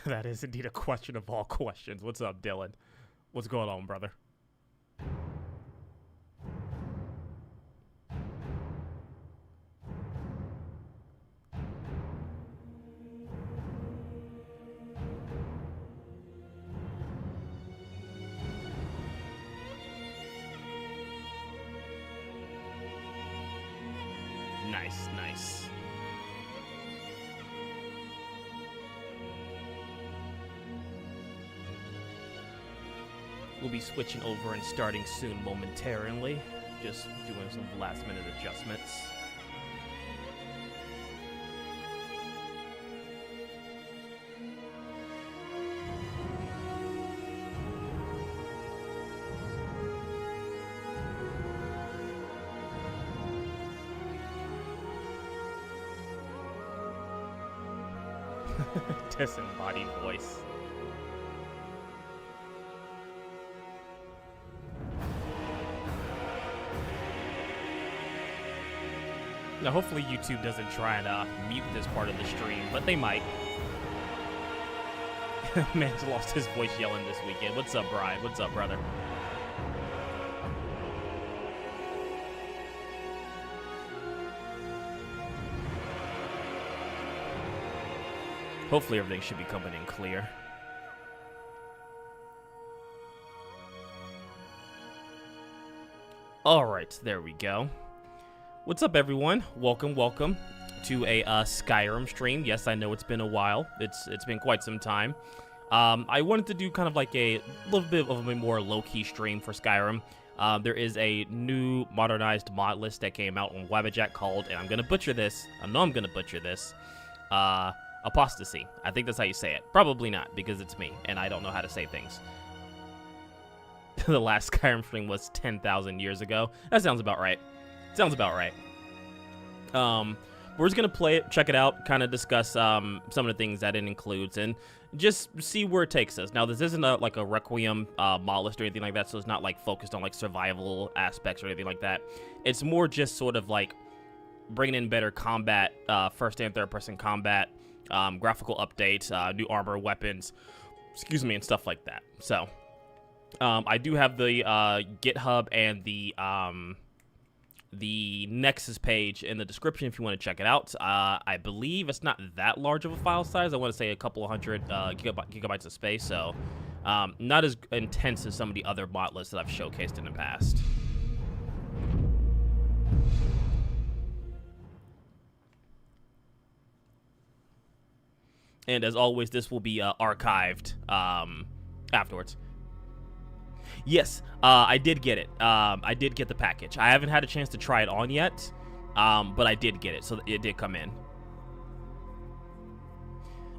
That is indeed a question of all questions. What's up, Dylan? What's going on, brother? Nice, nice. We'll be switching over and starting soon momentarily. Just doing some last minute adjustments. Disembodied voice. Now, hopefully YouTube doesn't try and mute this part of the stream, but they might. Man's lost his voice yelling this weekend. What's up, Brian? What's up, brother? Hopefully everything should be coming in clear. All right, there we go. What's up, everyone? Welcome to a Skyrim stream. Yes, I know it's been a while. It's been quite some time. I wanted to do kind of like a little bit of a more low-key stream for Skyrim. There is a new modernized mod list that came out on wabbajack called, and I'm gonna butcher this. I know I'm gonna butcher this. Apostasy. I think that's how you say it. Probably not, because it's me, and I don't know how to say things. The last Skyrim stream was 10,000 years ago. That sounds about right. Sounds about right. We're just gonna play it, check it out, kind of discuss some of the things that it includes, and just see where it takes us. Now, this isn't like a Requiem mod list or anything like that, so it's not like focused on like survival aspects or anything like that. It's more just sort of like bringing in better combat, first and third person combat, graphical updates, new armor, weapons, excuse me, and stuff like that. So, I do have the Github and the Nexus page in the description if you want to check it out. I believe it's not that large of a file size. I want to say a couple hundred gigabytes of space, so not as intense as some of the other mod lists that I've showcased in the past. And as always, this will be archived afterwards. Yes, I did get it. I did get the package. I haven't had a chance to try it on yet, but I did get it, so it did come in.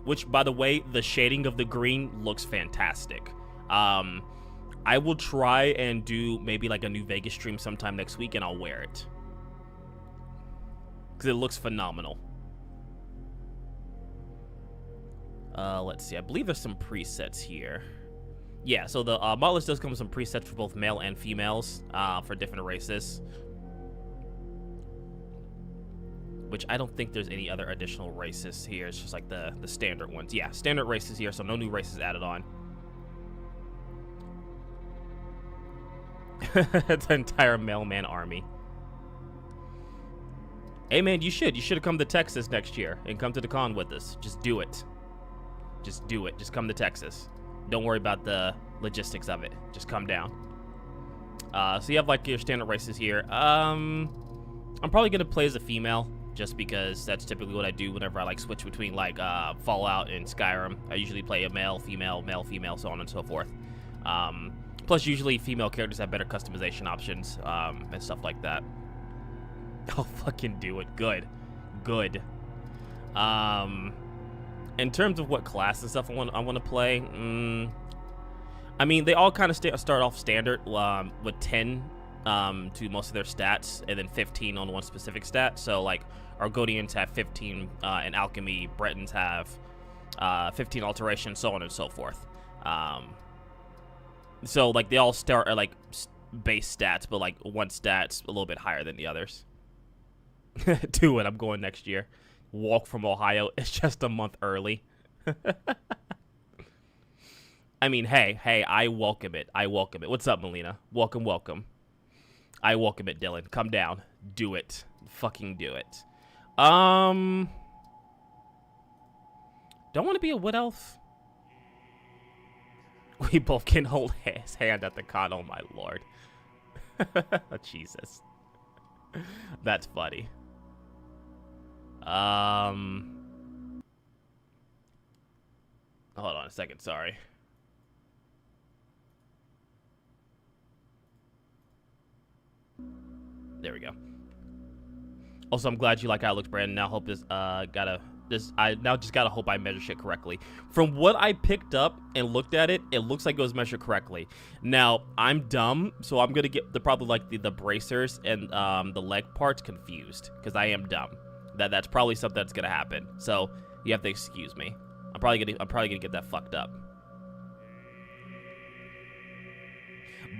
Which, by the way, the shading of the green looks fantastic. I will try and do maybe like a New Vegas stream sometime next week, and I'll wear it. Because it looks phenomenal. Let's see. I believe there's some presets here. Yeah, so the mod list does come with some presets for both male and females for different races. Which I don't think there's any other additional races here. It's just like the standard ones. Yeah, standard races here, so no new races added on. It's an entire mailman army. Hey, man, you should have come to Texas next year and come to the con with us. Just do it. Just do it. Just come to Texas. Don't worry about the logistics of it. Just come down. So you have like your standard races here. I'm probably gonna play as a female, just because that's typically what I do whenever I like switch between like Fallout and Skyrim. I usually play a male, female, so on and so forth. Plus, usually female characters have better customization options and stuff like that. I'll fucking do it. Good. In terms of what class and stuff I want to play, I mean, they all kind of start off standard with 10 to most of their stats, and then 15 on one specific stat. So, like, Argonians have 15 in Alchemy, Bretons have 15 Alteration, so on and so forth. So, like, they all start at, like, base stats, but, like, one stat's a little bit higher than the others. Do it. I'm going next year. Walk from Ohio. It's just a month early. I mean, hey, I welcome it. I welcome it. What's up, Melina? Welcome, welcome. I welcome it, Dylan. Come down. Do it. Fucking do it. Don't want to be a wood elf. We both can hold his hand at the con. Oh, my lord. Oh, Jesus. That's funny. Hold on a second. Sorry. There we go. Also, I'm glad you like how it looks, Brandon. Now hope this I now just gotta hope I measure shit correctly. From what I picked up and looked at it, it looks like it was measured correctly. Now, I'm dumb, so I'm gonna get probably like the bracers and the leg parts confused, because I am dumb. That's probably something that's gonna happen. So you have to excuse me. I'm probably gonna get that fucked up.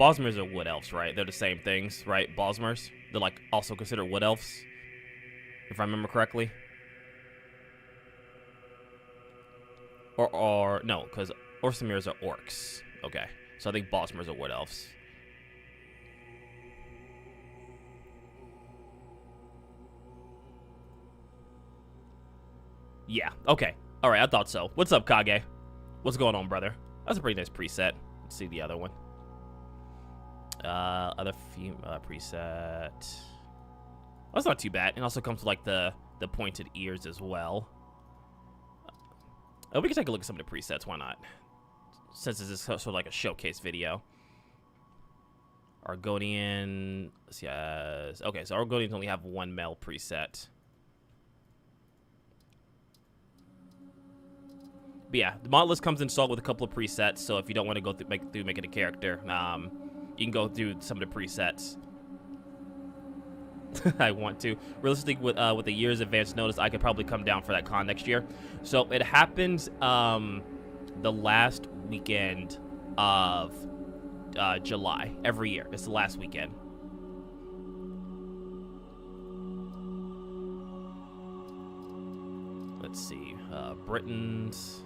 Bosmers are wood elves, right? They're the same things, right? Bosmers, they're like also considered wood elves, if I remember correctly. Or no, because Orsamirs are orcs. Okay, so I think Bosmers are wood elves. Yeah, okay. All right, I thought so. What's up, Kage? What's going on, brother? That's a pretty nice preset. Let's see the other one. Other preset. That's not too bad. It also comes with like the pointed ears as well. We can take a look at some of the presets. Why not? Since this is sort of like a showcase video. Argonian. Yes. Okay, so Argonians only have one male preset. But yeah, the Modlist comes installed with a couple of presets. So if you don't want to go through making a character, you can go through some of the presets. I want to. Realistically, with the year's advance notice, I could probably come down for that con next year. So it happens the last weekend of July every year. It's the last weekend. Let's see. Britons.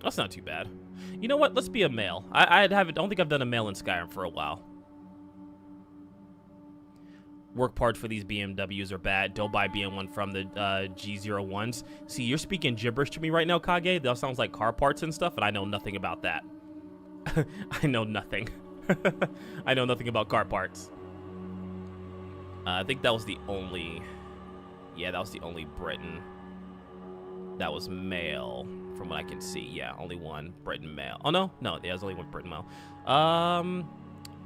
That's not too bad. You know what? Let's be a male. I don't think I've done a male in Skyrim for a while. Work parts for these BMWs are bad. Don't buy BM1 from the G01s. See, you're speaking gibberish to me right now, Kage. That sounds like car parts and stuff, and I know nothing about that. I know nothing. I know nothing about car parts. I think that was the only... Yeah, that was the only Briton that was male, from what I can see. Yeah, only one Briton male. Oh, no. No, there's only one Briton male.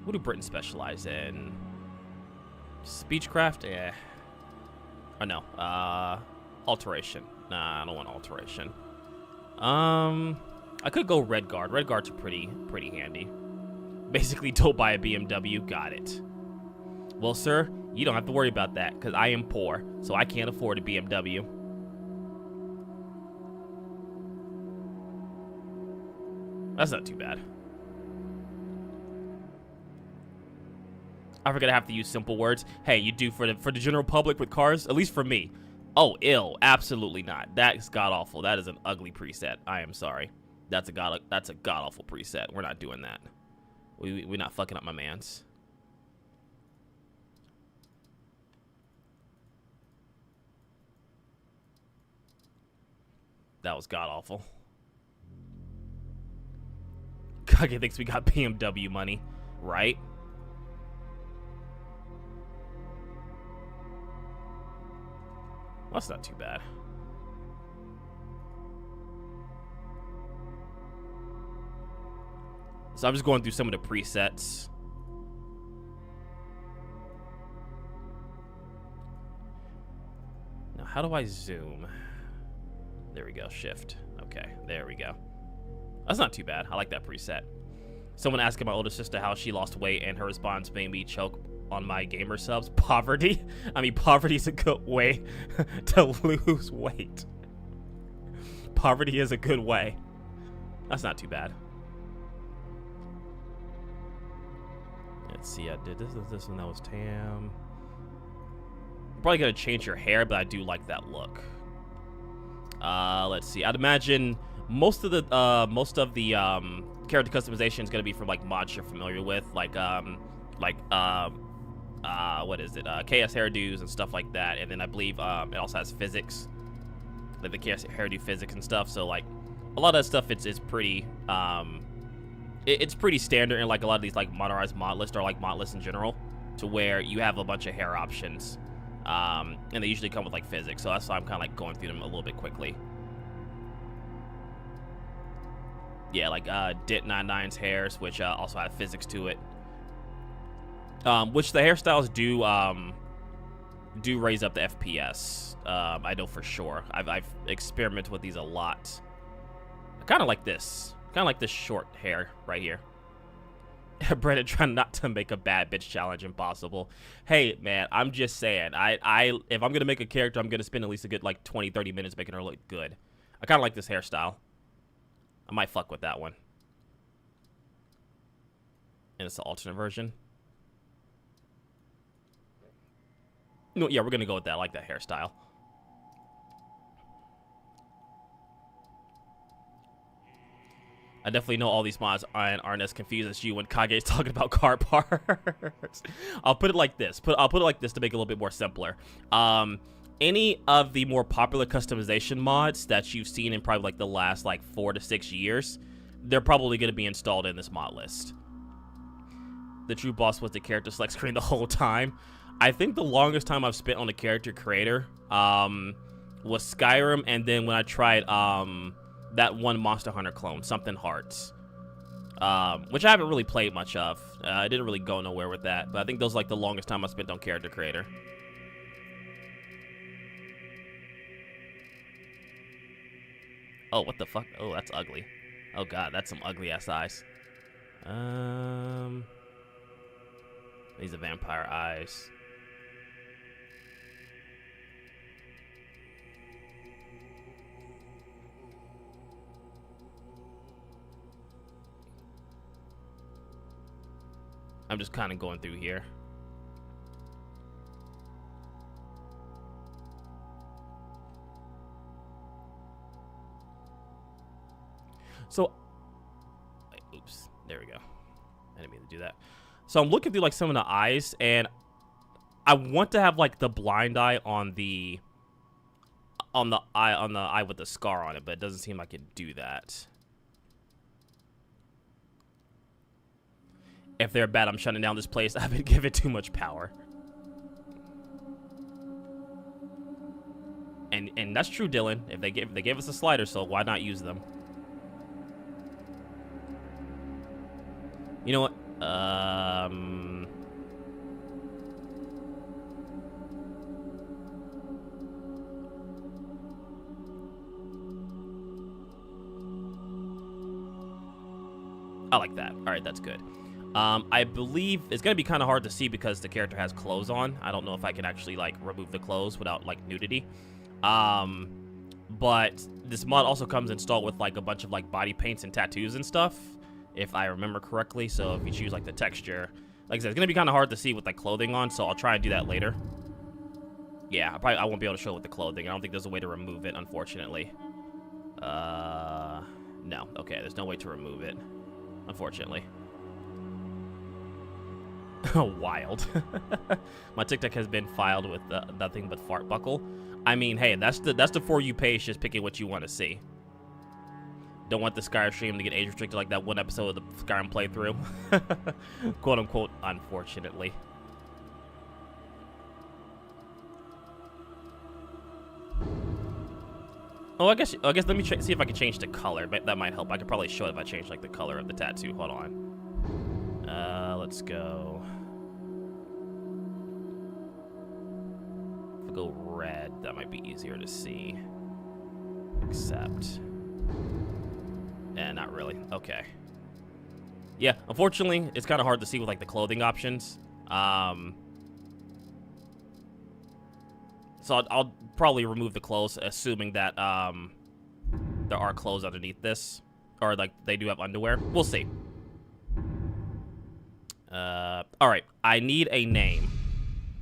What do Britons specialize in? Speechcraft? Yeah. Oh, no. Alteration. Nah, I don't want alteration. I could go Red Guard. Red Guards are pretty handy. Basically, don't buy a BMW. Got it. Well, sir, you don't have to worry about that, because I am poor, so I can't afford a BMW. That's not too bad. I'm gonna have to use simple words. Hey, you do for the general public with cars, at least for me. Oh, ill, absolutely not. That is god awful. That is an ugly preset. I am sorry. That's a god awful preset. We're not doing that. We're not fucking up my mans. That was god awful. Kage thinks we got BMW money, right? Well, that's not too bad. So I'm just going through some of the presets. Now, how do I zoom? There we go, shift. Okay, there we go. That's not too bad. I like that preset. Someone asking my older sister how she lost weight, and her response made me choke on my gamer subs. Poverty? I mean, poverty is a good way to lose weight. Poverty is a good way. That's not too bad. Let's see, I did this one, that was Tam. probably gonna change your hair, but I do like that look. Let's see. I'd imagine most of the character customization is gonna be from like mods you're familiar with, like what is it? KS hairdos and stuff like that. And then I believe it also has physics, like the KS hairdo physics and stuff. So like a lot of that stuff, it's pretty it's pretty standard in like a lot of these like modernized mod lists, or like mod lists in general, to where you have a bunch of hair options, and they usually come with like physics. So that's why I'm kind of like going through them a little bit quickly. Yeah, like Dit99's hairs, which also have physics to it, which the hairstyles do raise up the FPS. I know for sure. I've experimented with these a lot. I kind of like this. Kind of like this short hair right here. Brennan trying not to make a bad bitch challenge impossible. Hey, man, I'm just saying. If I'm going to make a character, I'm going to spend at least a good, like, 20, 30 minutes making her look good. I kind of like this hairstyle. I might fuck with that one. And it's the alternate version. No, yeah, we're going to go with that. I like that hairstyle. I definitely know all these mods aren't as confused as you when Kage's talking about car parts. I'll put it like this. I'll put it like this to make it a little bit more simpler. Any of the more popular customization mods that you've seen in probably like the last like 4 to 6 years, they're probably going to be installed in this mod list. The true boss was the character select screen the whole time. I think the longest time I've spent on a character creator was Skyrim, and then when I tried that one Monster Hunter clone, Something Hearts, which I haven't really played much of. I didn't really go nowhere with that, but I think those like the longest time I spent on character creator. Oh, what the fuck? Oh, that's ugly. Oh god, that's some ugly ass eyes. These are vampire eyes. I'm just kind of going through here. So, wait, oops, there we go. I didn't mean to do that. So I'm looking through like some of the eyes, and I want to have like the blind eye on the eye with the scar on it, but it doesn't seem like I can do that. If they're bad, I'm shutting down this place. I've been given too much power. And that's true, Dylan. If they gave us a slider, so why not use them? You know what? I like that. All right, that's good. I believe it's gonna be kind of hard to see because the character has clothes on. I don't know if I can actually like remove the clothes without like nudity. But this mod also comes installed with like a bunch of like body paints and tattoos and stuff, if I remember correctly. So if you choose like the texture, like I said, it's gonna be kind of hard to see with like clothing on. So I'll try and do that later. Yeah, I won't be able to show it with the clothing. I don't think there's a way to remove it, unfortunately. No. Okay, there's no way to remove it, unfortunately. Wild. My TikTok has been filed with nothing but fart buckle. I mean, hey, that's the For You page, just picking what you want to see. Don't want the Skyrim stream to get age restricted like that one episode of the Skyrim playthrough. Quote unquote, unfortunately. Oh, I guess let me see if I can change the color. That might help. I could probably show it if I change like the color of the tattoo. Hold on. Let's go. If I go red, that might be easier to see. Accept. Not really. Okay. Yeah, unfortunately, it's kind of hard to see with like the clothing options. So I'll probably remove the clothes, assuming that there are clothes underneath this, or like they do have underwear. We'll see. All right, I need a name.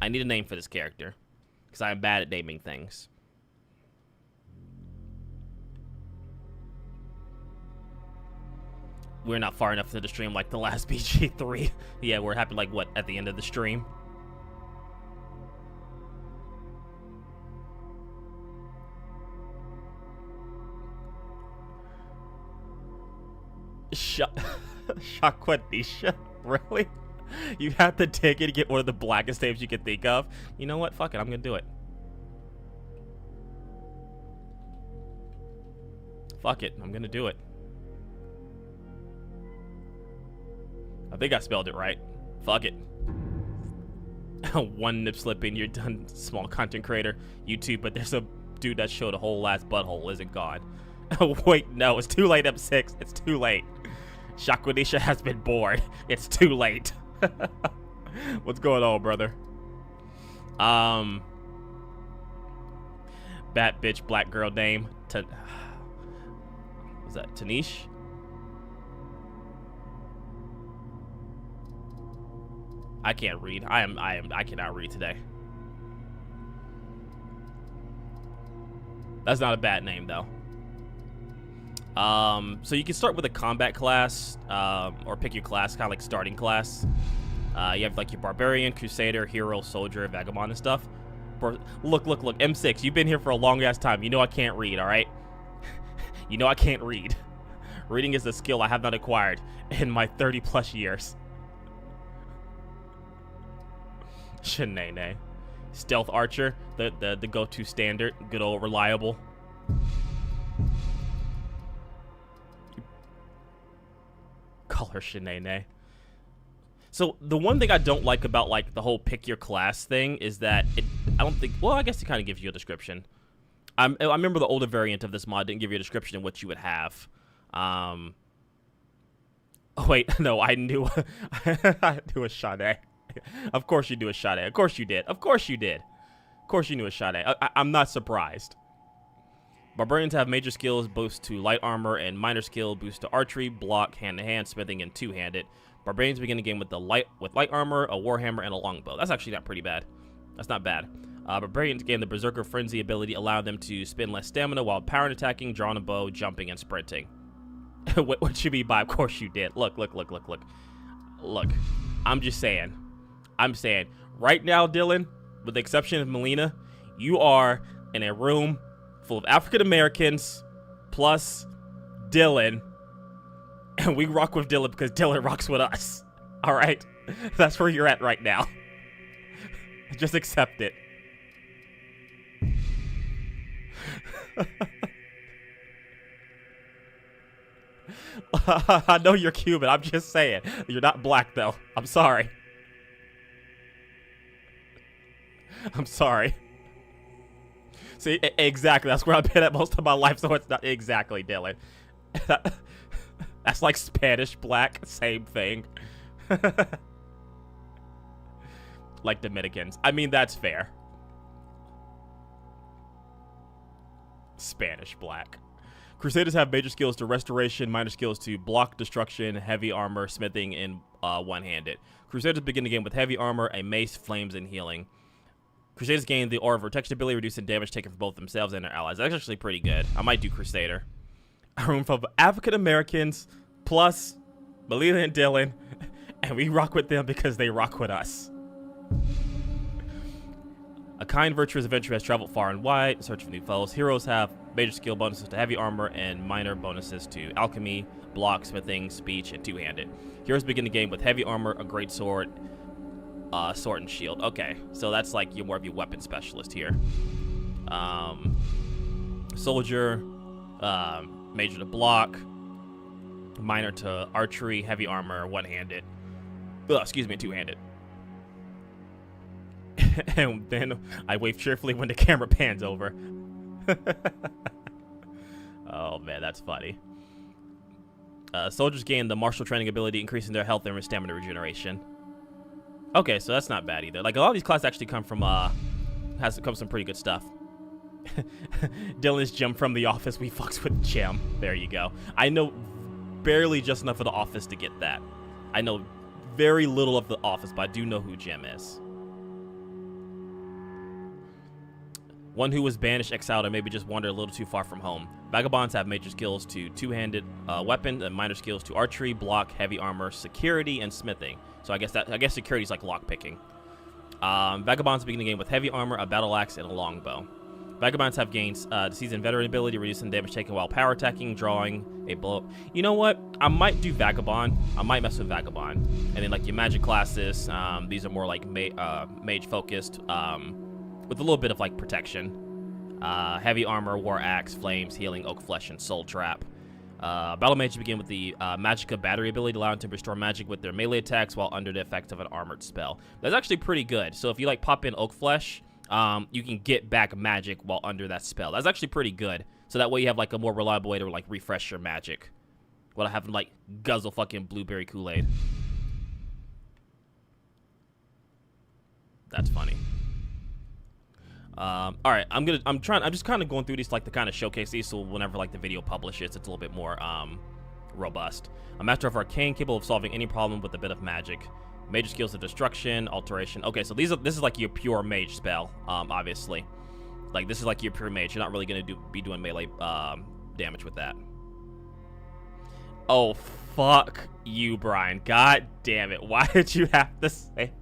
I need a name for this character, because I am bad at naming things. We're not far enough into the stream like the last BG3. Yeah, we're happy like what, at the end of the stream? Shakwadisha? Really? You have to take it to get one of the blackest names you can think of? You know what? Fuck it, I'm gonna do it. Fuck it, I'm gonna do it. I think I spelled it right. Fuck it. One nip slipping, you're done, small content creator. YouTube, but there's a dude that showed a whole ass butthole, isn't God? Wait, no, it's too late, M6. It's too late. Shakwadisha has been bored. It's too late. What's going on, brother? Bat bitch black girl name. Was that Tanish? I can't read. I cannot read today. That's not a bad name though. So you can start with a combat class, or pick your class, kind of like starting class. You have like your barbarian, crusader, hero, soldier, vagabond, and stuff. Look, M6, you've been here for a long ass time. You know I can't read, all right? You know I can't read. Reading is a skill I have not acquired in my 30+ years. Shenane. Stealth archer, the go-to standard, good old reliable. Call her Shenane. So the one thing I don't like about like the whole pick your class thing is that I don't think, well, I guess it kind of gives you a description. I remember the older variant of this mod didn't give you a description of what you would have. Oh wait, no, I knew I knew a Sade. Of course you knew a Sade. Of course you did. Of course you did. Of course you knew a Sade. I'm not surprised. Barbarians have major skills boost to light armor and minor skill boost to archery, block, hand-to-hand, smithing, and two-handed. Barbarians begin the game with light armor, a warhammer, and a longbow. That's actually not pretty bad. That's not bad. Barbarians gain the Berserker Frenzy ability, allowing them to spend less stamina while power attacking, drawing a bow, jumping, and sprinting. What you mean by, of course you did. Look. Look, I'm just saying. I'm saying, right now, Dylan, with the exception of Melina, you are in a room full of African Americans plus Dylan, and we rock with Dylan because Dylan rocks with us. All right? That's where you're at right now. Just accept it. I know you're Cuban. I'm just saying. You're not black, though. I'm sorry. I'm sorry. See, exactly. That's where I've been at most of my life, so it's not exactly, Dylan. That's like Spanish black. Same thing. Like Dominicans. I mean, that's fair. Spanish black. Crusaders have major skills to restoration, minor skills to block, destruction, heavy armor, smithing, and one-handed. Crusaders begin the game with heavy armor, a mace, flames, and healing. Crusaders gain the Aura of Protection ability, reducing damage taken from both themselves and their allies. That's actually pretty good. I might do Crusader. A room full of African Americans plus Melina and Dylan, and we rock with them because they rock with us. A kind, virtuous adventurer has traveled far and wide in search of new foes. Heroes have major skill bonuses to heavy armor and minor bonuses to alchemy, block, smithing, speech, and two-handed. Heroes begin the game with heavy armor, a great sword, sword and shield. Okay, so that's like you're more of your weapon specialist here. Soldier, major to block, minor to archery, heavy armor, one-handed. Excuse me, two-handed. And then I wave cheerfully when the camera pans over. Oh man, that's funny. Soldiers gain the martial training ability, increasing their health and stamina regeneration. Okay, so that's not bad either. Like a lot of these classes actually come from some pretty good stuff. Dylan's Jim from The Office. We fucks with Jim. There you go. I know barely just enough of The Office to get that. I know very little of The Office, but I do know who Jim is. One who was banished, exiled, or maybe just wandered a little too far from home. Vagabonds have major skills to two-handed weapon and minor skills to archery, block, heavy armor, security, and smithing. So I guess security is like lockpicking. Vagabonds begin the game with heavy armor, a battle axe, and a longbow. Vagabonds have gained seasoned veteran ability, reducing damage taken while power attacking, drawing a blow. You know what? I might do Vagabond. I might mess with Vagabond. And then like your magic classes, these are more like mage focused, with a little bit of like protection. Heavy armor, war axe, flames, healing, oak flesh, and soul trap. Battle mages begin with the Magicka battery ability, allowing them to restore magic with their melee attacks while under the effect of an armored spell. That's actually pretty good. So if you like pop in oak flesh, you can get back magic while under that spell. That's actually pretty good. So that way you have like a more reliable way to like refresh your magic without having to like guzzle fucking blueberry Kool-Aid. That's funny. All right, I'm just kind of going through these like to kind of showcase these, so whenever like the video publishes, it's a little bit more robust. A master of arcane, capable of solving any problem with a bit of magic. Major skills of destruction, alteration. Okay, so this is like your pure mage spell, obviously. Like this is like your pure mage. You're not really gonna be doing melee damage with that. Oh fuck you, Brian. God damn it. Why did you have to say?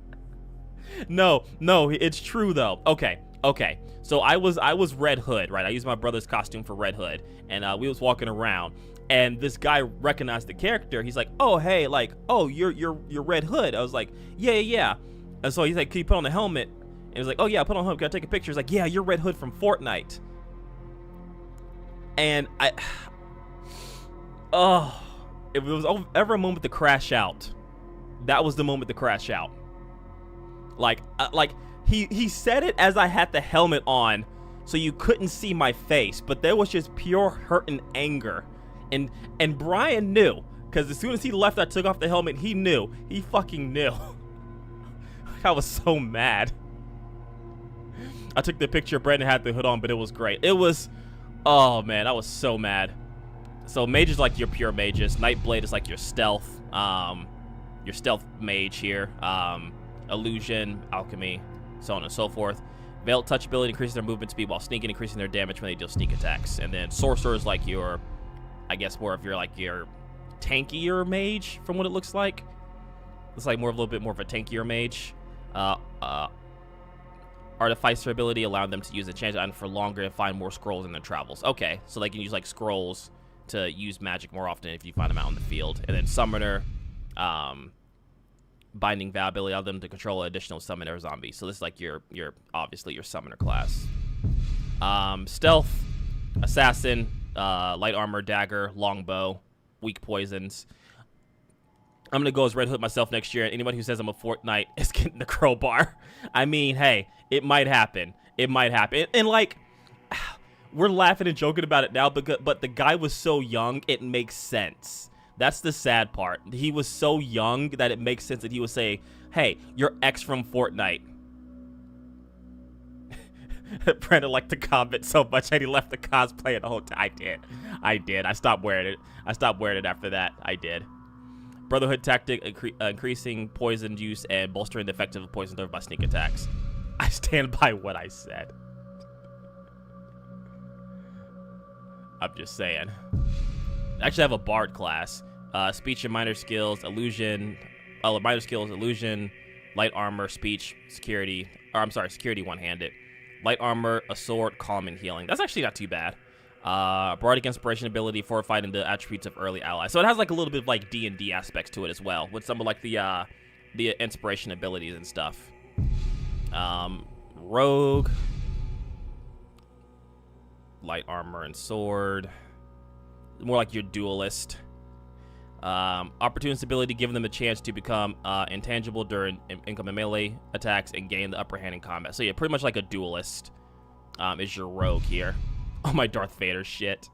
No, it's true though. Okay, so I was Red Hood, right? I used my brother's costume for Red Hood, and we was walking around, and this guy recognized the character. He's like, "Oh, hey, like, oh, you're Red Hood." I was like, "Yeah." And so he's like, "Can you put on the helmet?" And he's like, "Oh yeah, put on the helmet. Can I take a picture?" He's like, "Yeah, you're Red Hood from Fortnite." And if there was ever a moment to crash out, that was the moment to crash out. Like he said it as I had the helmet on, so you couldn't see my face, but there was just pure hurt and anger. And Brian knew, because as soon as he left, I took off the helmet. He knew. He fucking knew. I was so mad. I took the picture. Brandon had the hood on, but it was great. It was, oh man, I was so mad. So mage is like your pure mages. Nightblade is like your stealth mage here. Illusion, alchemy, so on and so forth. Veiled touch ability increases their movement speed while sneaking, increasing their damage when they deal sneak attacks. And then sorcerer is like your, I guess more of your like your tankier mage from what it looks like. It's like a little bit more of a tankier mage. Artificer ability, allowing them to use enchanted item for longer and find more scrolls in their travels. Okay, so they can use like scrolls to use magic more often if you find them out in the field. And then summoner, binding vow ability, allow them to control an additional summon or zombie. So this is like your obviously your summoner class. Stealth, assassin, light armor, dagger, longbow, weak poisons. I'm gonna go as Red Hood myself next year. Anybody who says I'm a Fortnite is getting the crowbar. I mean, hey, it might happen. It might happen. And like, we're laughing and joking about it now, but the guy was so young, it makes sense. That's the sad part. He was so young that it makes sense that he would say, "Hey, you're X from Fortnite." Brandon liked the comment so much that he left the cosplay the whole time. I did. I stopped wearing it. After that. I did. Brotherhood tactic, increasing poison use and bolstering the effect of poison delivered by sneak attacks. I stand by what I said. I'm just saying. I actually have a bard class. Speech and minor skills, illusion. Minor skills, illusion, light armor, speech, security. Or I'm sorry, security one-handed. Light armor, a sword, calm, and healing. That's actually not too bad. Bardic inspiration ability, fortified into attributes of early allies. So it has like a little bit of like D&D aspects to it as well, with some of like the inspiration abilities and stuff. Rogue, light armor and sword. More like your duelist. Opportunist ability, giving them a chance to become intangible during incoming melee attacks and gain the upper hand in combat. So yeah, pretty much like a duelist is your rogue here. Oh, my Darth Vader shit.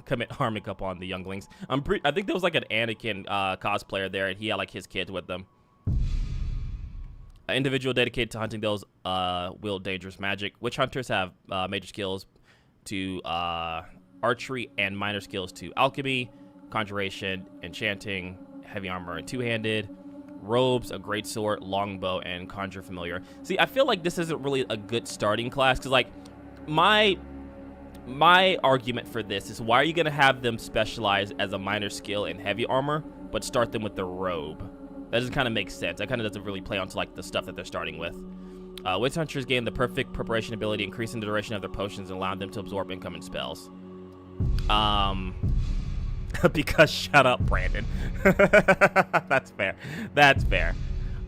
Commit harm up on the younglings. I think there was like an Anakin cosplayer there, and he had like his kids with them. An individual dedicated to hunting those wield dangerous magic. Witch hunters have major skills to archery and minor skills to alchemy, conjuration, enchanting, heavy armor, and two-handed. Robes, a greatsword, longbow, and conjure familiar. See, I feel like this isn't really a good starting class because like my argument for this is, why are you going to have them specialize as a minor skill in heavy armor, but start them with the robe? That doesn't kind of make sense. That kind of doesn't really play onto like the stuff that they're starting with. Witch Hunters gain the perfect preparation ability, increasing the duration of their potions and allowing them to absorb incoming spells. Because shut up, Brandon. That's fair. That's fair.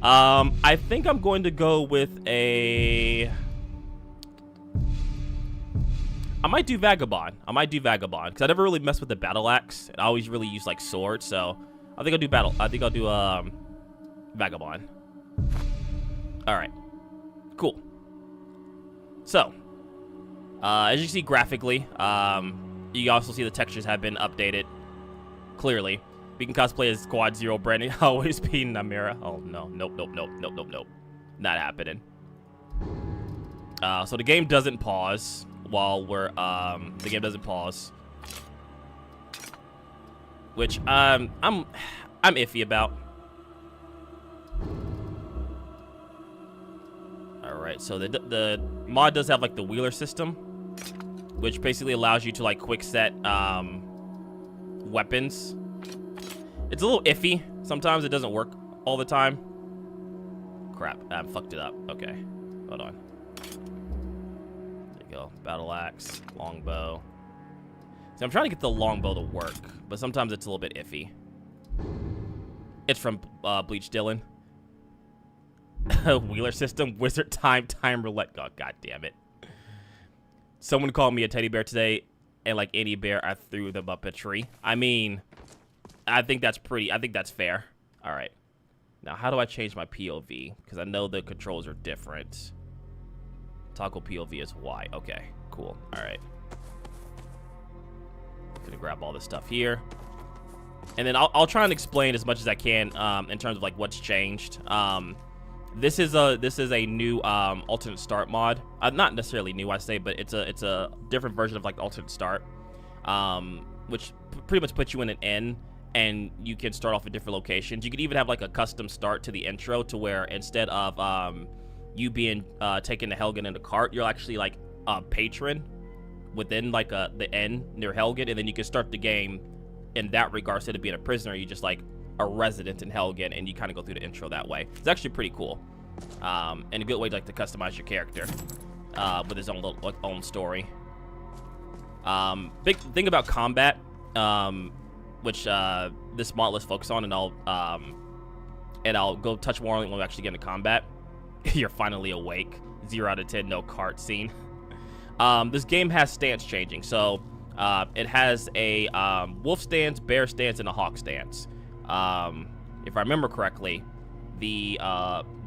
I think I'm going to go with a... I might do Vagabond. Because I never really messed with the battle axe. I always really use like swords, so I think I'll do Vagabond. Alright. Cool. So, as you see graphically, you also see the textures have been updated. Clearly. We can cosplay as Squad Zero, Brandon. Always be Namira. Oh, no. Nope. Not happening. So the game doesn't pause while we're, the game doesn't pause. Which, I'm iffy about. Alright, so the mod does have, like, the wheeler system, which basically allows you to, like, quick set, weapons. It's a little iffy. Sometimes it doesn't work all the time. Crap, I fucked it up. Okay, hold on. There you go. Battle axe, longbow. See, I'm trying to get the longbow to work, but sometimes it's a little bit iffy. It's from Bleach Dylan. Wheeler system, wizard time roulette. God damn it. Someone called me a teddy bear today, and like any bear, I threw them up a tree. I mean, I think that's fair. All right. Now, how do I change my POV? Because I know the controls are different. Toggle POV is Y. Okay, cool. All right. Gonna grab all this stuff here. And then I'll try and explain as much as I can in terms of like what's changed. This is a new alternate start mod. Not necessarily new, I say, but it's a different version of like the alternate start, which pretty much puts you in an inn, and you can start off at different locations. You could even have like a custom start to the intro, to where instead of you being taken to Helgen in a cart, you're actually like a patron within like the inn near Helgen, and then you can start the game in that regard. Instead of being a prisoner, you just like a resident in Helgen, and you kind of go through the intro that way. It's actually pretty cool, and a good way to, like, to customize your character with his own little, like, own story. Big thing about combat, which this Modlist focuses on, and I'll go touch more on it when we actually get into combat. You're finally awake. 0 out of 10, no cart scene. This game has stance changing, so it has a wolf stance, bear stance, and a hawk stance. If I remember correctly, the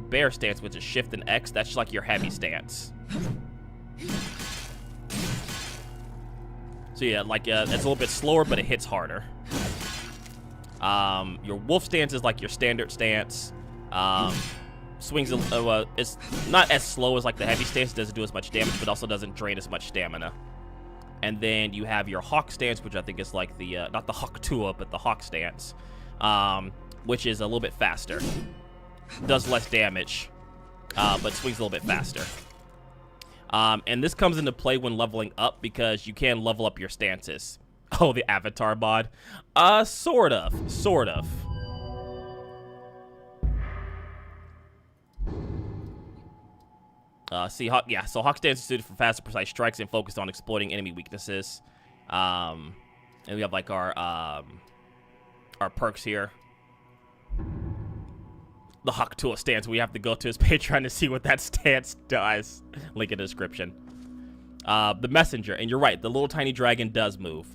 bear stance, which is shift and X, that's just like your heavy stance. So yeah, like it's a little bit slower, but it hits harder. Your wolf stance is like your standard stance. Swings, it's not as slow as like the heavy stance. It doesn't do as much damage, but also doesn't drain as much stamina. And then you have your hawk stance, which I think is like the not the hawk tua, but the hawk stance. Which is a little bit faster. Does less damage, but swings a little bit faster. And this comes into play when leveling up, because you can level up your stances. Oh, the avatar mod? Sort of. So Hawk stance is suited for fast and precise strikes and focused on exploiting enemy weaknesses. And we have like our perks here. The Hawk Tool stance, we have to go to his Patreon to see what that stance does. Link in the description. The messenger, and you're right, the little tiny dragon does move.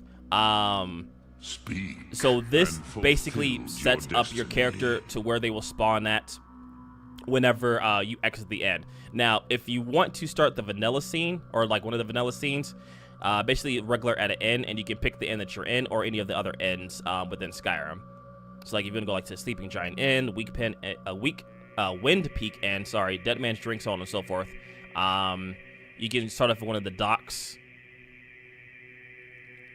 Speed. So this basically sets up your character to where they will spawn at whenever you exit the end. Now, if you want to start the vanilla scene, or like one of the vanilla scenes, basically regular at an inn, and you can pick the inn that you're in, or any of the other inns within Skyrim. So like if you're gonna go like to Sleeping Giant Inn, Wind Peak Inn, sorry, Dead Man's Drink, so on and so forth. You can start off at one of the docks.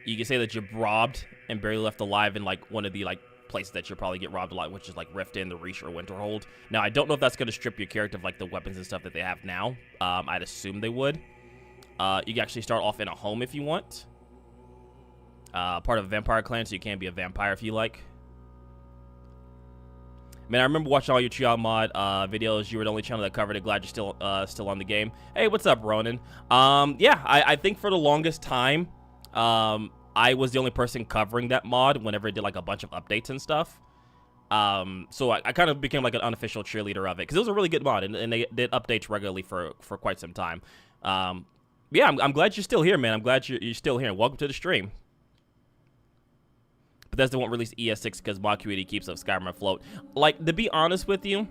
You can say that you're robbed and barely left alive in like one of the like places that you'll probably get robbed a lot, which is like Rift Inn, the Reach, or Winterhold. Now I don't know if that's gonna strip your character of like the weapons and stuff that they have now. I'd assume they would. You can actually start off in a home if you want. Part of a vampire clan, so you can be a vampire if you like. Man, I remember watching all your Trial Mod videos. You were the only channel that covered it. Glad you're still on the game. Hey, what's up, Ronan? Yeah, I think for the longest time, I was the only person covering that mod whenever it did like a bunch of updates and stuff. So I kind of became like an unofficial cheerleader of it because it was a really good mod, and they did updates regularly for quite some time. Yeah, I'm glad you're still here, man. I'm glad you're still here. Welcome to the stream. Bethesda won't release ES6 because mod community keeps up Skyrim afloat. Like, to be honest with you,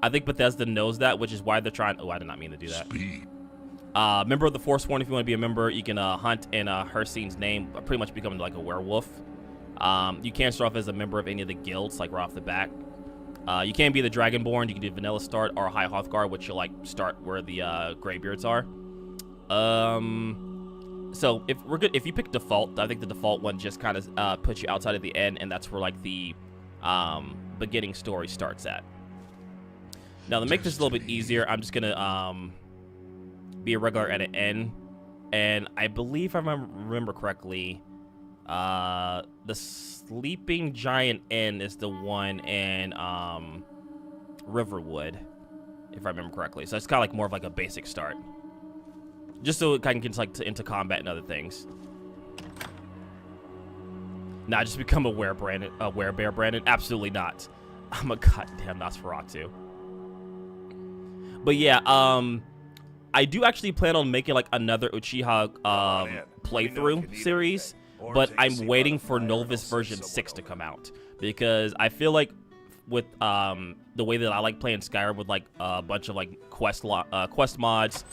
I think Bethesda knows that, which is why they're trying. Oh, I did not mean to do that. Member of the Forsworn, if you want to be a member, you can hunt in Hersine's name, pretty much becoming like a werewolf. You can start off as a member of any of the guilds, like right off the bat. You can be the Dragonborn. You can do vanilla start or High Hearthguard, which you'll like start where the Greybeards are. So if you pick default, I think the default one just kind of puts you outside of the end, and that's where like the beginning story starts at. Now to make this a little bit easier, I'm just gonna be a regular at an N, and I believe if I remember correctly, the Sleeping Giant Inn is the one in Riverwood, if I remember correctly. So it's kind of like more of like a basic start. Just so it kind of gets like into combat and other things. Nah, just become a werebear, Brandon. Absolutely not. I'm a goddamn Nosferatu. But yeah, I do actually plan on making like another Uchiha playthrough series, but I'm waiting for Novus version 6 to come out because I feel like with the way that I like playing Skyrim with like a bunch of like quest mods,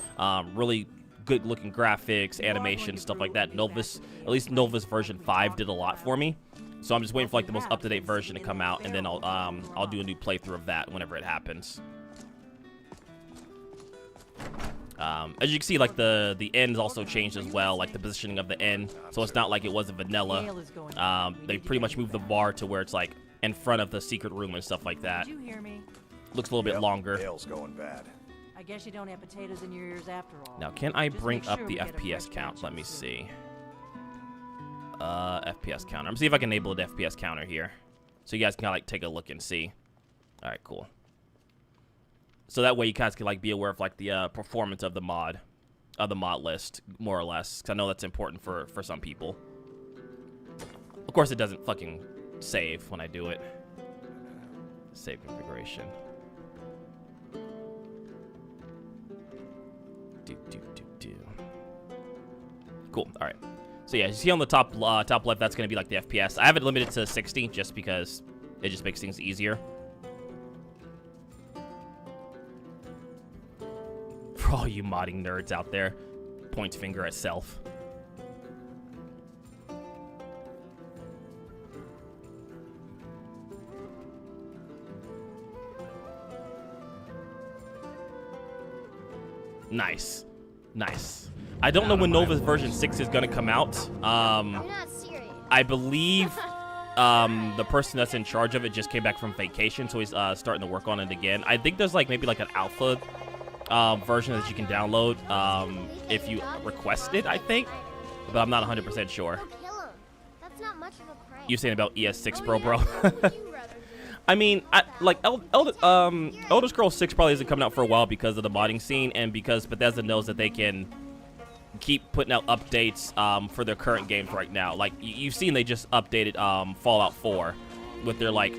really good looking graphics, animation, stuff like that. Novus, at least Novus version 5 did a lot for me. So I'm just waiting for like the most up-to-date version to come out, and then I'll do a new playthrough of that whenever it happens. As you can see, like the ends also changed as well, like the positioning of the end. So it's not like it was a vanilla. They pretty much moved the bar to where it's like in front of the secret room and stuff like that. Looks a little bit longer. Going bad. I guess you don't have potatoes in your ears after all. Now, can I bring up the FPS count? Let me see. FPS counter. I'm gonna see if I can enable the FPS counter here, so you guys can like take a look and see. All right, cool. So that way you guys can like be aware of like the performance of the mod list, more or less, because I know that's important for some people. Of course, it doesn't fucking save when I do it. Save configuration. Cool. All right. So yeah, you see on the top left, that's going to be like the FPS. I have it limited to 60 just because it just makes things easier. For all you modding nerds out there, point finger at self. Nice. Nice. I don't know when Nova's version 6 is going to come out. I'm not serious. I believe the person that's in charge of it just came back from vacation, so he's starting to work on it again. I think there's like maybe like an alpha version that you can download if you request it, I think. But I'm not 100% sure. Don't kill him. That's not much of a prank. You saying about ES6 bro? What would you rather do? I mean, like Elder Scrolls 6 probably isn't coming out for a while because of the modding scene and because Bethesda knows that they can keep putting out updates for their current games right now. Like you've seen, they just updated Fallout 4 with their like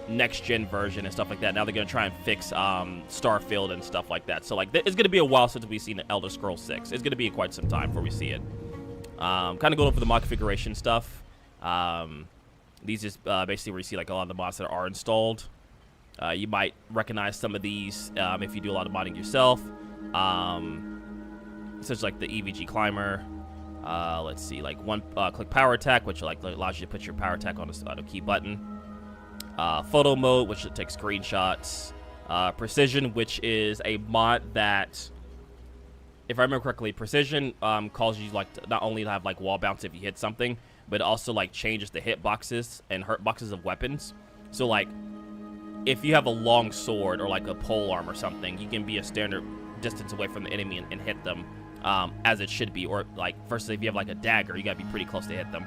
next gen version and stuff like that. Now they're gonna try and fix Starfield and stuff like that. So like it's gonna be a while since we've seen Elder Scrolls 6. It's gonna be quite some time before we see it. Kind of going over the mod configuration stuff. These just basically where you see like a lot of the mods that are installed. You might recognize some of these if you do a lot of modding yourself. Such like the EVG climber. Let's see, like one click power attack, which like allows you to put your power attack on a key button. Photo mode, which takes screenshots. Precision, which is a mod that, if I remember correctly, Precision calls you like to not only to have like wall bounce if you hit something, but also like changes the hit boxes and hurt boxes of weapons. So like if you have a long sword or like a pole arm or something, you can be a standard distance away from the enemy and hit them as it should be. Or like, first, if you have like a dagger, you gotta be pretty close to hit them.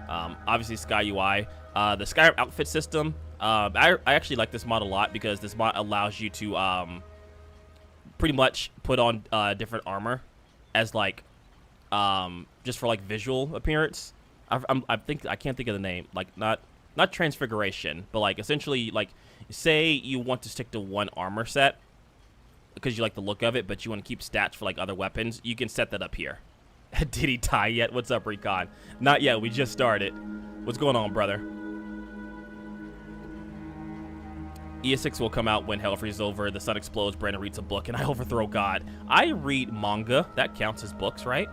Obviously, Sky UI. The Skyrim outfit system. I actually like this mod a lot because this mod allows you to pretty much put on different armor as like just for like visual appearance. I can't think of the name. Like not transfiguration, but like essentially like say you want to stick to one armor set because you like the look of it, but you want to keep stats for like other weapons. You can set that up here. Did he die yet? What's up, Recon? Not yet. We just started. What's going on, brother? ES6 will come out when Hell freezes over, the sun explodes, Brandon reads a book, and I overthrow God. I read manga. That counts as books, right?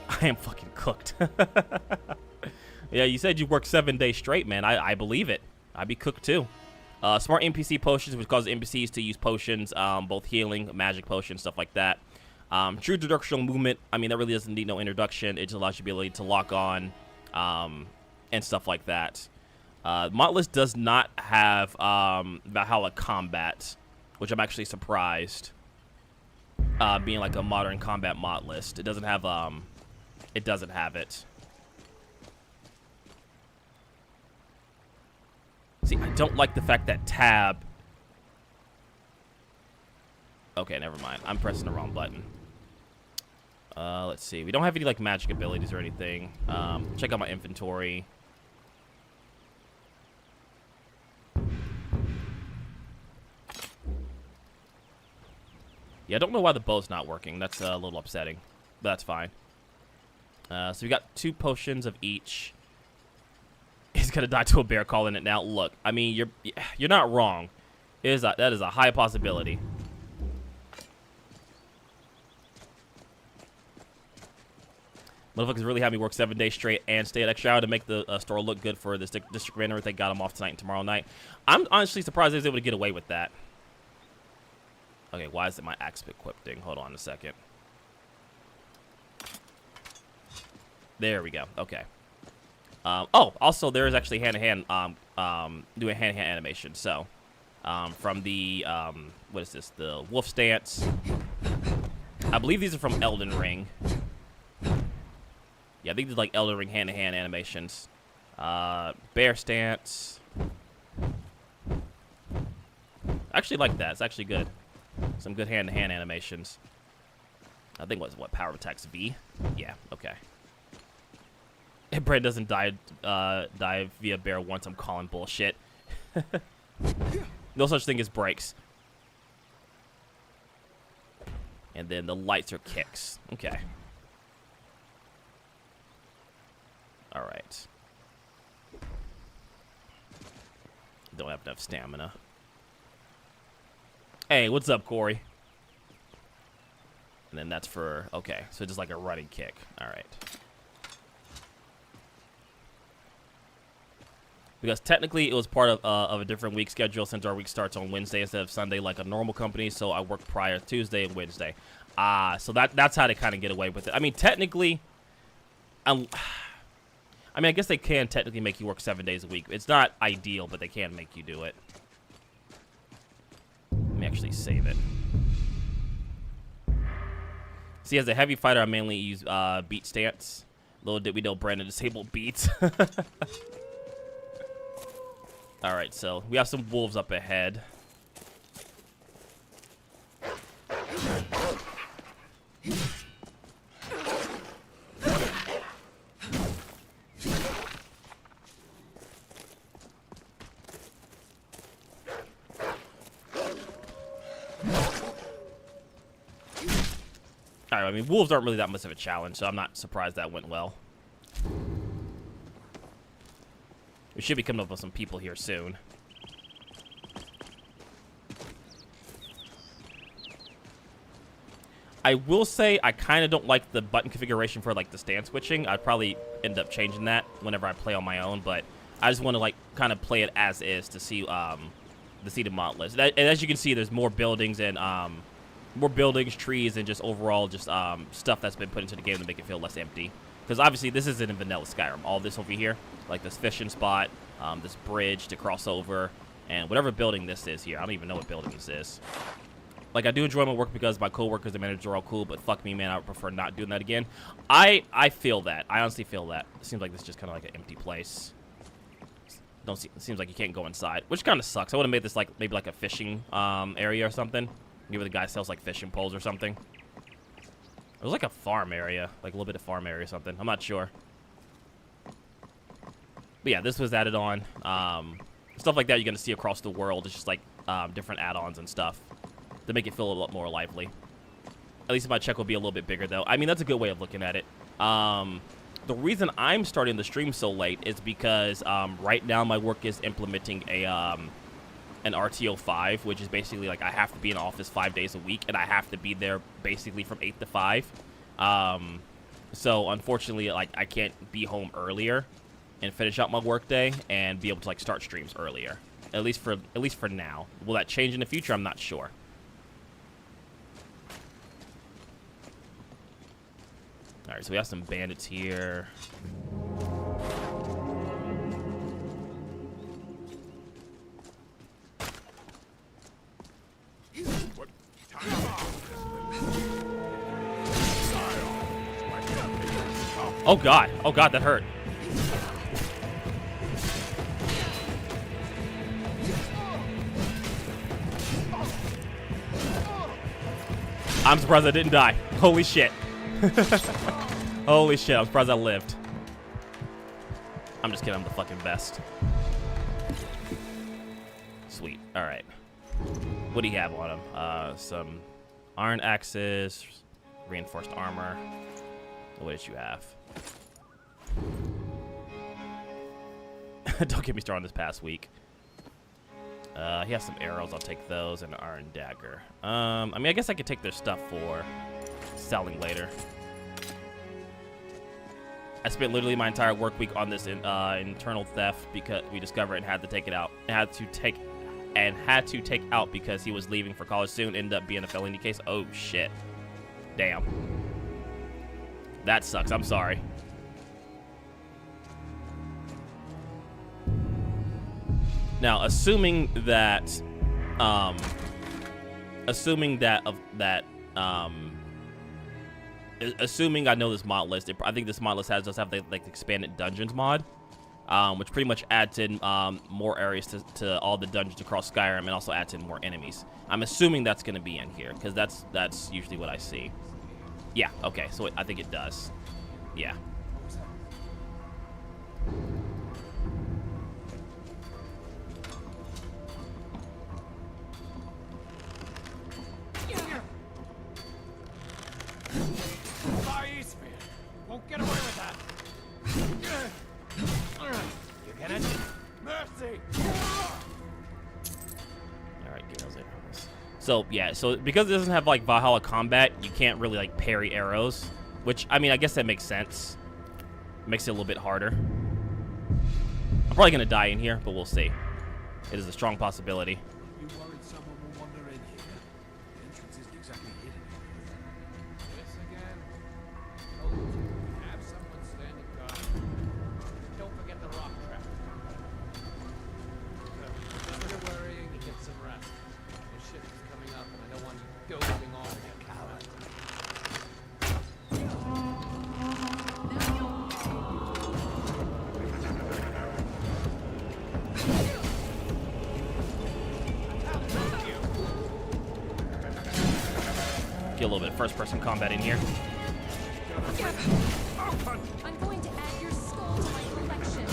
I am fucking cooked. Yeah, you said you worked 7 days straight, man. I believe it. I'd be cooked, too. Smart NPC potions, which causes NPCs to use potions, both healing, magic potions, stuff like that. True directional movement, I mean, that really doesn't need no introduction. It just allows you the ability to lock on and stuff like that. Modlist does not have Valhalla combat, which I'm actually surprised. Being like a modern combat mod list, it doesn't have it. See, I don't like the fact that tab. Okay, never mind. I'm pressing the wrong button. Let's see. We don't have any like magic abilities or anything. Check out my inventory. Yeah, I don't know why the bow's not working. That's a little upsetting, but that's fine. So we got 2 potions of each. He's gonna die to a bear calling it now. Look, I mean, you're not wrong. That is a high possibility. Motherfuckers really had me work 7 days straight and stay at extra hour to make the store look good for this district renter. They got him off tonight and tomorrow night. I'm honestly surprised they was able to get away with that. Okay, why is it my axe equipped thing? Hold on a second. There we go. Okay. Oh, also there is actually hand-to-hand doing hand-to-hand animation. So, from the what is this? The wolf stance. I believe these are from Elden Ring. Yeah, I think these are like Elden Ring hand-to-hand animations. Bear stance. I actually like that. It's actually good. Some good hand-to-hand animations. I think what power attacks V? Yeah, okay. If Brad doesn't die via bear once, I'm calling bullshit. No such thing as breaks. And then the lights are kicks. Okay. All right. Don't have enough stamina. Hey, what's up, Corey? And then that's for, okay, so just like a running kick. All right. Because technically it was part of a different week schedule since our week starts on Wednesday instead of Sunday like a normal company, so I work prior Tuesday and Wednesday. So that's how they kind of get away with it. I mean, technically, I guess they can technically make you work 7 days a week. It's not ideal, but they can make you do it. Let me actually save it. See, as a heavy fighter, I mainly use beat stance. Little did we know Brandon disabled beats. All right, so we have some wolves up ahead. All right, I mean, wolves aren't really that much of a challenge, so I'm not surprised that went well. We should be coming up with some people here soon. I will say I kind of don't like the button configuration for like the stance switching. I'd probably end up changing that whenever I play on my own, but I just want to like kind of play it as is to see the mod list. And as you can see, there's more buildings and more buildings, trees, and just overall just stuff that's been put into the game to make it feel less empty. Because obviously this isn't in vanilla Skyrim. All this over here, like this fishing spot, this bridge to cross over, and whatever building this is here. I don't even know what building this is. Like, I do enjoy my work because my coworkers and managers are all cool, but fuck me, man, I would prefer not doing that again. I feel that. I honestly feel that. It seems like this is just kind of like an empty place. It seems like you can't go inside, which kind of sucks. I would have made this like maybe like a fishing area or something. Maybe the guy sells like fishing poles or something. It was like a farm area, like a little bit of farm area or something. I'm not sure. But yeah, this was added on. Stuff like that you're going to see across the world. It's just like different add-ons and stuff to make it feel a lot more lively. At least my check will be a little bit bigger, though. I mean, that's a good way of looking at it. The reason I'm starting the stream so late is because right now my work is implementing an RTO 5, which is basically like I have to be in office 5 days a week, and I have to be there basically from 8 to 5. So unfortunately, like I can't be home earlier and finish out my workday and be able to like start streams earlier. At least for now. Will that change in the future? I'm not sure. All right, so we have some bandits here. Oh god, that hurt. I'm surprised I didn't die. Holy shit. Holy shit, I'm surprised I lived. I'm just kidding, I'm the fucking best. Sweet, alright. What do you have on him? Some iron axes, reinforced armor. What did you have? Don't get me started on this past week. He has some arrows, I'll take those, and an iron dagger. I mean, I guess I could take their stuff for selling later. I spent literally my entire work week on this internal theft because we discovered it and had to take it out. Had to take out because he was leaving for college soon. Ended up being a felony case. Oh shit. Damn. That sucks. I'm sorry. Now, assuming that I know this mod list, I think this mod list does have the like expanded dungeons mod, which pretty much adds in more areas to all the dungeons across Skyrim and also adds in more enemies. I'm assuming that's going to be in here because that's usually what I see. Yeah. Okay. So I think it does. Yeah. Won't get away with that. You get it? Mercy. All right, get those arrows. So yeah, so because it doesn't have like Valhalla combat, you can't really like parry arrows, which I mean I guess that makes sense. Makes it a little bit harder. I'm probably gonna die in here, but we'll see. It is a strong possibility. You worried someone will wander in here? The entrance isn't exactly hidden. This again. Have someone standing guard. Don't forget the rock trap. If you're worrying, get some rest. Your shift is coming up, and I don't want you dozing off like a coward. Get a little bit of first-person combat in here. I'm going to add your skull to my collection.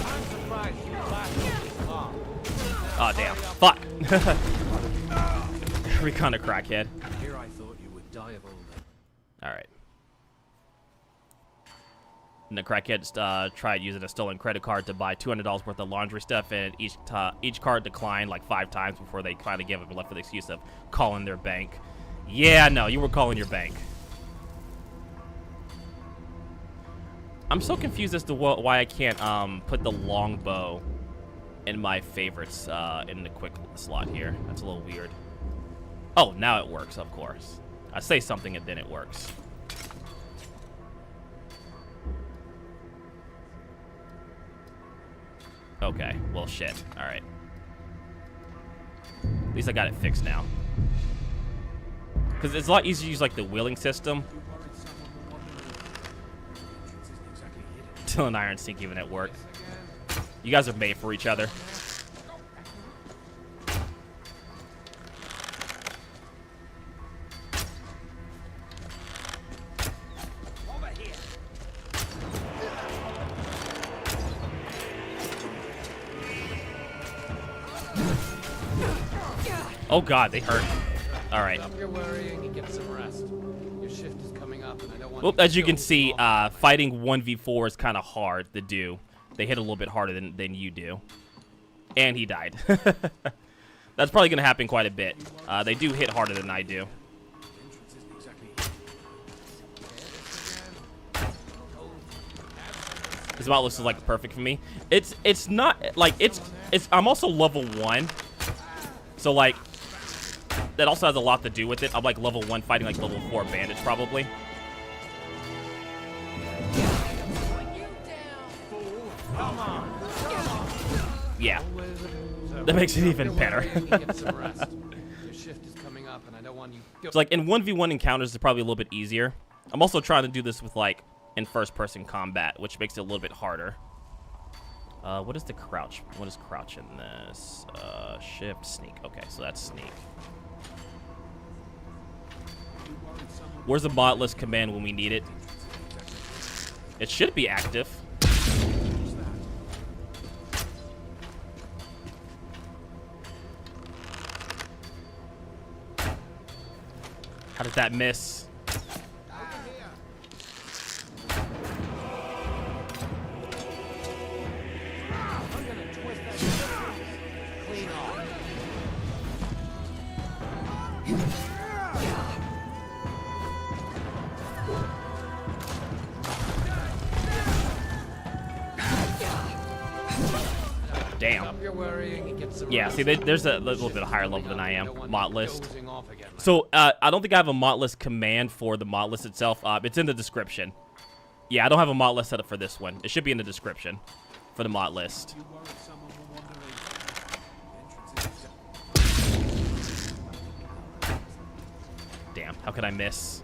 I'm surprised you lasted this long. Oh damn! Fuck! We kind of crackhead. Here I thought you would die of old. All right. And the crackhead tried using a stolen credit card to buy $200 worth of laundry stuff, and each card declined like 5 times before they finally gave up and left with the excuse of calling their bank. Yeah, no, you were calling your bank. I'm so confused as to why I can't put the longbow in my favorites in the quick slot here. That's a little weird. Oh, now it works, of course. I say something and then it works. Okay, well, shit. All right. least I got it fixed now. Because it's a lot easier to use like the wheeling system. Till an iron sink even at work. You guys are made for each other. Oh god, they hurt. All right. Stop your worrying and get some rest. Your shift is coming up, and I don't want. Well, as you can see, fighting 1v4 is kind of hard to do. They hit a little bit harder than you do. And he died. That's probably going to happen quite a bit. They do hit harder than I do. This Modlist is like perfect for me. It's not like it's I'm also level 1. So like that also has a lot to do with it. I'm like level 1 fighting like level 4 bandits probably. Yeah. That makes it even better. So like in 1v1 encounters it's probably a little bit easier. I'm also trying to do this with like in first person combat, which makes it a little bit harder. What is the crouch? What is crouch in this? Shift, sneak. Okay, so that's sneak. Where's the Modlist command when we need it? It should be active. How did that miss? Damn. Yeah, see, there's a little bit higher level than I am. Modlist. So, I don't think I have a Modlist command for the Modlist itself. It's in the description. Yeah, I don't have a Modlist set up for this one. It should be in the description for the Modlist. Damn, how could I miss?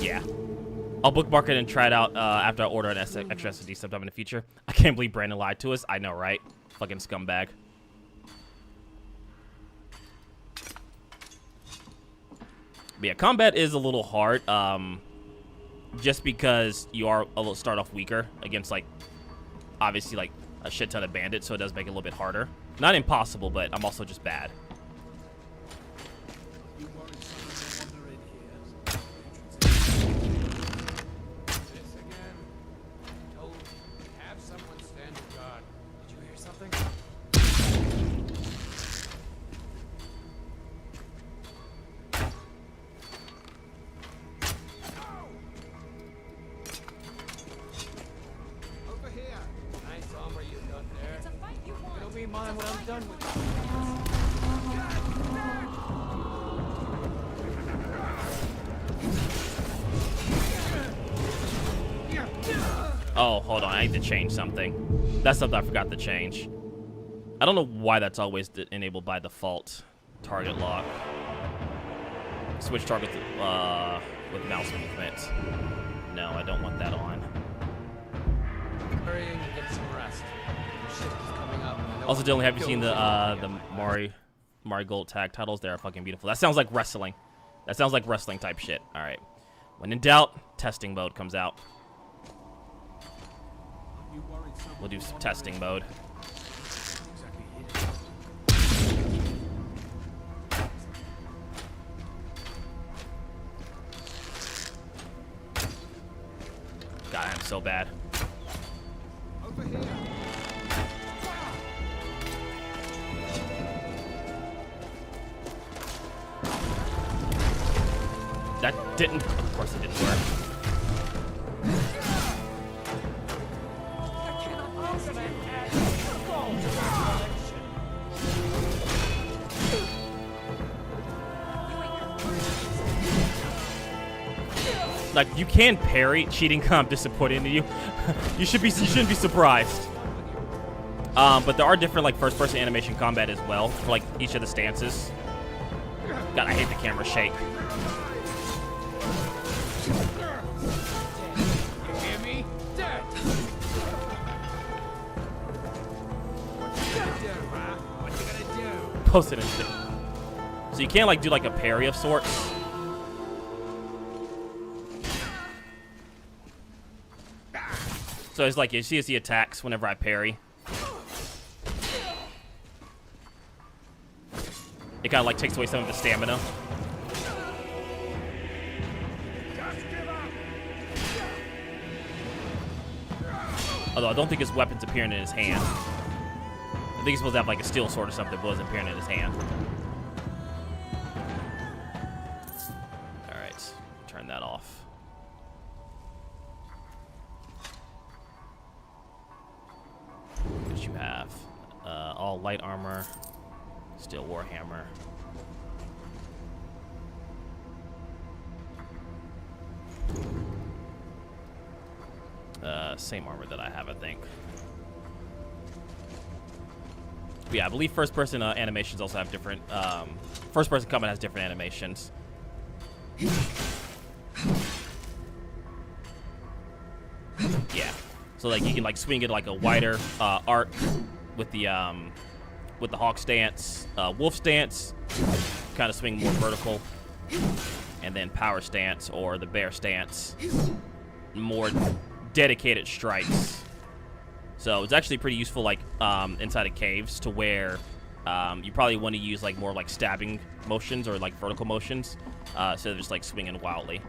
Yeah. I'll bookmark it and try it out after I order an extra SSD sometime in the future. I can't believe Brandon lied to us. I know, right? Fucking scumbag. But yeah, combat is a little hard. Just because you are a little start off weaker against, like, obviously, like, a shit ton of bandits, so it does make it a little bit harder. Not impossible, but I'm also just bad. Oh, hold on. I need to change something. That's something I forgot to change. I don't know why that's always enabled by default. Target lock. Switch target with mouse movement. No, I don't want that on. Also, Dylan, have you seen the Mari Gold tag titles? They are fucking beautiful. That sounds like wrestling. That sounds like wrestling type shit. All right. When in doubt, testing mode comes out. We'll do some testing mode. God, I'm so bad. Over here. That didn't. Of course, it didn't work. Like, you can parry. Cheating comp disappointing to you. You shouldn't be surprised. But there are different like first-person animation combat as well for like each of the stances. God, I hate the camera shake. You hear me? Dead. What you gonna do, huh? What you gonna do? Post it instant. So you can't like do like a parry of sorts. So it's like you see as he attacks whenever I parry. It kind of like takes away some of the stamina. Although I don't think his weapon's appearing in his hand. I think he's supposed to have like a steel sword or something, but it wasn't appearing in his hand. Alright, turn that off. What you have? All light armor, steel warhammer. Same armor that I have, I think. But yeah, I believe first-person animations also have different. First-person combat has different animations. Yeah, so like you can like swing it like a wider arc with the hawk stance, wolf stance, kind of swing more vertical, and then power stance or the bear stance, more dedicated strikes. So it's actually pretty useful like inside of caves to where you probably want to use like more like stabbing motions or like vertical motions instead of just like swinging wildly.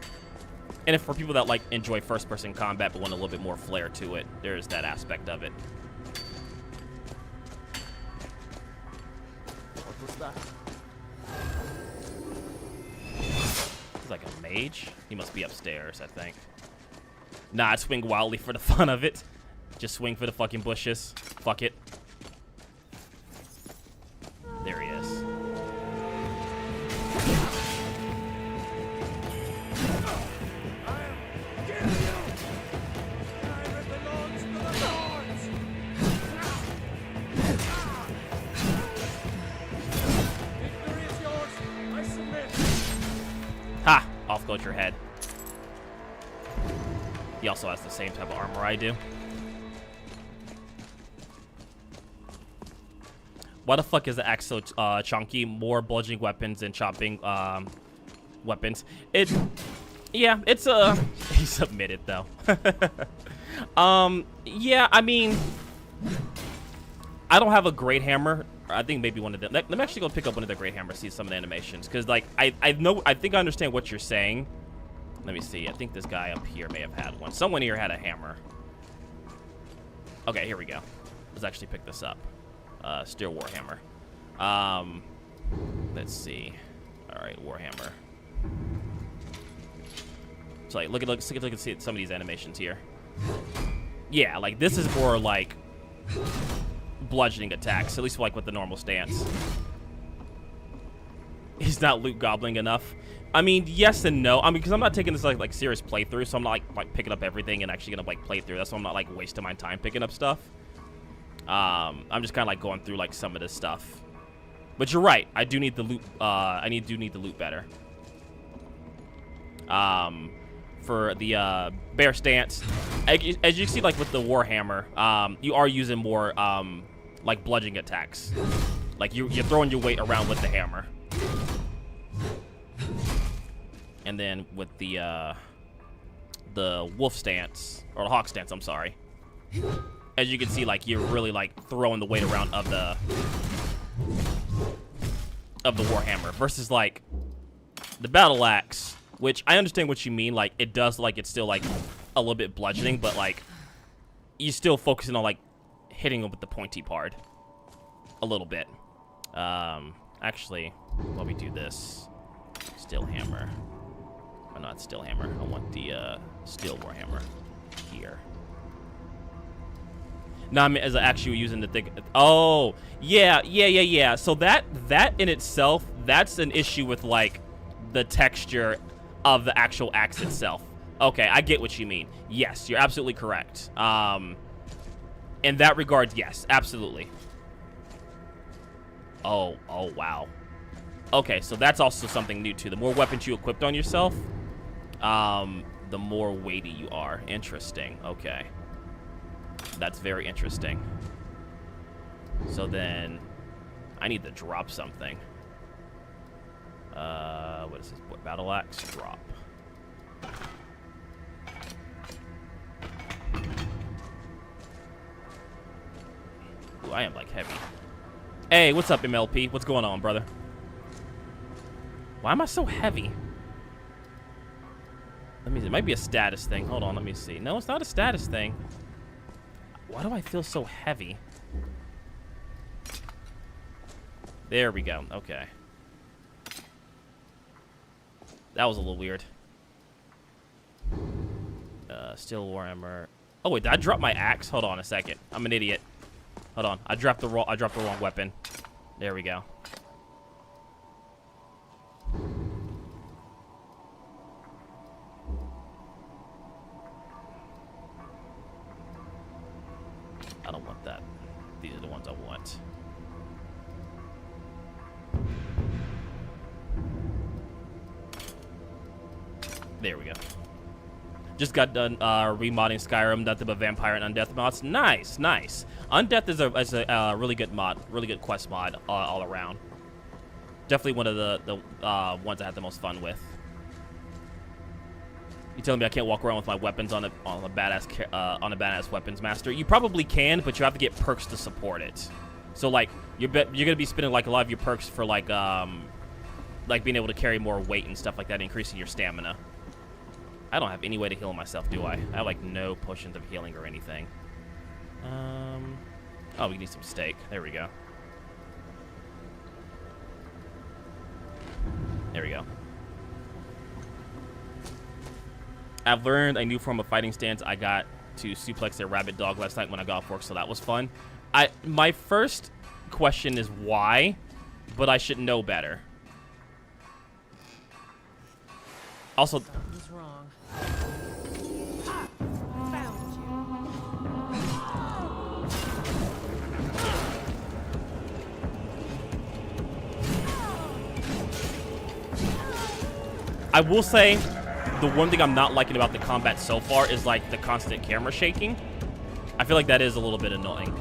And if for people that like enjoy first-person combat but want a little bit more flair to it, there's that aspect of it. What was that? He's like a mage. He must be upstairs, I think. Nah, I swing wildly for the fun of it. Just swing for the fucking bushes. Fuck it. There he is. Ha! Off goes your head. He also has the same type of armor I do. Why the fuck is the axe so chunky? More bludgeoning weapons and chopping weapons. Yeah, it's he submitted though. Yeah, I mean, I don't have a great hammer. I think maybe one of them. Let me actually go pick up one of the great hammers, see some of the animations, because like I think I understand what you're saying. Let me see. I think this guy up here may have had one. Someone here had a hammer. Okay, here we go. Let's actually pick this up. Steel warhammer. Let's see. All right, warhammer. So like, look at some of these animations here. Yeah, like this is more like bludgeoning attacks, at least like with the normal stance. He's not loot gobbling enough. I mean, yes and no. I mean, because I'm not taking this like serious playthrough, so I'm not like picking up everything and actually gonna like play through. That's why I'm not like wasting my time picking up stuff. I'm just kind of like going through like some of this stuff. But you're right. I do need the loot. I do need the loot better. For the bear stance, as you can see, like with the warhammer, you are using more like bludgeoning attacks. Like you're throwing your weight around with the hammer. And then with the wolf stance, or the hawk stance, I'm sorry. As you can see, like you're really like throwing the weight around of the warhammer versus like the battle axe, which I understand what you mean. Like it does, like it's still like a little bit bludgeoning, but like you're still focusing on like hitting them with the pointy part a little bit. Actually, let me do this. Steel hammer. Oh, not steel hammer. I want the steel warhammer here. No, I mean, as I actually using the thick. Oh, yeah. So that in itself, that's an issue with like the texture of the actual axe itself. Okay, I get what you mean. Yes, you're absolutely correct. In that regard, yes, absolutely. Oh, wow. Okay, so that's also something new too. The more weapons you equipped on yourself, the more weighty you are. Interesting. Okay. That's very interesting. So then I need to drop something. What is this? Battle axe drop. Ooh, I am like heavy. Hey, what's up, MLP? What's going on, brother? Why am I so heavy? Let me see. It might be a status thing. Hold on, let me see. No, it's not a status thing. Why do I feel so heavy? There we go. Okay. That was a little weird. Steel warhammer. Oh wait, did I drop my axe? Hold on a second. I'm an idiot. Hold on. I dropped the wrong weapon. There we go. I don't want that. These are the ones I want. There we go. Just got done remodding Skyrim, nothing but vampire and undeath mods. Nice, nice. Undeath is a really good mod, really good quest mod all around. Definitely one of the ones I had the most fun with. You telling me I can't walk around with my weapons on a badass weapons master? You probably can, but you have to get perks to support it. So like you're gonna be spending like a lot of your perks for like being able to carry more weight and stuff like that, increasing your stamina. I don't have any way to heal myself, do I? I have like no potions of healing or anything. Oh, we need some steak. There we go. There we go. I've learned a new form of fighting stance. I got to suplex a rabbit dog last night when I got off work, so that was fun. My first question is why, but I should know better. Also, Something's wrong. Found you. I will say the one thing I'm not liking about the combat so far is like the constant camera shaking. I feel like that is a little bit annoying.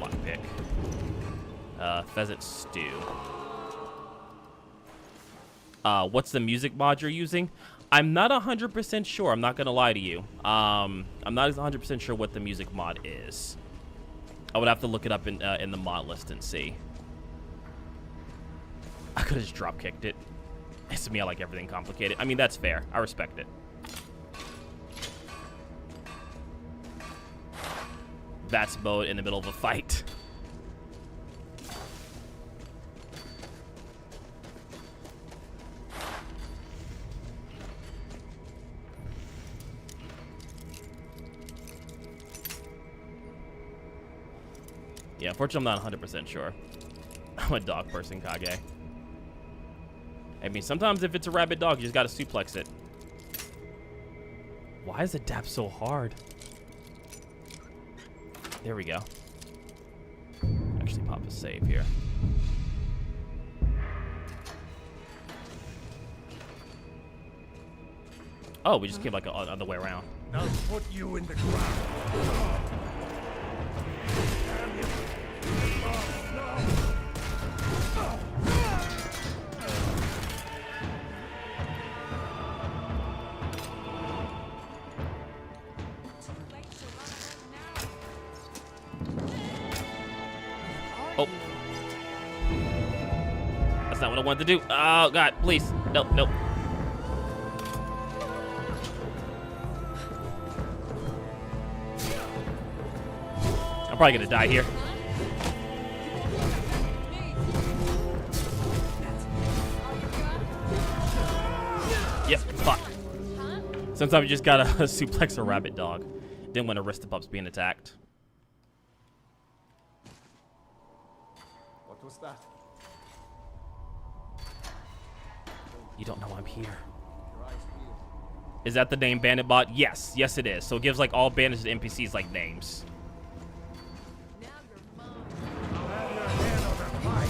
Lockpick. Pheasant stew. What's the music mod you're using? I'm not 100% sure. I'm not gonna lie to you. I'm not 100% sure what the music mod is. I would have to look it up in the mod list and see. I could have just drop kicked it. It's to me, I like everything complicated. I mean, that's fair. I respect it. That's mode in the middle of a fight. Yeah, unfortunately, I'm not 100% sure. I'm a dog person, Kage. I mean, sometimes if it's a rabid dog, you just gotta suplex it. Why is the dap so hard? There we go. Actually, pop a save here. Oh, we just came like on the way around. I'll put you in the ground. Oh. That's not what I wanted to do. Oh, God, please. Nope, nope. I'm probably going to die here. Yep, fuck. Sometimes you just gotta suplex a rabbit dog. Didn't want to risk the pups being attacked. What was that? You don't know I'm here. Your eyes peeled. Is that the name Bandit Bot? Yes, yes it is. So it gives like all bandits and NPCs like names. Now you're mine. I'll have your hand on that pipe.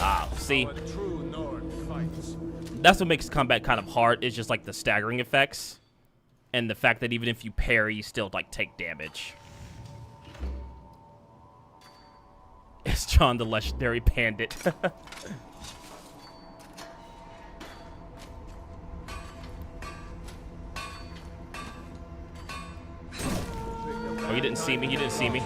Ah, see, A true Nord fights. that's what makes combat kind of hard. Is just like the staggering effects, and the fact that even if you parry, you still like take damage. It's John the legendary bandit. Oh, you didn't see me. You didn't see me.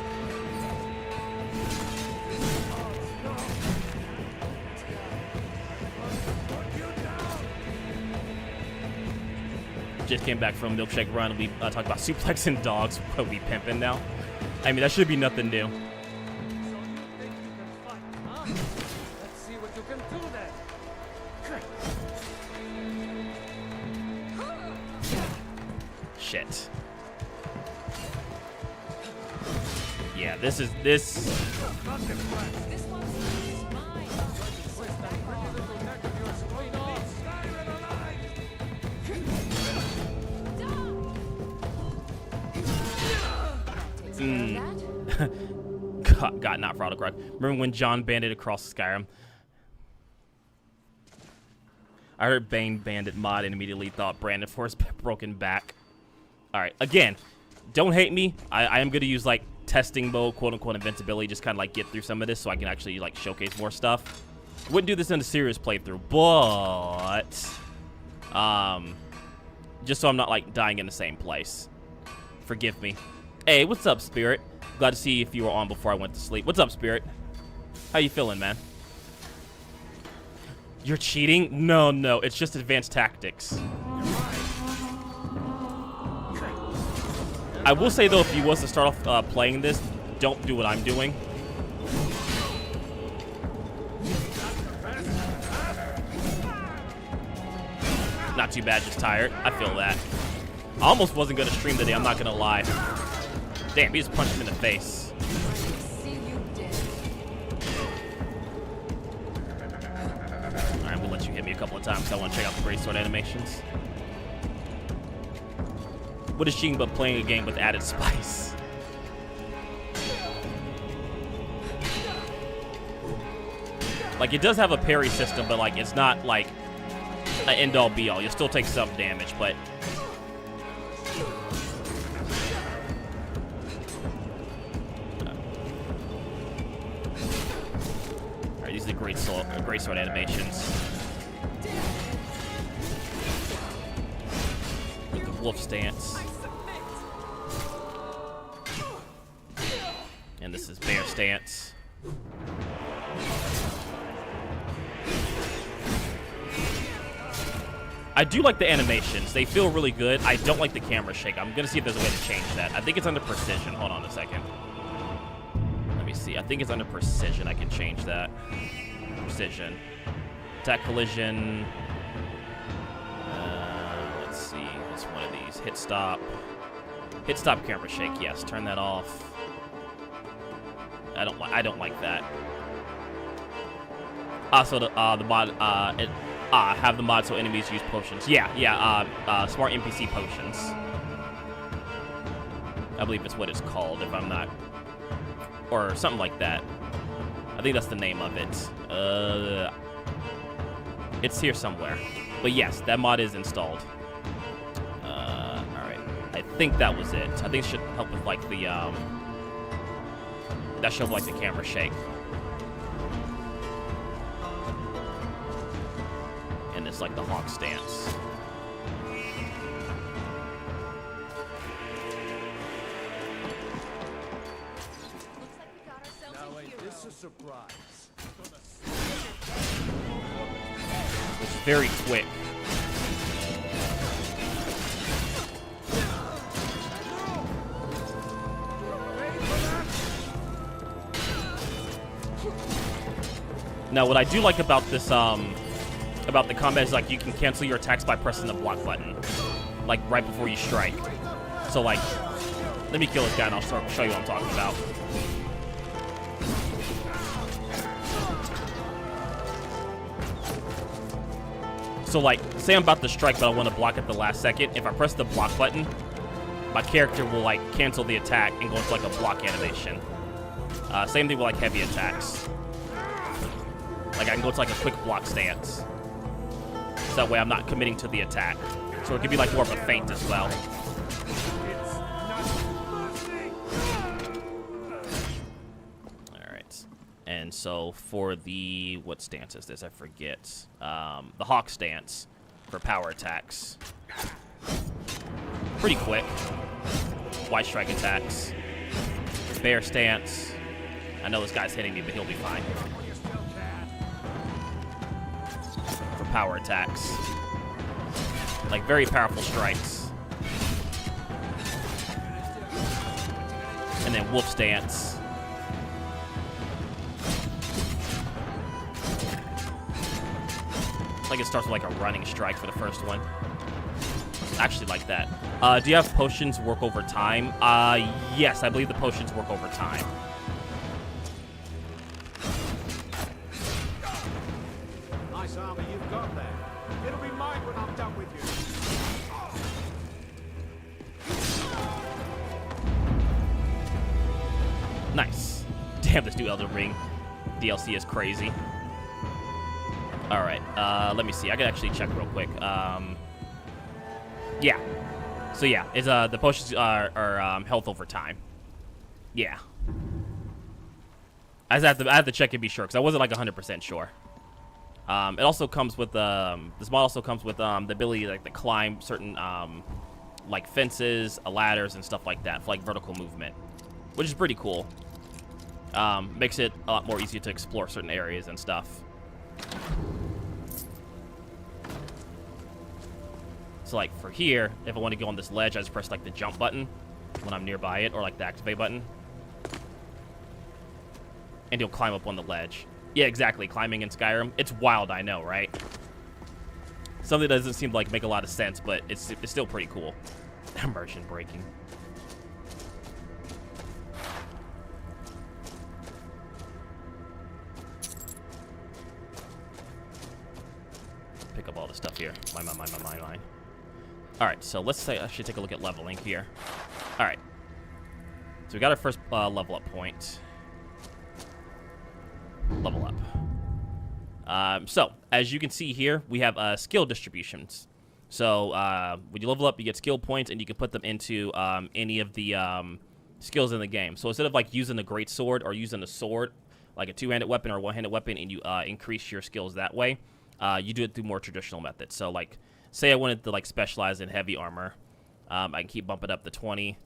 Just came back from Milkshake Run. We talked about suplexing dogs. What we pimping now? I mean, that should be nothing new. So you think you can fight, huh? Let's see what you can do then. Shit. Yeah, this is this. This one's mine. Where's that pretty little neck of yours going off? Skyrim alive! God, not for autocorrect. Remember when John banded across Skyrim? I heard Bane Bandit mod and immediately thought Brandon for his broken back. Alright, again, don't hate me. I am going to use, like, testing mode, quote-unquote invincibility, just kind of, like, get through some of this so I can actually, like, showcase more stuff. Wouldn't do this in a serious playthrough, but... just so I'm not, like, dying in the same place. Forgive me. Hey, what's up, Spirit? Glad to see if you were on before I went to sleep. What's up, Spirit? How you feeling, man? You're cheating? No, no, it's just advanced tactics. I will say, though, if you was to start off playing this, don't do what I'm doing. Not too bad, just tired. I feel that. I almost wasn't going to stream today, I'm not going to lie. Damn, he just punched him in the face. See you dead. Alright, we'll let you hit me a couple of times. I want to check out the greatsword animations. What is cheating but playing a game with added spice? Like, it does have a parry system, but, like, it's not, like, an end-all be-all. You'll still take some damage, but... Alright, these are the greatsword animations. With the wolf stance. And this is bear stance. I do like the animations. They feel really good. I don't like the camera shake. I'm going to see if there's a way to change that. I think it's under precision. Hold on a second. Let me see. I think it's under precision. I can change that. Precision. Attack collision. Let's see. It's one of these. Hit stop. Hit stop camera shake. Yes. Turn that off. I don't like that. Also, the mod have the mod so enemies use potions. Yeah. Smart NPC potions. I believe it's what it's called. If I'm not, or something like that. I think that's the name of it. It's here somewhere. But yes, that mod is installed. All right. I think that was it. I think it should help with like the that should help like the camera shake. And it's like the hawk stance. Looks like we got ourselves Now a ain't hero. this a surprise? It's very quick. Now, what I do like about this, about the combat is, like, you can cancel your attacks by pressing the block button, like, right before you strike. So, like, let me kill this guy and I'll show you what I'm talking about. So, like, say I'm about to strike, but I want to block at the last second. If I press the block button, my character will, like, cancel the attack and go into, like, a block animation. Same thing with, like, heavy attacks. Like, I can go to, like, a quick block stance. So that way I'm not committing to the attack. So it could be, like, more of a feint as well. Alright. And so for the... what stance is this? I forget. The Hawk stance for power attacks. Pretty quick. White strike attacks. Bear stance. I know this guy's hitting me, but he'll be fine. For power attacks. Like, very powerful strikes. And then wolf stance. Like, it starts with, like, a running strike for the first one. I actually like that. Do you have potions work over time? Yes, I believe the potions work over time. Nice armor you've got there. It'll be mine when I'm done with you. Nice. Damn, this new Elden Ring DLC is crazy. Alright, let me see. I could actually check real quick. Yeah. So yeah, it's the potions are health over time. Yeah. I have to check and be sure, because I wasn't like 100% sure. It also comes with this mod also comes with the ability like to climb certain like fences, ladders, and stuff like that for like vertical movement, which is pretty cool. Makes it a lot more easier to explore certain areas and stuff. So like for here, if I want to go on this ledge, I just press like the jump button when I'm nearby it, or like the activate button, and you'll climb up on the ledge. Yeah, exactly. Climbing in Skyrim, it's wild, I know, right? Something that doesn't seem to like make a lot of sense, but it's still pretty cool. Immersion breaking. Pick up all the stuff here. Mine. All right, so let's say I should take a look at leveling here. All right, so we got our first level up point. Level up. So as you can see here, we have skill distributions. So when you level up, you get skill points, and you can put them into any of the skills in the game. So instead of like using a great sword or using a sword, like a two-handed weapon or one-handed weapon, and you increase your skills that way, you do it through more traditional methods. So like, say I wanted to like specialize in heavy armor, I can keep bumping up to 20,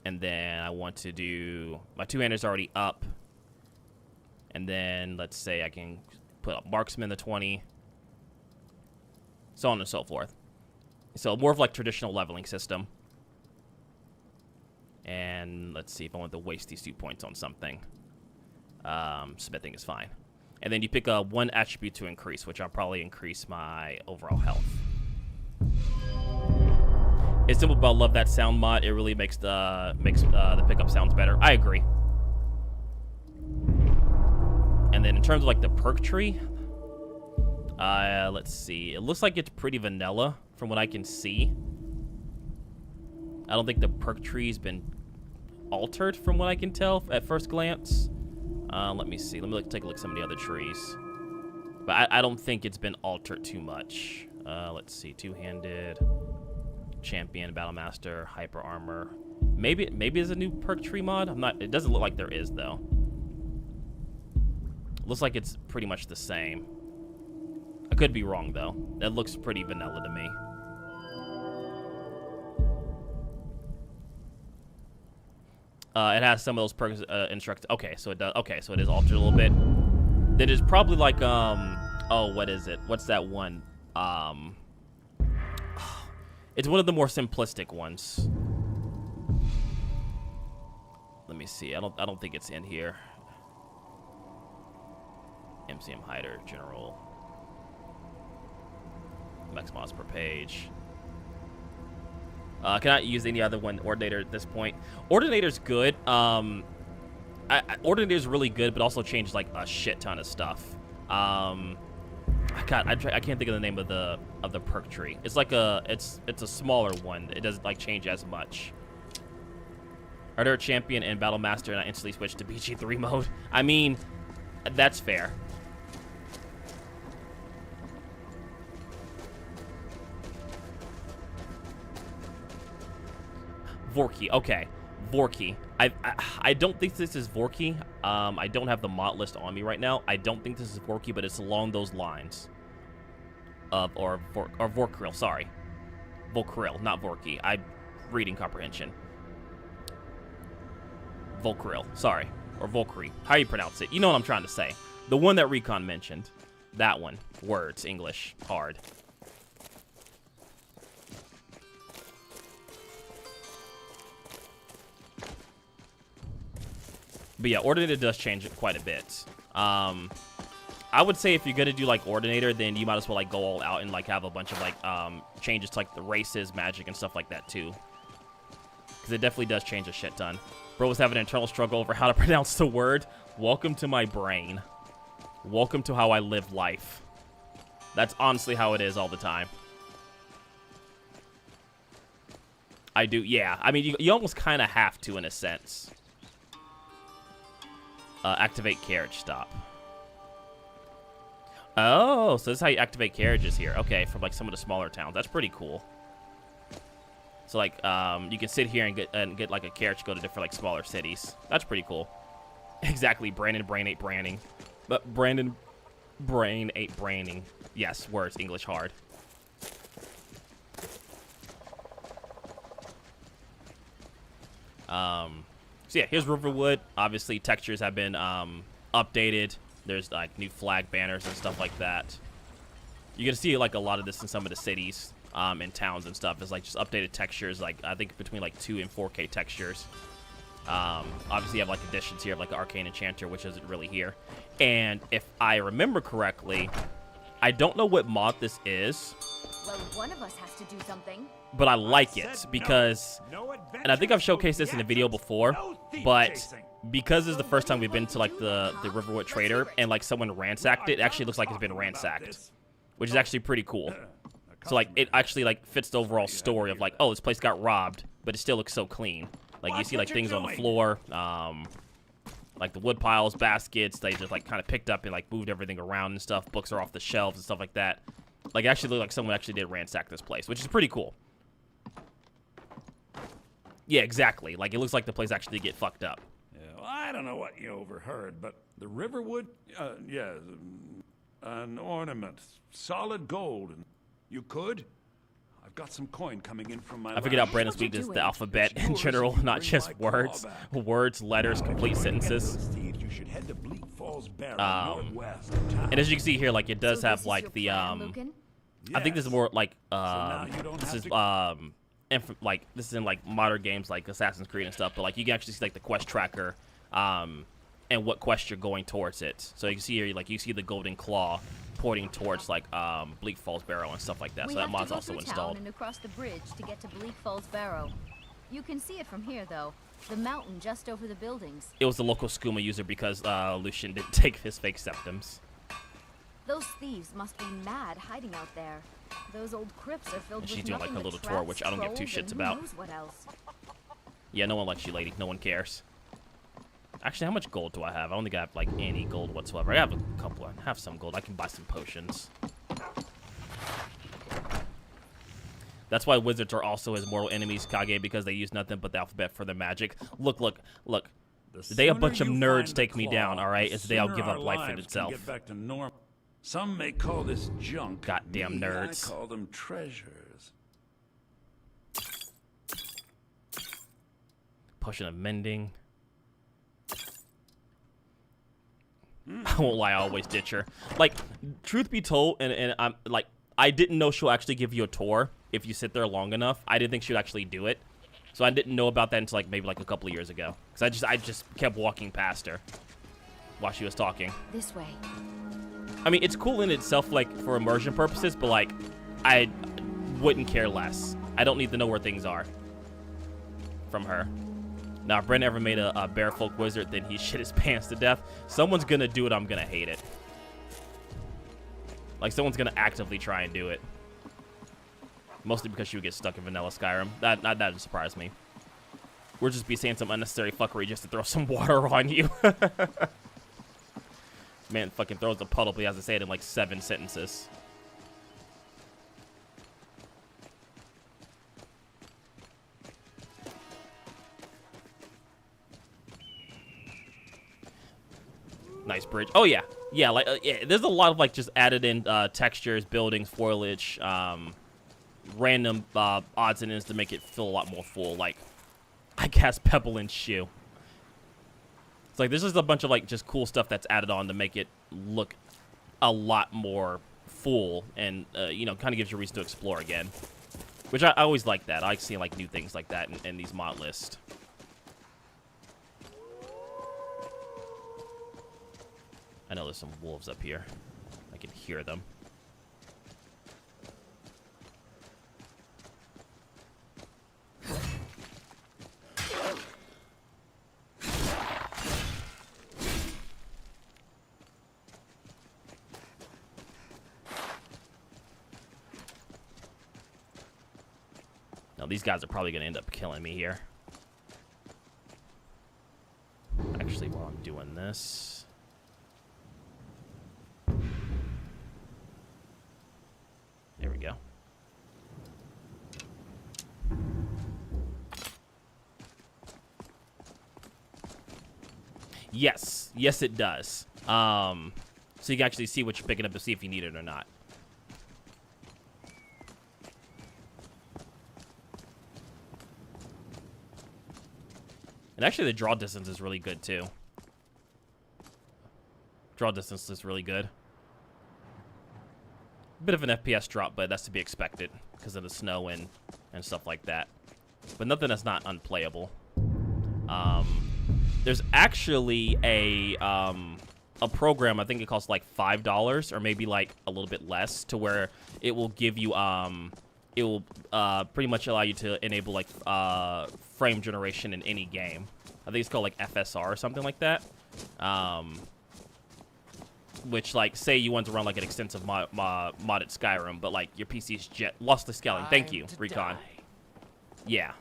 and then I want to do my two-hander's already up. And then let's say I can put up marksman to 20, so on and so forth. So more of like traditional leveling system. And let's see if I want to waste these 2 points on something. Smithing is fine. And then you pick one attribute to increase, which I'll probably increase my overall health. It's simple, but I love that sound mod. It really makes the pickup sounds better. I agree. And then in terms of like the perk tree, let's see. It looks like it's pretty vanilla from what I can see. I don't think the perk tree's been altered from what I can tell at first glance. Let me see. Let me take a look at some of the other trees. But I don't think it's been altered too much. Let's see. Two-handed, champion, battle master, hyper armor. Maybe there's a new perk tree mod. It doesn't look like there is though. Looks like it's pretty much the same. I could be wrong though. That looks pretty vanilla to me. It has some of those perks instructed. Okay, so it does. Okay, so it is altered a little bit. That is probably like oh, what is it? What's that one? It's one of the more simplistic ones. Let me see. I don't think it's in here. MCM hider, general. Max mods per page. Cannot use any other one. Ordinator at this point. Ordinator's good. Ordinator's really good, but also changed like a shit ton of stuff. I can't think of the name of the perk tree. It's like it's a smaller one. It doesn't like change as much. Are there a champion and battle master and I instantly switch to BG3 mode? I mean, that's fair. Vorky, okay. Vorky. I don't think this is Vorky. I don't have the mod list on me right now. I don't think this is Vorky, but it's along those lines. Or Vorkril, sorry. Volkril, not Vorky. I'm reading comprehension. Volkril, sorry. Or Volkri. How you pronounce it? You know what I'm trying to say. The one that Recon mentioned. That one. Words, English, hard. But yeah, Ordinator does change it quite a bit. I would say if you're gonna do like Ordinator, then you might as well like go all out and like have a bunch of like changes to like the races, magic, and stuff like that too. Because it definitely does change a shit ton. Bro was having an internal struggle over how to pronounce the word. Welcome to my brain. Welcome to how I live life. That's honestly how it is all the time. I do, yeah. I mean, you almost kind of have to in a sense. Activate carriage stop. Oh, so this is how you activate carriages here. Okay, from like some of the smaller towns. That's pretty cool. So like, you can sit here and get like a carriage to go to different like smaller cities. That's pretty cool. Exactly. Brandon Brain ate branding, but Brandon Brain ate branding. Yes, words English hard. So yeah, here's Riverwood. Obviously, textures have been updated. There's like new flag banners and stuff like that. You're gonna see like a lot of this in some of the cities and towns and stuff. It's like just updated textures. Like I think between like 2 and 4K textures. Obviously, you have like additions here of like Arcane Enchanter, which isn't really here. And if I remember correctly, I don't know what mod this is. Well, one of us has to do something. But I like it because, and I think I've showcased this in a video before, but because this is the first time we've been to like the Riverwood Trader and like someone ransacked it, it actually looks like it's been ransacked, which is actually pretty cool. So like it actually like fits the overall story of like, oh, this place got robbed, but it still looks so clean. Like you see like things on the floor, like the wood piles, baskets, they just like kind of picked up and like moved everything around and stuff. Books are off the shelves and stuff like that. Like it actually looked like someone actually did ransack this place, which is pretty cool. Yeah, exactly. Like, it looks like the place actually did get fucked up. Yeah, well, I don't know what you overheard, but the Riverwood, yeah, an ornament, solid gold. And you could? I've got some coin coming in from my I figured out Brandon's weakness is the alphabet in general, not just words. Words, letters, complete sentences. You should head to Bleak Falls Barrow, northwest of town. And as you can see here, like, it does have, like, the, I think this is more, like, this is, and like this is in like modern games like Assassin's Creed and stuff, but like you can actually see like the quest tracker and what quest you're going towards it. So you can see here, like you see the golden claw pointing towards like Bleak Falls Barrow and stuff like that. So that mod's also installed. And across the bridge to get to Bleak Falls Barrow. You can see it from here though. The mountain just over the buildings. It was the local skooma user because Lucian didn't take his fake septums. Those thieves must be mad hiding out there. Those old crypts are filled with she's doing like nothing a little but tour, which I don't give two scrolls, shits and about. who knows what else. Yeah, no one likes you, lady. No one cares. Actually, how much gold do I have? I don't think I have like any gold whatsoever. I have a couple. I have some gold. I can buy some potions. That's why wizards are also his mortal enemies, Kage, because they use nothing but the alphabet for their magic. Look, look, look. The day a bunch of nerds take me down, all right, is the day I'll give up life in itself. Get back to normal. Some may call this junk. Goddamn nerds. I call them treasures. Potion of mending. I won't lie, I always ditch her. Like, truth be told, and I'm like, I didn't know she'll actually give you a tour if you sit there long enough. I didn't think she'd actually do it. So I didn't know about that until like maybe like a couple of years ago. Because I just kept walking past her while she was talking. This way. I mean, it's cool in itself, like, for immersion purposes, but, like, I wouldn't care less. I don't need to know where things are from her. Now, if Brent ever made a bear folk wizard, then he shit his pants to death. Someone's gonna do it, I'm gonna hate it. Like, someone's gonna actively try and do it. Mostly because she would get stuck in vanilla Skyrim. That doesn't surprise me. We'll just be saying some unnecessary fuckery just to throw some water on you. Man fucking throws a puddle, but he has to say it in like 7 sentences. Nice bridge. Oh yeah, yeah. Like yeah, there's a lot of like just added in textures, buildings, foliage, random odds and ends to make it feel a lot more full. Like I cast Pebble and Shoe. It's like there's just a bunch of like just cool stuff that's added on to make it look a lot more full, and you know, kind of gives you a reason to explore again. Which I always like that. I like seeing like new things like that in these mod lists. I know there's some wolves up here. I can hear them. Now these guys are probably going to end up killing me here. Actually, while I'm doing this... There we go. Yes. Yes, it does. So you can actually see what you're picking up to see if you need it or not. And actually, the draw distance is really good, too. Draw distance is really good. Bit of an FPS drop, but that's to be expected because of the snow and stuff like that. But nothing that's not unplayable. There's actually a program, I think it costs like $5 or maybe like a little bit less, to where it will give you it will pretty much allow you to enable like frame generation in any game. I think it's called like FSR or something like that. Which, like, say you want to run like an extensive modded Skyrim, but like your PC's lost the scaling. Thank you, Recon. Yeah.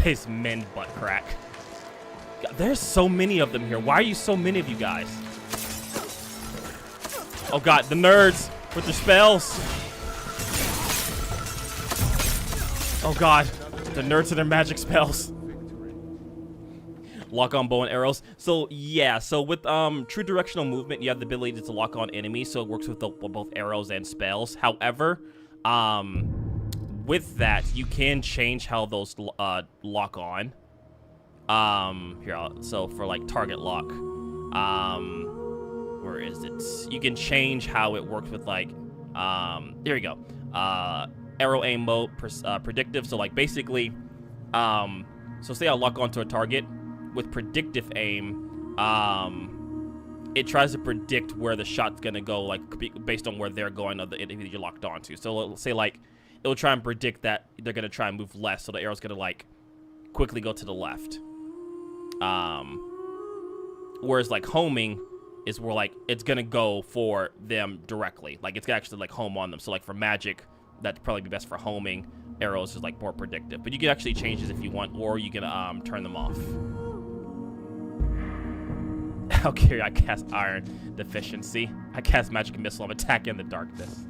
This men butt crack. God, there's so many of them here. Why are you so many of you guys? Oh god, the nerds with their spells. Oh god, the nerds and their magic spells. Lock on bow and arrows. So yeah, so with true directional movement, you have the ability to lock on enemies, so it works with both arrows and spells. However, with that, you can change how those lock on. So for like target lock, where is it? You can change how it works with like, there you go. Arrow aim mode, predictive. So like basically, so say I lock onto a target with predictive aim, it tries to predict where the shot's gonna go, like based on where they're going of the enemy you're locked onto. So let's say like, it'll try and predict that they're going to try and move left, so the arrow's going to, like, quickly go to the left. Whereas, like, homing is where, like, it's going to go for them directly. Like, it's going to actually, like, home on them. So, like, for magic, that'd probably be best for homing. Arrows is, like, more predictive. But you can actually change this if you want, or you can turn them off. How curious, I cast Iron Deficiency. I cast Magic Missile. I'm attacking in the darkness.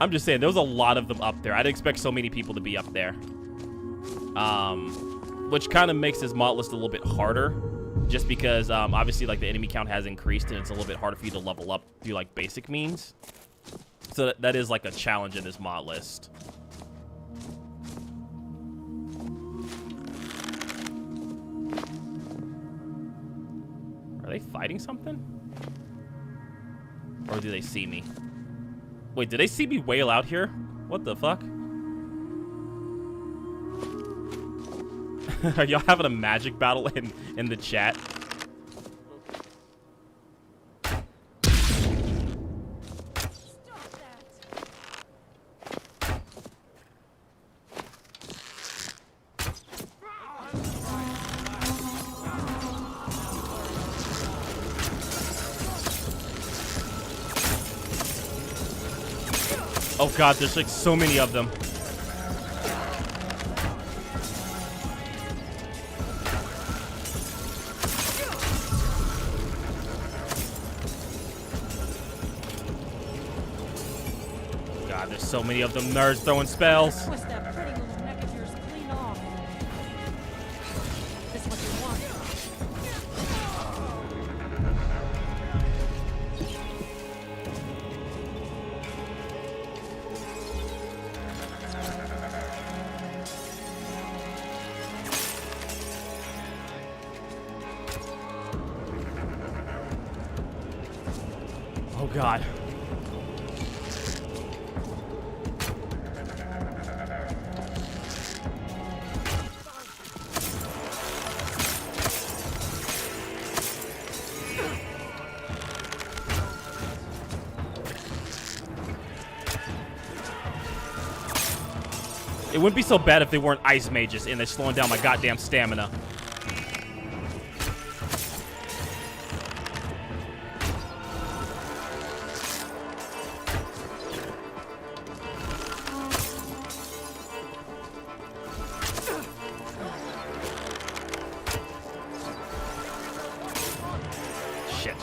I'm just saying, there was a lot of them up there. I'd expect so many people to be up there. Which kind of makes this mod list a little bit harder. Just because, obviously, like, the enemy count has increased, and it's a little bit harder for you to level up through, like, basic means. So that is, like, a challenge in this mod list. Are they fighting something? Or do they see me? Wait, did they see me wail out here? What the fuck? Are y'all having a magic battle in the chat? Oh god, there's like so many of them. God, there's so many of them nerds throwing spells. Twist that pretty little neck of yours clean off. This is what you want. Oh god. It wouldn't be so bad if they weren't ice mages and they're slowing down my goddamn stamina. Shit.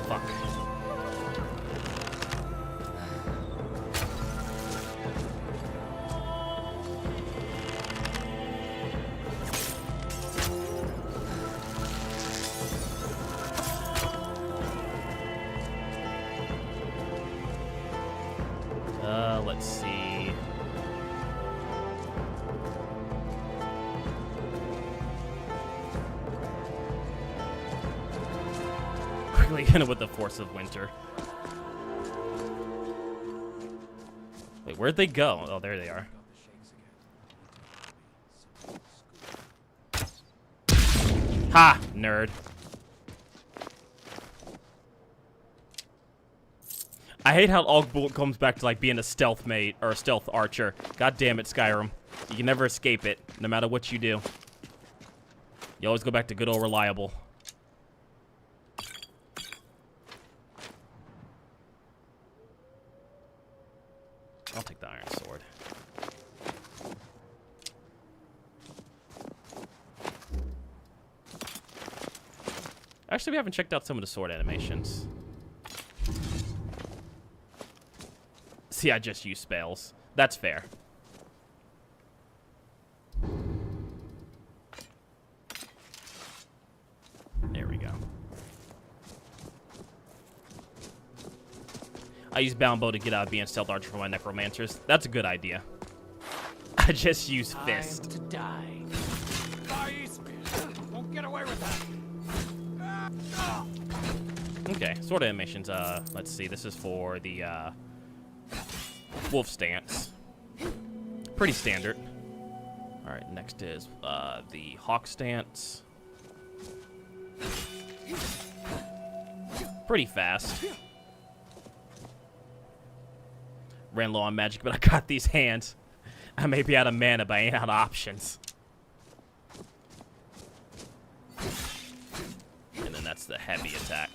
Fuck. Let's see. Quickly hit it with the force of winter. Wait, where'd they go? Oh, there they are. Ha! Nerd. I hate how all bullet comes back to like being a stealth mate or a stealth archer. God damn it, Skyrim. You can never escape it, no matter what you do. You always go back to good old reliable. I'll take the iron sword. Actually, we haven't checked out some of the sword animations. See, I just use spells. That's fair. There we go. I use bound bow to get out of being stealth archer for my necromancers. That's a good idea. I just use fist. Time to die. Guys, won't get away with that. Okay, sword animations. Let's see. This is for the wolf stance. Pretty standard. All right, next is the hawk stance. Pretty fast. Ran low on magic, but I got these hands. I may be out of mana, but I ain't out of options. And then that's the heavy attack.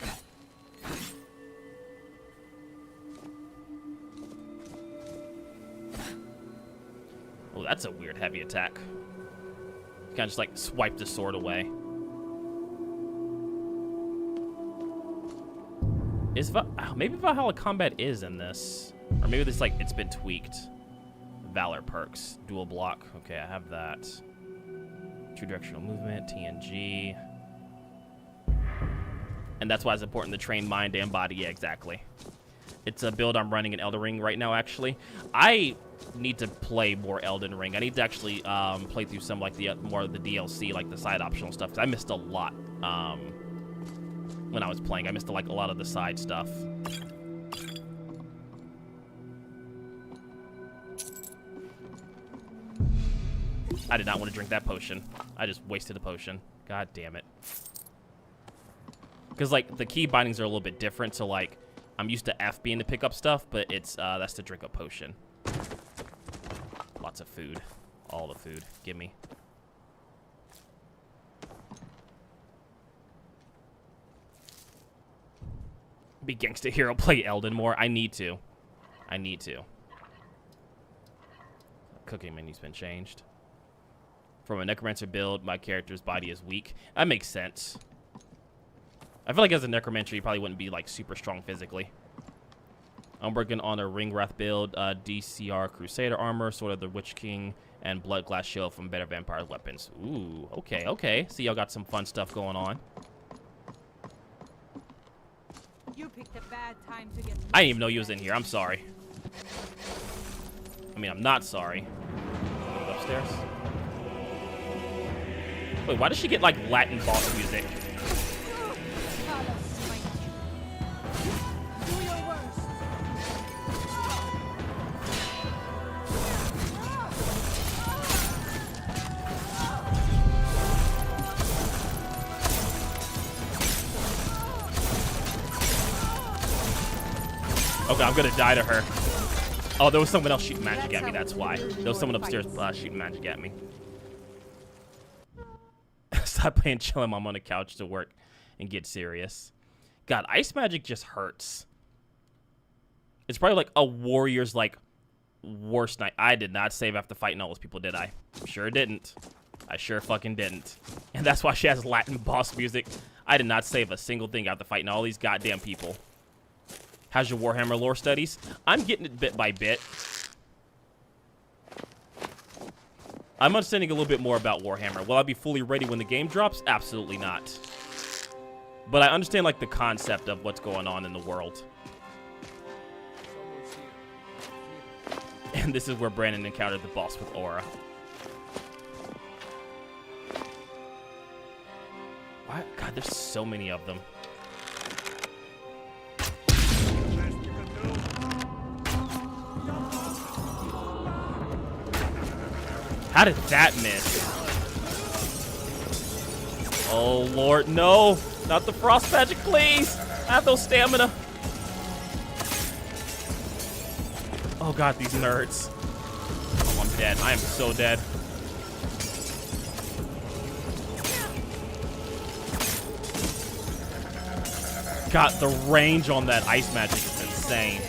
Oh, that's a weird heavy attack. Kind of just like swipe the sword away. Maybe Valhalla combat is in this, or maybe this like it's been tweaked. Valor perks, dual block. Okay, I have that. True directional movement, TNG, and that's why it's important to train mind and body. Yeah, exactly. It's a build I'm running in Elden Ring right now. Actually, I need to play more Elden Ring. I need to actually play through some like the more of the DLC, like the side optional stuff. 'Cause I missed a lot when I was playing. I missed like a lot of the side stuff. I did not want to drink that potion. I just wasted a potion. God damn it. Because like the key bindings are a little bit different, so like I'm used to F being to pick up stuff, but it's that's to drink a potion. Lots of food. All the food. Gimme. Be gangsta hero, play Elden more. I need to. I need to. Cooking menu's been changed. From a necromancer build, my character's body is weak. That makes sense. I feel like as a necromancer, you probably wouldn't be like super strong physically. I'm working on a Ringwrath build, DCR Crusader armor, Sword of the Witch King, and Blood Glass Shield from Better Vampire weapons. Ooh, okay, okay. See, y'all got some fun stuff going on. You picked a bad time to get. I didn't even know you was in here. I'm sorry. I mean, I'm not sorry. Go upstairs. Wait, why does she get like Latin boss music? Okay, I'm gonna die to her. Oh, there was someone else shooting magic at me, that's why. There was someone upstairs shooting magic at me. Stop playing Chill Mom on the couch to work and get serious. God, ice magic just hurts. It's probably like a warrior's like worst night. I did not save after fighting all those people, did I? Sure didn't. I sure fucking didn't. And that's why she has Latin boss music. I did not save a single thing after fighting all these goddamn people. How's your Warhammer lore studies? I'm getting it bit by bit. I'm understanding a little bit more about Warhammer. Will I be fully ready when the game drops? Absolutely not. But I understand like the concept of what's going on in the world. And this is where Brandon encountered the boss with Aura. Why? God, there's so many of them. How did that miss? Oh, Lord, no. Not the frost magic, please. I have no stamina. Oh, God, these nerds. Oh, I'm dead. I am so dead. God, the range on that ice magic is insane.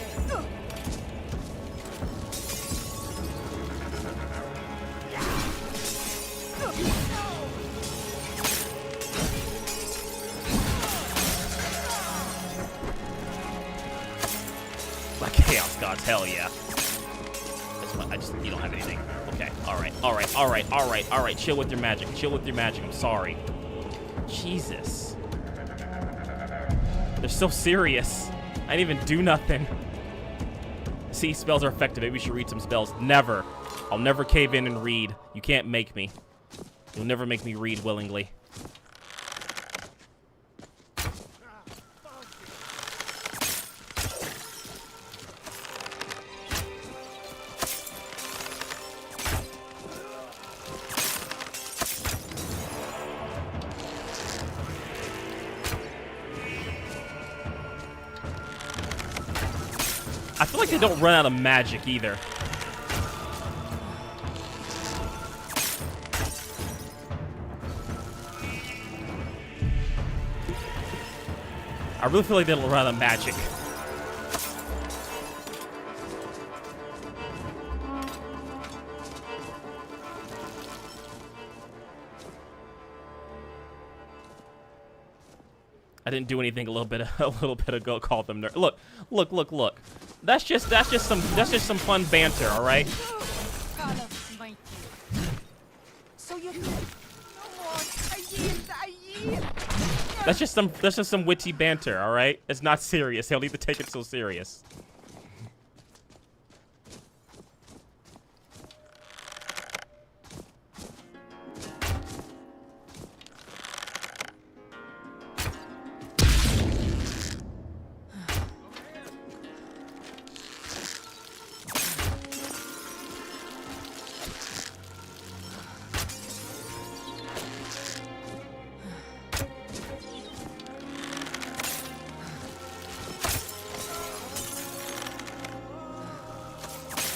Chaos gods, hell yeah. You don't have anything. Okay, alright. Chill with your magic. I'm sorry. Jesus. They're so serious. I didn't even do nothing. See, spells are effective. Maybe we should read some spells. Never. I'll never cave in and read. You can't make me. You'll never make me read willingly. I feel like they don't run out of magic either. I really feel like they don't run out of magic. I didn't do anything a little bit ago. Called them nerd. Look. That's just some fun banter, all right? So you no more. I yield. That's just some witty banter, all right? It's not serious. He'll need to take it so serious.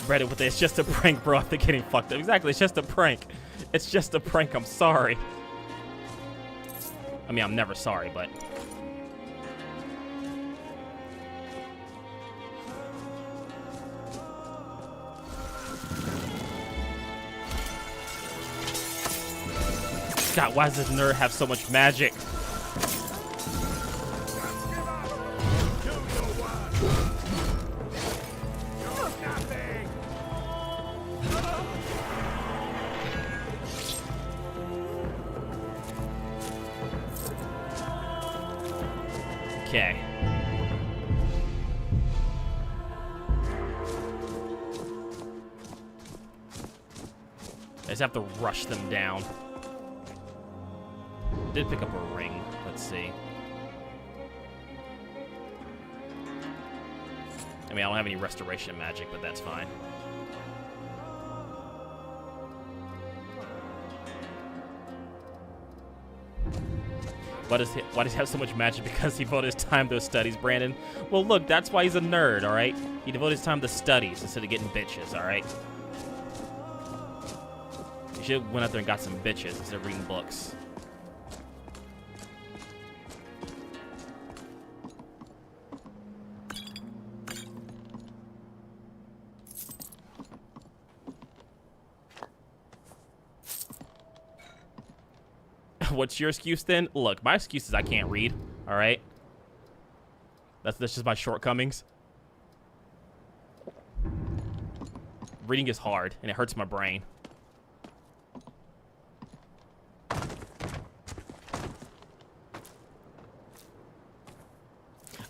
Reddit with it. It's just a prank, bro. After getting fucked up. Exactly. It's just a prank. It's just a prank. I'm sorry. I mean, I'm never sorry, but. God, why does this nerd have so much magic? Okay. I just have to rush them down. Did pick up a ring. Let's see. I mean, I don't have any restoration magic, but that's fine. Why does he have so much magic? Because he devoted his time to his studies, Brandon. Well, look, that's why he's a nerd, all right? He devoted his time to studies instead of getting bitches, all right? You should have went out there and got some bitches instead of reading books. What's your excuse then? Look, my excuse is I can't read, all right? That's just my shortcomings. Reading is hard, and it hurts my brain.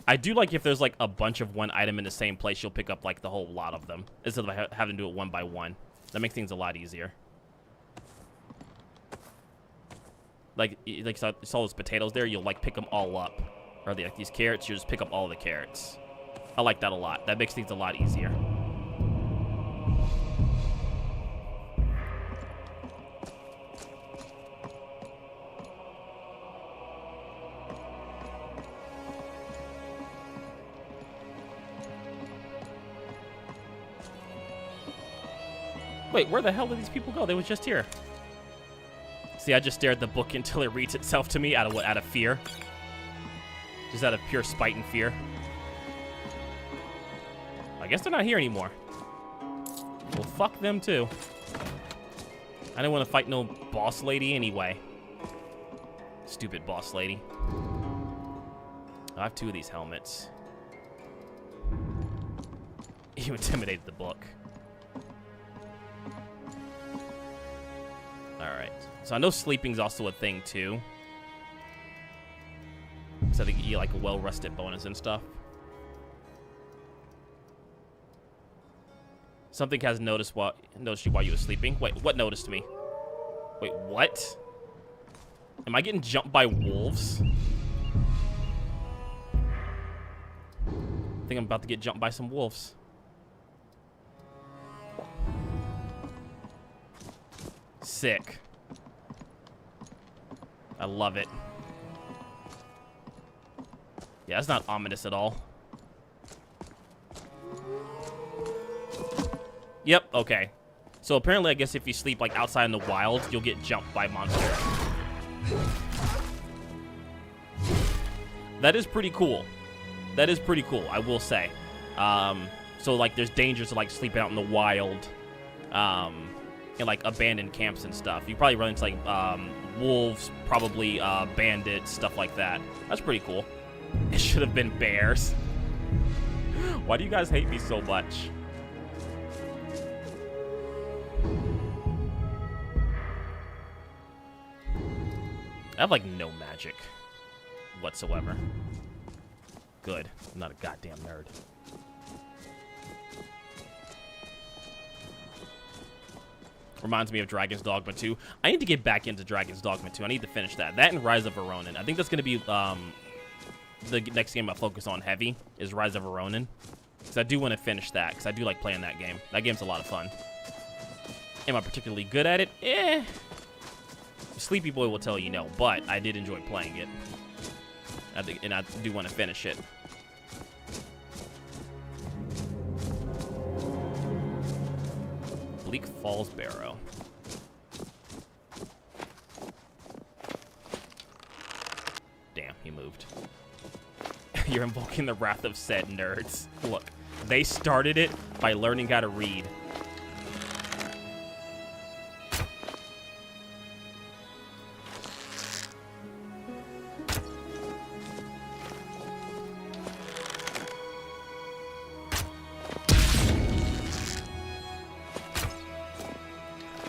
I do like if there's like a bunch of one item in the same place, you'll pick up like the whole lot of them instead of having to do it one by one. That makes things a lot easier. Like saw those potatoes there, you'll like pick them all up. Or like these carrots, you just pick up all the carrots. I like that a lot. That makes things a lot easier. Wait, where the hell did these people go? They were just here. See, I just stare at the book until it reads itself to me out of what? Out of fear. Just out of pure spite and fear. I guess they're not here anymore. Well, fuck them too. I didn't want to fight no boss lady anyway. Stupid boss lady. I have 2 of these helmets. You intimidated the book. Alright. So I know sleeping's also a thing too. So I think you get like a well-rested bonus and stuff. Something has noticed you while you were sleeping. Wait, what noticed me? Wait, what? Am I getting jumped by wolves? I think I'm about to get jumped by some wolves. Sick. I love it. Yeah, that's not ominous at all. Yep, okay. So apparently, I guess if you sleep like outside in the wild, you'll get jumped by monsters. That is pretty cool. That is pretty cool, I will say. So like there's dangers to like sleeping out in the wild. in like abandoned camps and stuff. You probably run into like wolves, probably bandits, stuff like that. That's pretty cool. It should have been bears. Why do you guys hate me so much? I have like no magic whatsoever. Good. I'm not a goddamn nerd. Reminds me of Dragon's Dogma 2. I need to get back into Dragon's Dogma 2. I need to finish that. That and Rise of Ronin. I think that's going to be the next game I focus on heavy is Rise of Ronin. Because I do want to finish that, because I do like playing that game. That game's a lot of fun. Am I particularly good at it? Eh. Sleepy Boy will tell you no, but I did enjoy playing it. And I do want to finish it. Bleak Falls Barrow. Damn, he moved. You're invoking the wrath of said nerds. Look, they started it by learning how to read.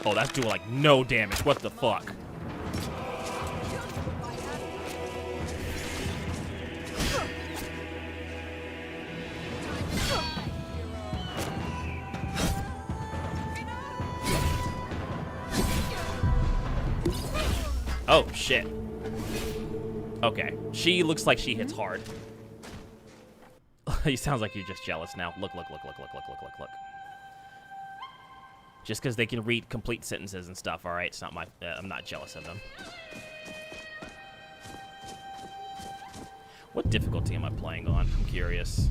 Oh, that's doing like no damage. What the fuck? Oh, shit. Okay. She looks like she hits hard. He sounds like you're just jealous now. Look. Just because they can read complete sentences and stuff, all right? It's not my... I'm not jealous of them. What difficulty am I playing on? I'm curious.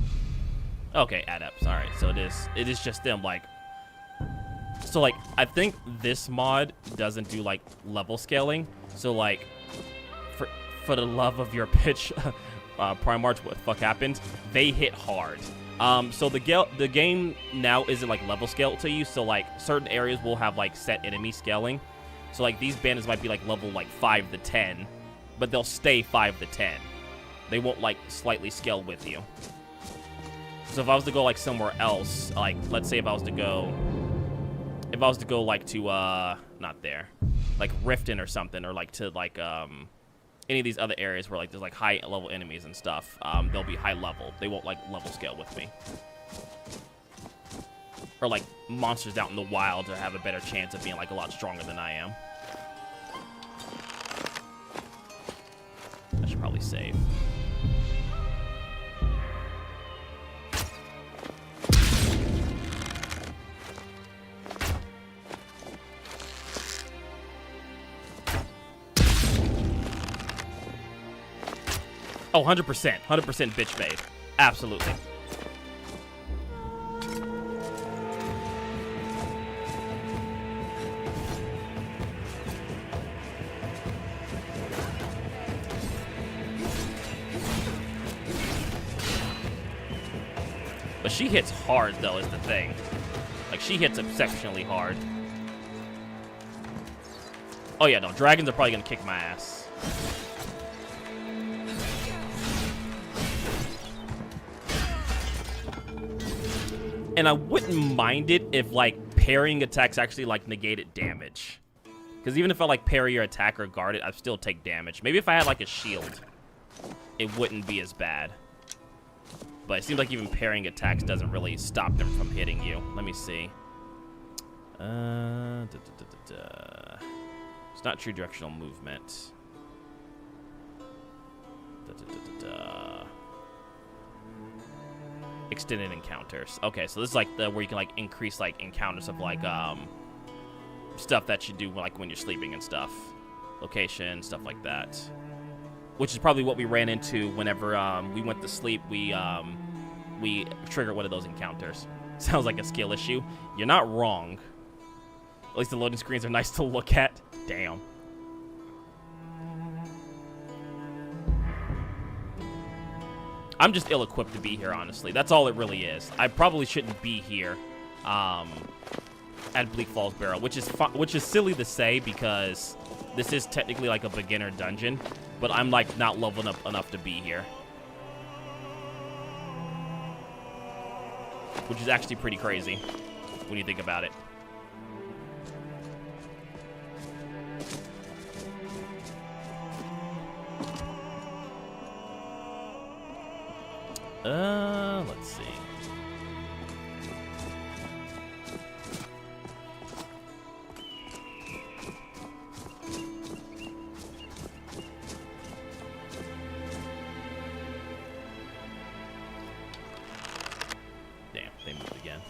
Okay, adepts. All right, so it is just them, like... So, like, I think this mod doesn't do, like, level scaling. So, like, for the love of your pitch, Primarch, what the fuck happened? They hit hard. So the game now isn't like level scale to you. So like certain areas will have like set enemy scaling. So like these bandits might be like level like 5 to 10, but they'll stay 5 to 10. They won't like slightly scale with you. So if I was to go like somewhere else, like let's say if I was to go like to not there, like Riften or something, or like to like any of these other areas where like there's like high level enemies and stuff, they'll be high level. They won't like level scale with me. Or like monsters out in the wild to have a better chance of being like a lot stronger than I am. I should probably save. Oh, 100%. 100% bitch made. Absolutely. But she hits hard, though, is the thing. Like, she hits exceptionally hard. Oh, yeah, no. Dragons are probably going to kick my ass. And I wouldn't mind it if, like, parrying attacks actually, like, negated damage. Because even if I, like, parry your attack or guard it, I'd still take damage. Maybe if I had, like, a shield, it wouldn't be as bad. But it seems like even parrying attacks doesn't really stop them from hitting you. Let me see. It's not true directional movement. Extended encounters. Okay, so this is like where you can like increase like encounters of like stuff that you do like when you're sleeping and stuff. Location, stuff like that. Which is probably what we ran into whenever we went to sleep. We triggered one of those encounters. Sounds like a skill issue. You're not wrong. At least the loading screens are nice to look at. Damn. I'm just ill-equipped to be here, honestly. That's all it really is. I probably shouldn't be here. at Bleak Falls Barrow, which is silly to say because this is technically like a beginner dungeon, but I'm like not leveled up enough to be here, which is actually pretty crazy when you think about it. Let's see. Damn, they moved again.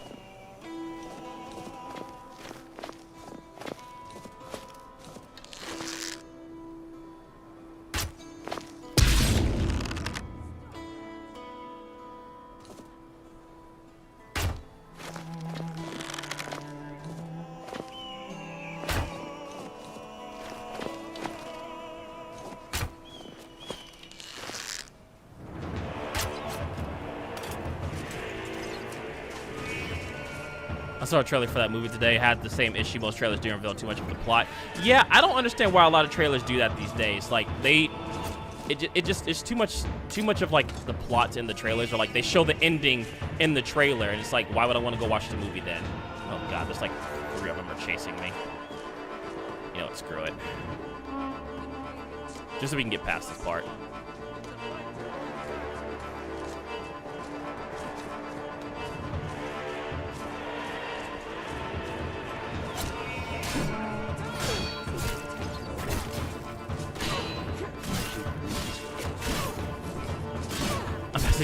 I saw a trailer for that movie today. It had the same issue. Most trailers do reveal too much of the plot. Yeah, I don't understand why a lot of trailers do that these days. Like it's too much of like the plots in the trailers, or like they show the ending in the trailer, and it's like, why would I want to go watch the movie then? Oh god, there's like 3 of them are chasing me. You know what? Screw it. Just so we can get past this part.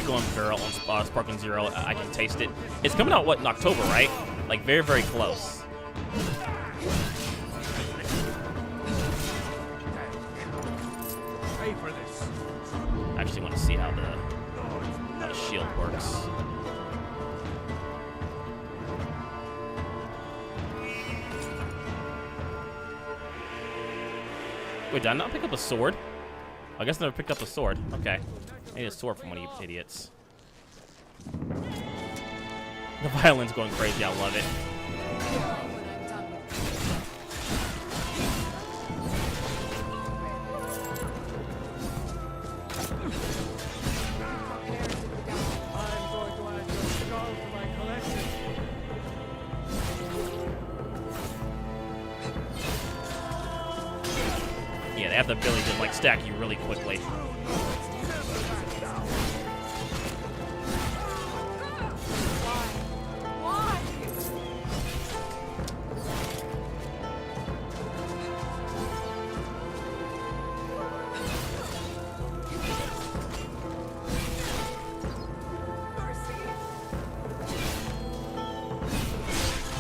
Going barrel on Sparkling Zero. I can taste it. It's coming out, what, in October, right? Like, very, very close. Pay for this. I actually want to see how the shield works. Wait, did I not pick up a sword? I guess I never picked up a sword. Okay. I need a sword from one of you idiots. The violin's going crazy. I love it. I'm going to add your skull to my collection. Yeah, they have the ability to like stack you really quickly.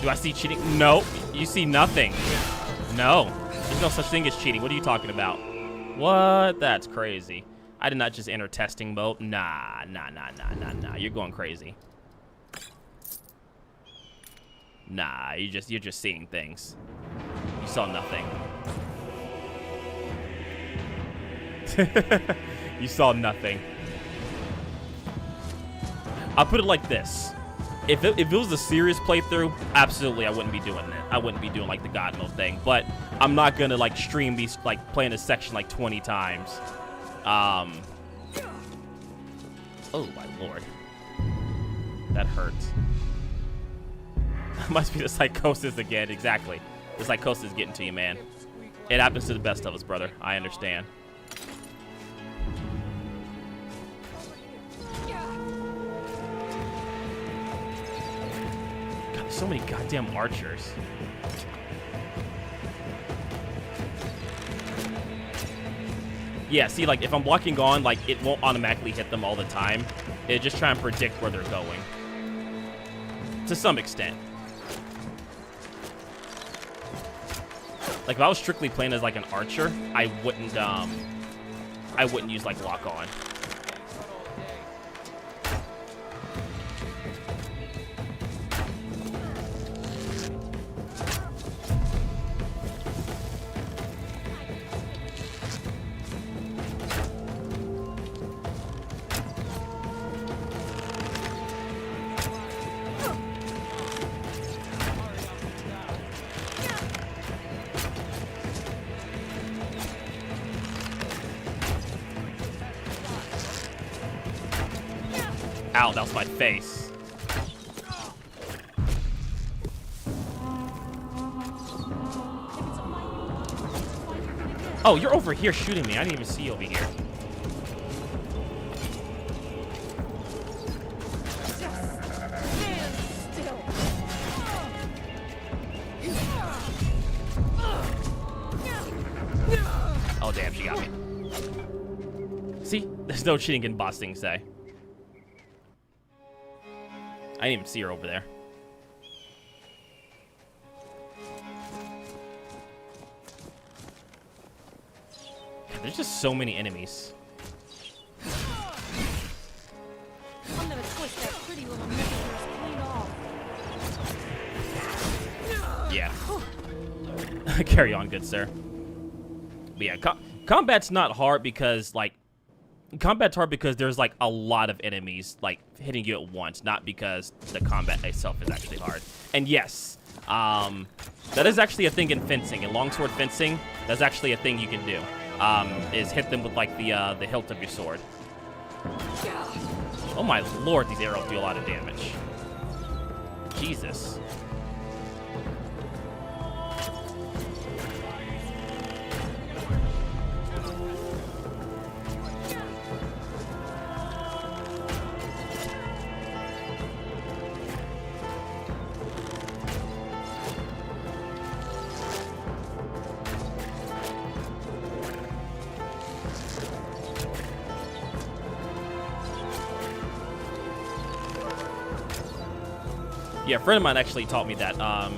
Do I see cheating? No. You see nothing. No. There's no such thing as cheating. What are you talking about? What? That's crazy. I did not just enter testing mode. Nah. You're going crazy. Nah, you're just seeing things. You saw nothing. You saw nothing. I'll put it like this. If it was a serious playthrough, absolutely I wouldn't be doing it. I wouldn't be doing like the God mode thing. But I'm not gonna like stream these, like playing this section like 20 times. Oh my lord, that hurts. Must be the psychosis again. Exactly, the psychosis is getting to you, man. It happens to the best of us, brother. I understand. So many goddamn archers. Yeah, see, like, if I'm walking on, like, it won't automatically hit them all the time. It just try and predict where they're going. To some extent. Like, if I was strictly playing as, like, an archer, I wouldn't use, like, lock on. Ow, that was my face. Oh, you're over here shooting me. I didn't even see you over here. Oh, damn, she got me. See? There's no cheating in boss things say. I didn't even see her over there. God, there's just so many enemies. I'm gonna twist that pretty little neck of yours clean off. Yeah. Carry on, good sir. But yeah, combat's not hard because, like, combat's hard because there's, like, a lot of enemies, like, hitting you at once, not because the combat itself is actually hard. And yes, that is actually a thing in fencing. In longsword fencing, that's actually a thing you can do, is hit them with, like, the hilt of your sword. Oh my lord, these arrows do a lot of damage. Jesus. Yeah, a friend of mine actually taught me that.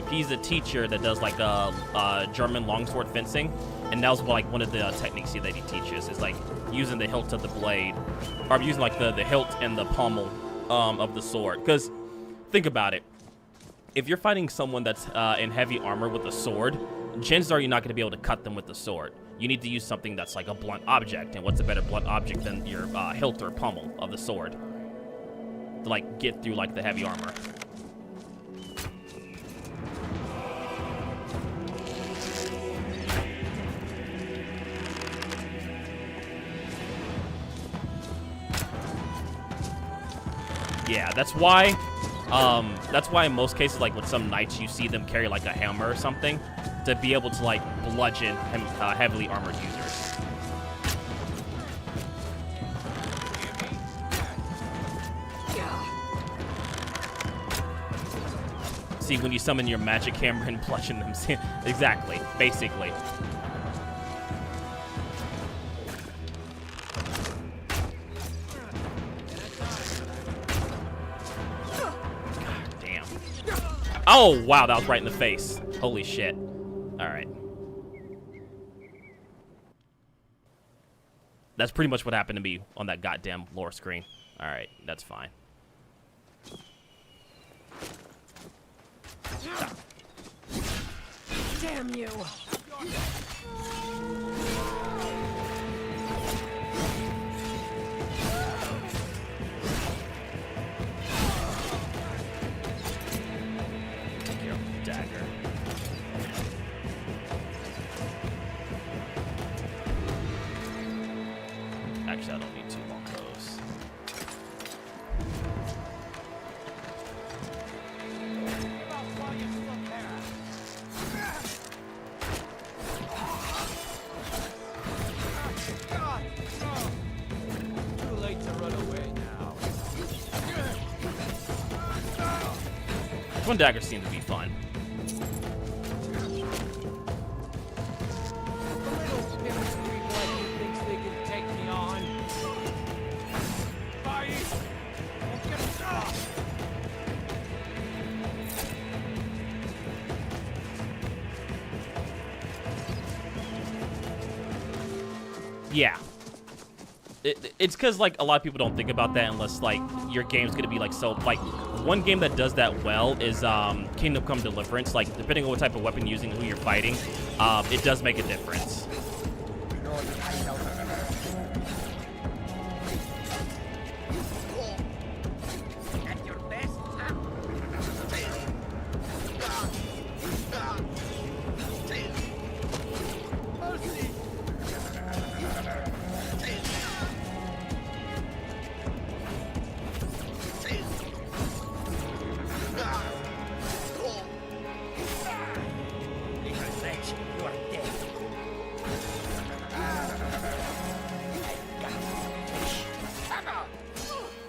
He's a teacher that does like German longsword fencing, and that was like one of the techniques that he teaches is like using the hilt of the blade, or using like the hilt and the pommel of the sword. Because think about it, if you're fighting someone that's in heavy armor with a sword, chances are you're not going to be able to cut them with the sword. You need to use something that's like a blunt object, and what's a better blunt object than your hilt or pommel of the sword to like get through like the heavy armor. Yeah, that's why in most cases, like with some knights, you see them carry like a hammer or something to be able to like bludgeon heavily armored users. See, when you summon your magic hammer and bludgeon them, exactly, basically. Oh, wow, that was right in the face. Holy shit. All right. That's pretty much what happened to me on that goddamn lore screen. All right, that's fine. Damn you! Dagger. Actually, I don't need two long bows. Too late to run away now. Twin daggers seem to be fun. Yeah. It's because, like, a lot of people don't think about that unless, like, your game's going to be, like, so... Like, one game that does that well is Kingdom Come Deliverance. Like, depending on what type of weapon you're using and who you're fighting, it does make a difference.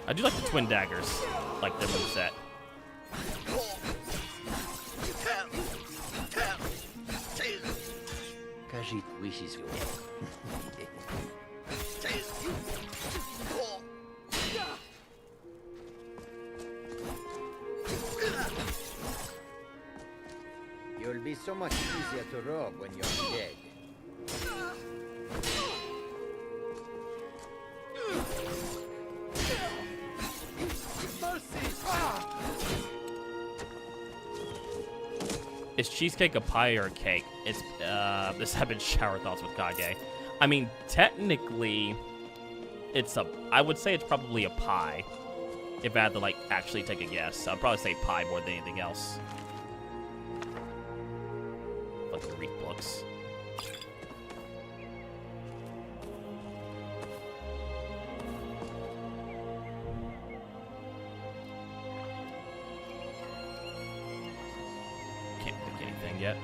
I do like the twin daggers, like their moveset. Khajiit wishes you well. You'll be so much easier to rob when you're dead. Is cheesecake a pie or a cake? It's this have been shower thoughts with Kage. I mean, technically, it's a. I would say it's probably a pie. If I had to like actually take a guess, I'd probably say pie more than anything else. Like the read books. Can't pick anything yet.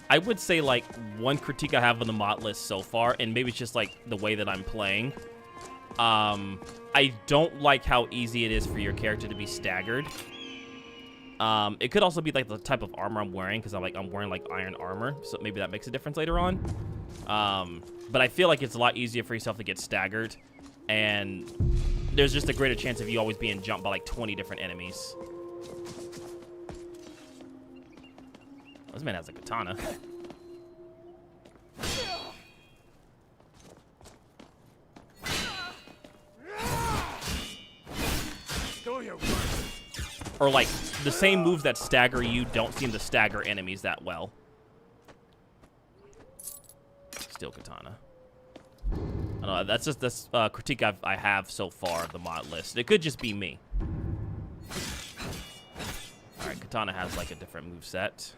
I would say, like, one critique I have on the mod list so far, and maybe it's just, like, the way that I'm playing. I don't like how easy it is for your character to be staggered. It could also be, like, the type of armor I'm wearing, because I'm wearing, like, iron armor, so maybe that makes a difference later on. But I feel like it's a lot easier for yourself to get staggered, and there's just a greater chance of you always being jumped by, like, 20 different enemies. This man has a katana. Or, like, the same moves that stagger you don't seem to stagger enemies that well. Still katana. I don't know, that's just this critique I have so far of the mod list. It could just be me. Alright, katana has, like, a different moveset.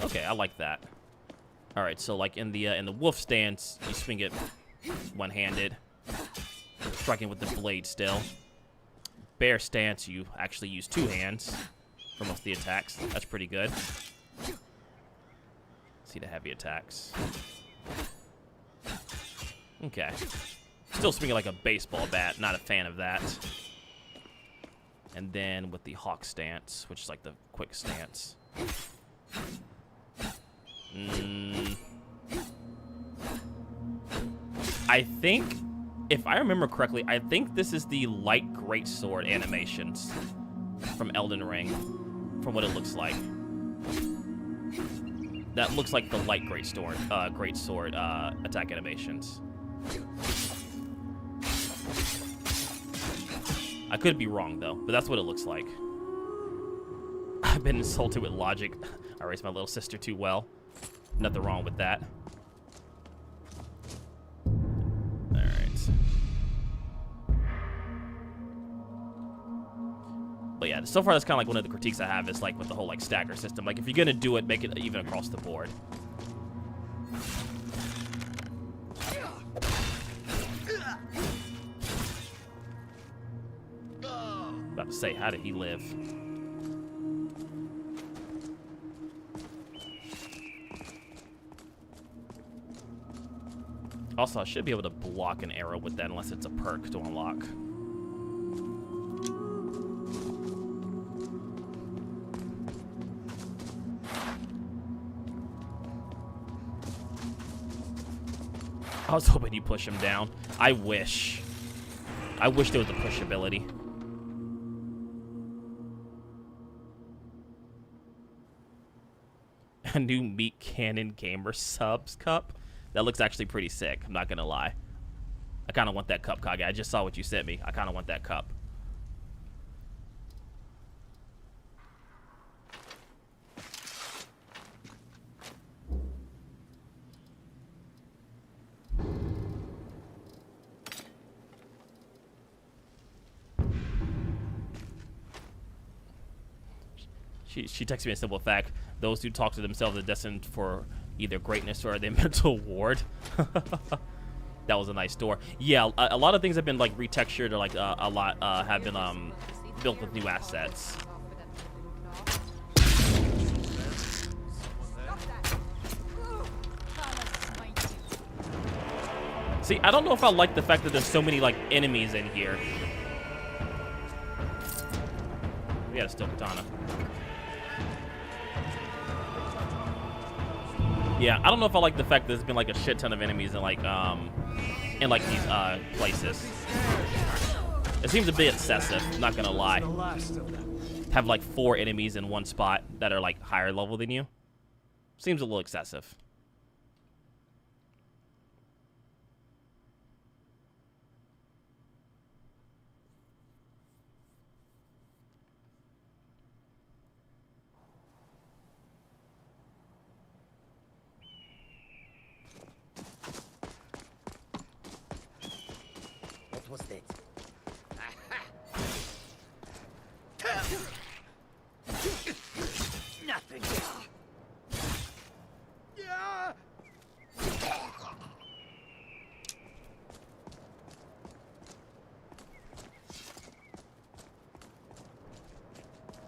Okay, I like that. All right, so like in the wolf stance, you swing it one-handed, striking with the blade still. Bear stance, you actually use two hands for most of the attacks. That's pretty good. See the heavy attacks. Okay. Still swinging like a baseball bat. Not a fan of that. And then with the hawk stance, which is like the quick stance. I think, if I remember correctly, I think this is the light greatsword animations from Elden Ring, from what it looks like. That looks like the light greatsword attack animations. I could be wrong, though, but that's what it looks like. I've been insulted with logic. I raised my little sister too well. Nothing wrong with that. Alright. But yeah, so far that's kind of like one of the critiques I have is like with the whole like stagger system. Like if you're gonna do it, make it even across the board. About to say, how did he live? Also, I should be able to block an arrow with that unless it's a perk to unlock. I was hoping you push him down. I wish. I wish there was a push ability. A new Meat Cannon Gamer subs cup. That looks actually pretty sick. I'm not gonna lie. I kind of want that cup, Kage. I just saw what you sent me. I kind of want that cup. She texted me a simple fact. Those who talk to themselves are destined for either greatness or their mental ward. That was a nice door. Yeah, a lot of things have been like retextured or like a lot have been built with new assets. See, I don't know if I like the fact that there's so many, like, enemies in here. We got a steel katana. Yeah, I don't know if I like the fact that there's been, like, a shit ton of enemies in, like these, places. It seems a bit excessive, not gonna lie. Have, like, 4 enemies in one spot that are, like, higher level than you. Seems a little excessive. What was that? Nothing.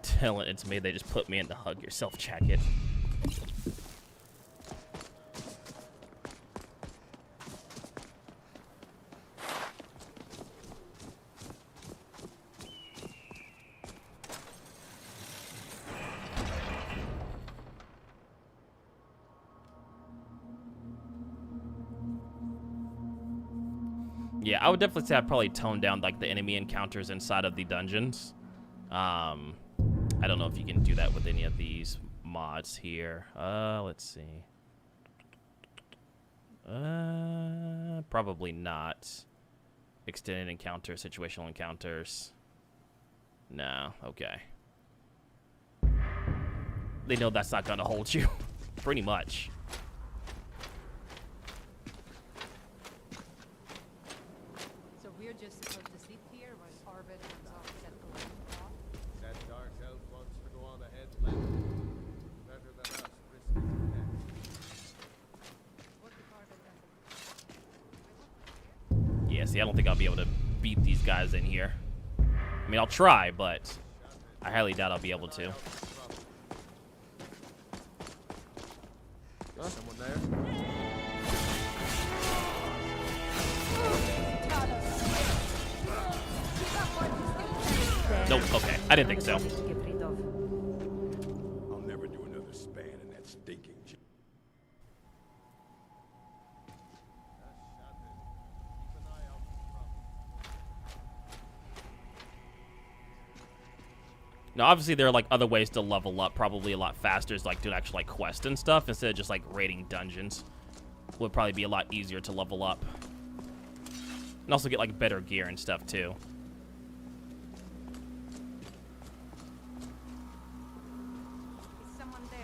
Telling it's me, they just put me in the hug yourself jacket. Yeah, I would definitely say I'd probably tone down like the enemy encounters inside of the dungeons. I don't know if you can do that with any of these mods here. Let's see. Probably not. Extended encounters, situational encounters. No, okay. They know that's not gonna hold you, pretty much. So we're just supposed to sit here while Arvid comes off set the off? That dark elf wants to go on ahead plan. Better than us, risking his neck. What if Arvid doesn't? Yeah, see, I don't think I'll be able to beat these guys in here. I mean, I'll try, but I highly doubt I'll be able to. Someone there? Nope, okay. I didn't think so. I'll never do another span in that stinking j. Now, obviously, there are like other ways to level up, probably a lot faster, is like doing actual like quests and stuff instead of just like raiding dungeons. Would probably be a lot easier to level up, and also get like better gear and stuff too. Is someone there?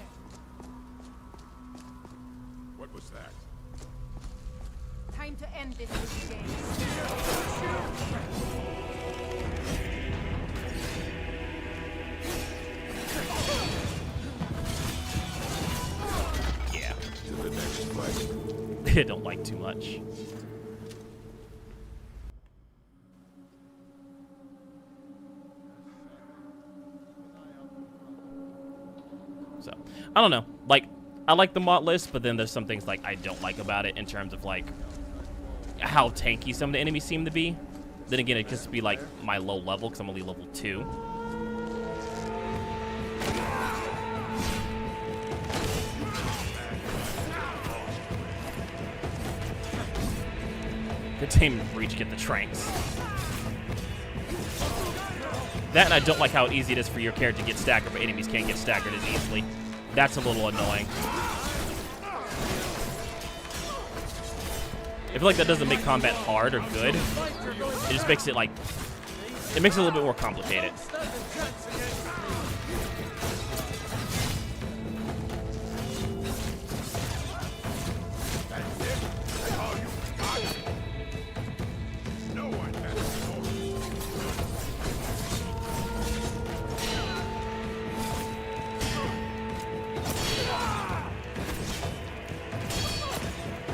What was that? Time to end this game. Yeah. To the next fight. They don't like too much. So, I don't know. Like, I like the mod list, but then there's some things like I don't like about it in terms of like how tanky some of the enemies seem to be. Then again, it could just be like my low level because I'm only level 2. Good team reach, get the tranks. That, and I don't like how easy it is for your character to get staggered, but enemies can't get staggered as easily. That's a little annoying. I feel like that doesn't make combat hard or good. It just makes it like, it makes it a little bit more complicated. No one has a story.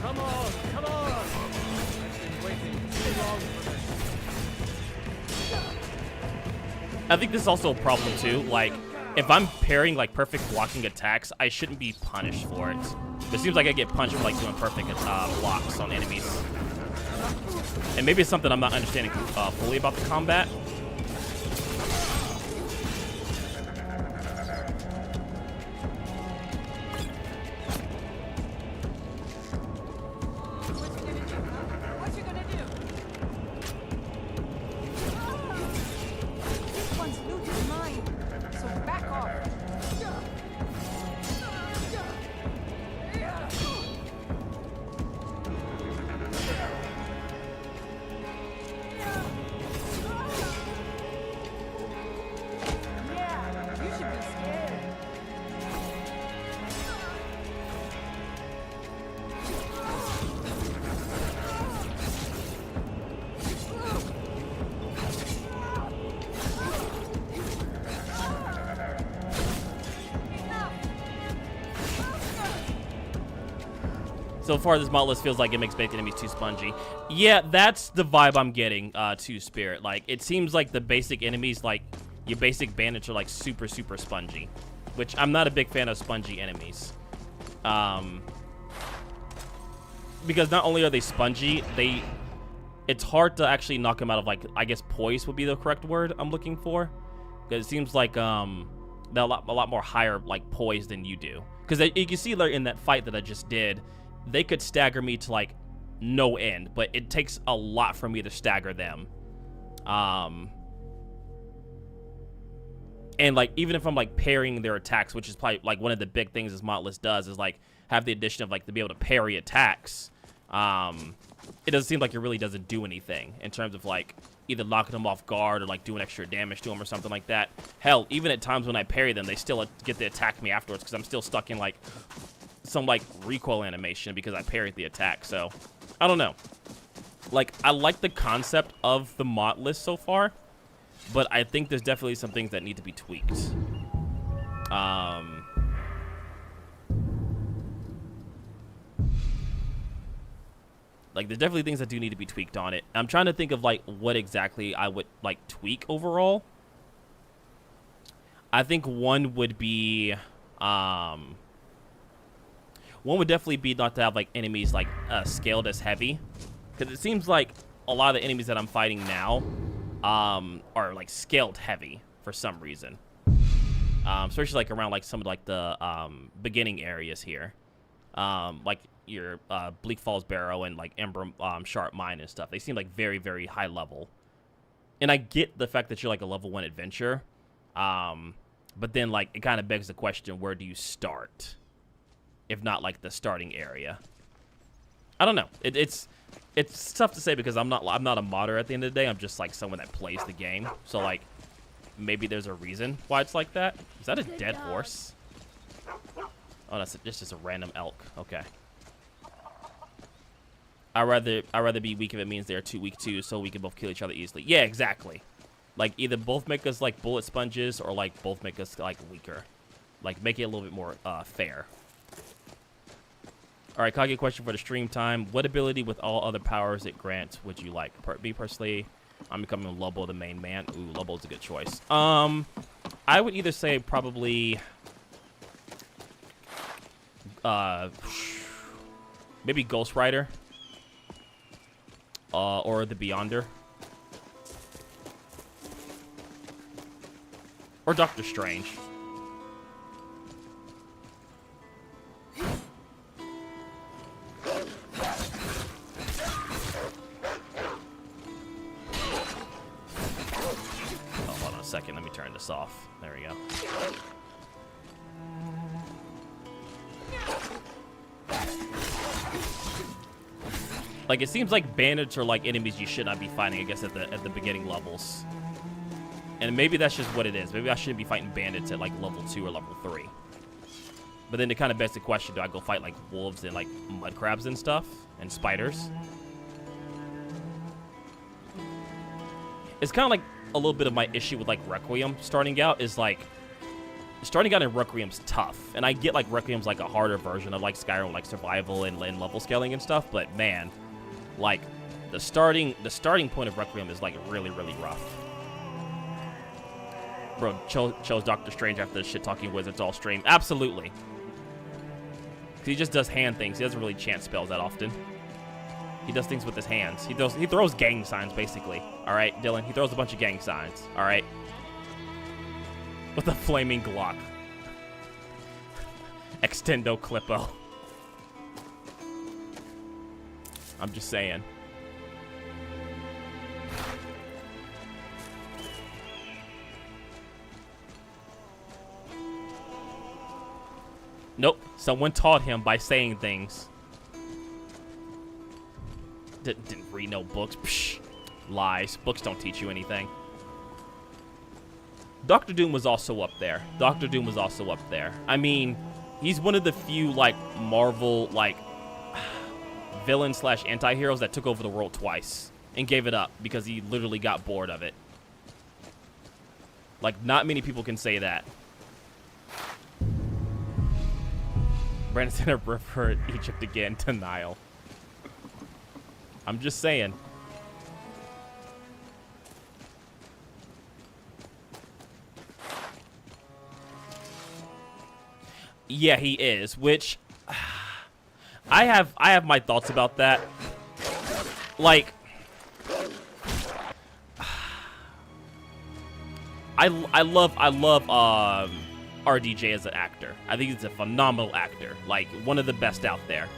Come on, come on! I've been waiting too long for this. I think this is also a problem too. Like, if I'm parrying like perfect blocking attacks, I shouldn't be punished for it. It seems like I get punished for like doing perfect blocks on enemies. And maybe it's something I'm not understanding fully about the combat. What you gonna do? This one's loot is mine, so back off. Yeah, you should be scared. So far, this Modlist feels like it makes basic enemies too spongy. Yeah, that's the vibe I'm getting to Spirit. Like, it seems like the basic enemies, like, your basic bandits are, like, super, super spongy. Which, I'm not a big fan of spongy enemies. Because not only are they spongy, it's hard to actually knock them out of, like, I guess poise would be the correct word I'm looking for. Because it seems like, they're a lot more higher, like, poise than you do. Because you can see, like, in that fight that I just did, they could stagger me to, like, no end, but it takes a lot for me to stagger them. And, like, even if I'm, like, parrying their attacks, which is probably, like, one of the big things this Modlist does is, like, have the addition of, like, to be able to parry attacks. It doesn't seem like it really doesn't do anything in terms of, like, either knocking them off guard or, like, doing extra damage to them or something like that. Hell, even at times when I parry them, they still get to attack me afterwards because I'm still stuck in, like, some, like, recoil animation because I parried the attack. So, I don't know. Like, I like the concept of the Modlist so far, but I think there's definitely some things that need to be tweaked. Like, there's definitely things that do need to be tweaked on it. I'm trying to think of, like, what exactly I would, like, tweak overall. I think one would be, one would definitely be not to have, like, enemies, like, scaled as heavy. Because it seems like a lot of the enemies that I'm fighting now are, like, scaled heavy for some reason. Especially, like, around, like, some of, like, the beginning areas here. Like, your Bleak Falls Barrow and, like, Ember Sharp Mine and stuff. They seem, like, very, very high level. And I get the fact that you're, like, a level 1 adventure. But then, like, it kind of begs the question, where do you start? If not, like, the starting area. I don't know. It's tough to say because I'm not a modder at the end of the day. I'm just, like, someone that plays the game. So, like, maybe there's a reason why it's like that. Is that a dead horse? Oh, that's just a random elk. Okay. I'd rather be weak if it means they're too weak too, so we can both kill each other easily. Yeah, exactly. Like, either both make us, like, bullet sponges or, like, both make us, like, weaker. Like, make it a little bit more fair. All right, Kage, question for the stream time. What ability with all other powers it grants would you like? Me personally, I'm becoming Lobo the main man. Ooh, Lobo's a good choice. I would either say probably maybe Ghost Rider or the Beyonder or Doctor Strange. Second, let me turn this off. There we go. Like, it seems like bandits are like enemies you should not be fighting, I guess, at the beginning levels. And maybe that's just what it is. Maybe I shouldn't be fighting bandits at like level 2 or level 3. But then it kind of begs the question, do I go fight like wolves and like mud crabs and stuff and spiders? It's kind of like a little bit of my issue with like Requiem starting out is like starting out in Requiem's tough, and I get like Requiem's like a harder version of like Skyrim, like survival and level scaling and stuff, but man, like the starting point of Requiem is like really, really rough. Bro chose Doctor Strange after the shit talking wizards all stream. Absolutely. He just does hand things. He doesn't really chant spells that often. He does things with his hands. He throws gang signs, basically. All right, Dylan. He throws a bunch of gang signs. All right. With a flaming Glock. Extendo Clippo. I'm just saying. Nope. Someone taught him by saying things. Didn't read no books. Psh, lies. Books don't teach you anything. Dr. Doom was also up there. Dr. Doom was also up there. I mean, he's one of the few, like, Marvel, like, villain slash anti-heroes that took over the world twice and gave it up because he literally got bored of it. Like, not many people can say that. Brandon Center referred Egypt again. Denial. I'm just saying. Yeah, he is, which I have my thoughts about that. Like, I love RDJ as an actor. I think he's a phenomenal actor, like one of the best out there.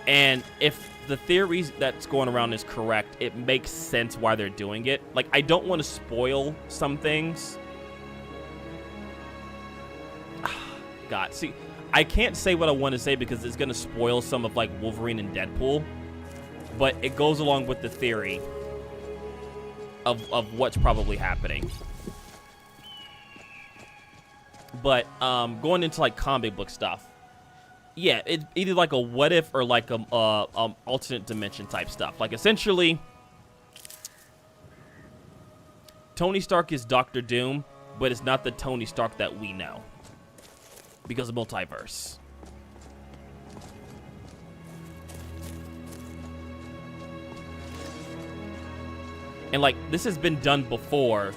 And if the theories that's going around is correct, it makes sense why they're doing it. Like, I don't want to spoil some things. God, see, I can't say what I want to say because it's going to spoil some of, like, Wolverine and Deadpool. But it goes along with the theory of what's probably happening. But going into, like, comic book stuff, yeah, it's either like a what if or like a alternate dimension type stuff. Like, essentially, Tony Stark is Dr. Doom, but it's not the Tony Stark that we know because of multiverse. And, like, this has been done before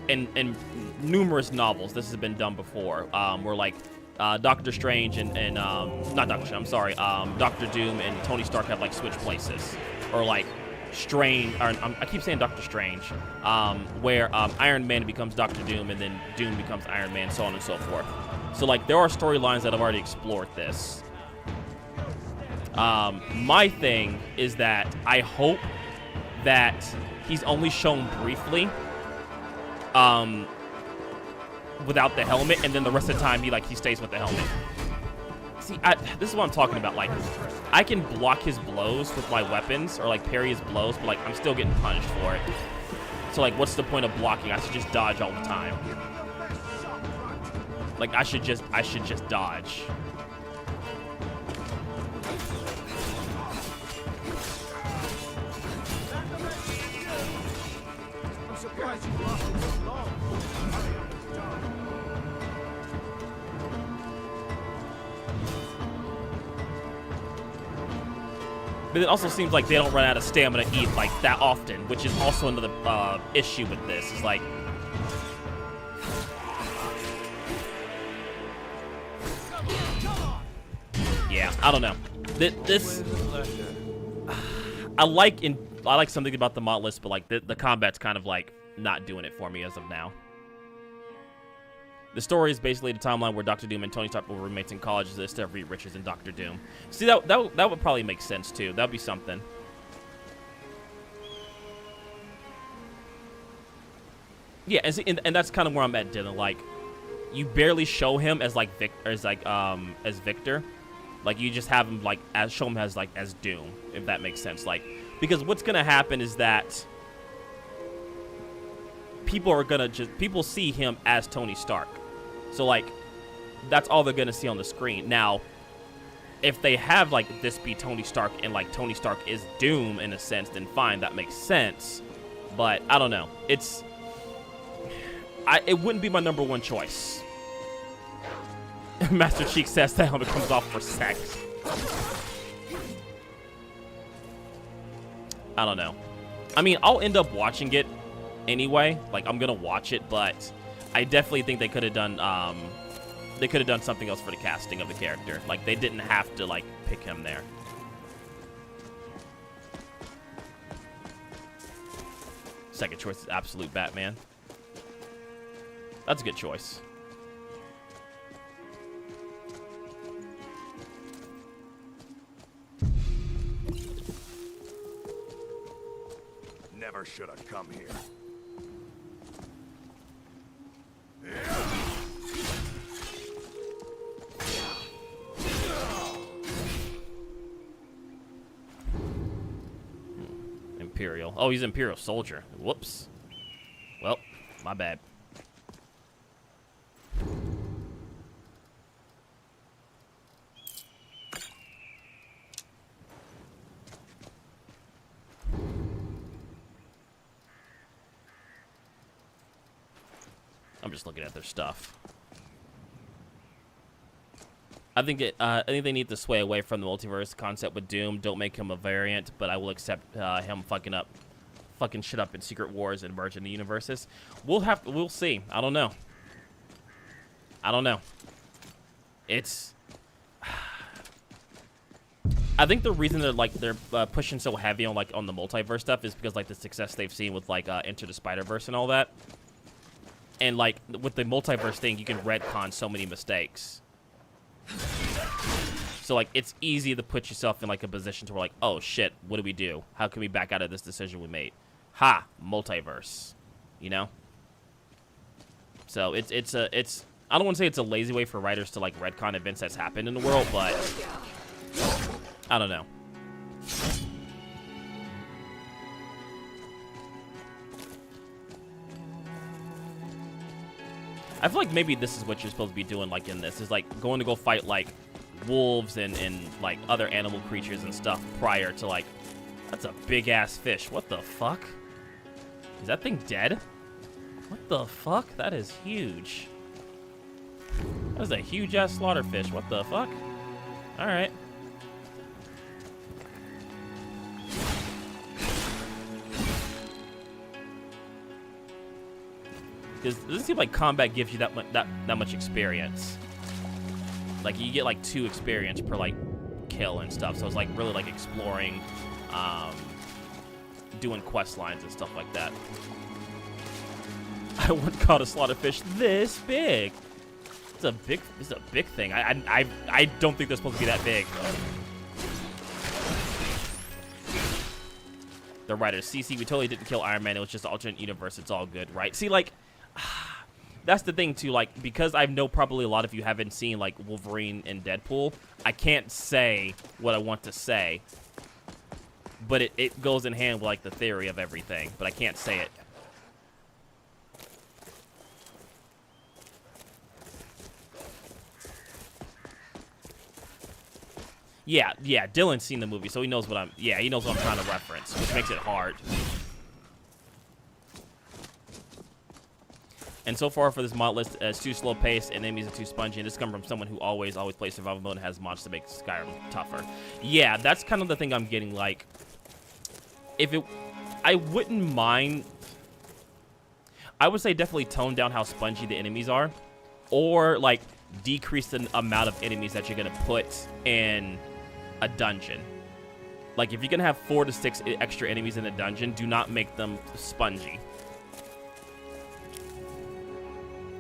in numerous novels. This has been done before where, like, Doctor Strange and not Doctor Strange, I'm sorry, Dr. Doom and Tony Stark have, like, switched places. Or, like, Strange, or I keep saying Doctor Strange, where Iron Man becomes Dr. Doom and then Doom becomes Iron Man, so on and so forth. So, like, there are storylines that have already explored this. My thing is that I hope that he's only shown briefly without the helmet, and then the rest of the time he stays with the helmet. See, this is what I'm talking about. Like, I can block his blows with my weapons, or, like, parry his blows, but, like, I'm still getting punished for it. So, like, what's the point of blocking? I should just dodge all the time. Like, I should just dodge. I'm surprised you lasted so long. But it also seems like they don't run out of stamina to eat, like, that often, which is also another issue with this. It's like, yeah, I don't know. This I like something about the Modlist, but, like, the combat's kind of, like, not doing it for me as of now. The story is basically the timeline where Dr. Doom and Tony Stark were roommates in college as they discover riches in Dr. Doom. See, that would probably make sense, too. That would be something. Yeah, and that's kind of where I'm at, Dylan. Like, you barely show him as, like, as Victor. Like, you just have him, like, show him as Doom, if that makes sense. Like, because what's gonna happen is that people see him as Tony Stark. So, like, that's all they're gonna see on the screen. Now, if they have, like, this be Tony Stark and, like, Tony Stark is Doom in a sense, then fine, that makes sense. But I don't know. It wouldn't be my number one choice. Master Cheek says that helmet comes off for sex. I don't know. I mean, I'll end up watching it anyway. Like, I'm gonna watch it, but I definitely think they could have done something else for the casting of the character. Like, they didn't have to, like, pick him there. Second choice is absolute Batman. That's a good choice. Never should have come here. Imperial. Oh, he's Imperial soldier. Whoops. Well, my bad. I'm just looking at their stuff. I think they need to sway away from the multiverse concept with Doom. Don't make him a variant, but I will accept him fucking shit up in Secret Wars and merging the universes. We'll see. I don't know. It's. I think the reason they're pushing so heavy on on the multiverse stuff is because the success they've seen with Into the Spider-Verse and all that. And with the multiverse thing, you can retcon so many mistakes. So it's easy to put yourself in a position to where oh shit, what do we do? How can we back out of this decision we made? Ha, multiverse. You know? So it's I don't want to say it's a lazy way for writers to retcon events that's happened in the world, but I don't know. I feel like maybe this is what you're supposed to be doing in this. Is going to go fight wolves and other animal creatures and stuff prior to that's a big ass fish. What the fuck? Is that thing dead? What the fuck? That is huge. That is a huge ass slaughterfish. What the fuck? Alright. Because it doesn't seem like combat gives you that much experience. You get 2 experience per kill and stuff. So it's really exploring, doing quest lines and stuff like that. I wouldn't call a slaughterfish this big. It's a big thing. I don't think they're supposed to be that big. The writers, CC, we totally didn't kill Iron Man. It was just an alternate universe. It's all good, right? See, that's the thing too, because I know probably a lot of you haven't seen Wolverine and Deadpool, I can't say what I want to say, but it goes in hand with the theory of everything, but I can't say it. Yeah, Dylan's seen the movie, so he knows what I'm trying to reference, which makes it hard. And so far for this mod list, it's too slow paced and enemies are too spongy. And this comes from someone who always plays survival mode and has mods to make Skyrim tougher. Yeah, that's kind of the thing I'm getting. I wouldn't mind. I would say definitely tone down how spongy the enemies are, or decrease the amount of enemies that you're gonna put in a dungeon. If you're gonna have 4 to 6 extra enemies in a dungeon, do not make them spongy.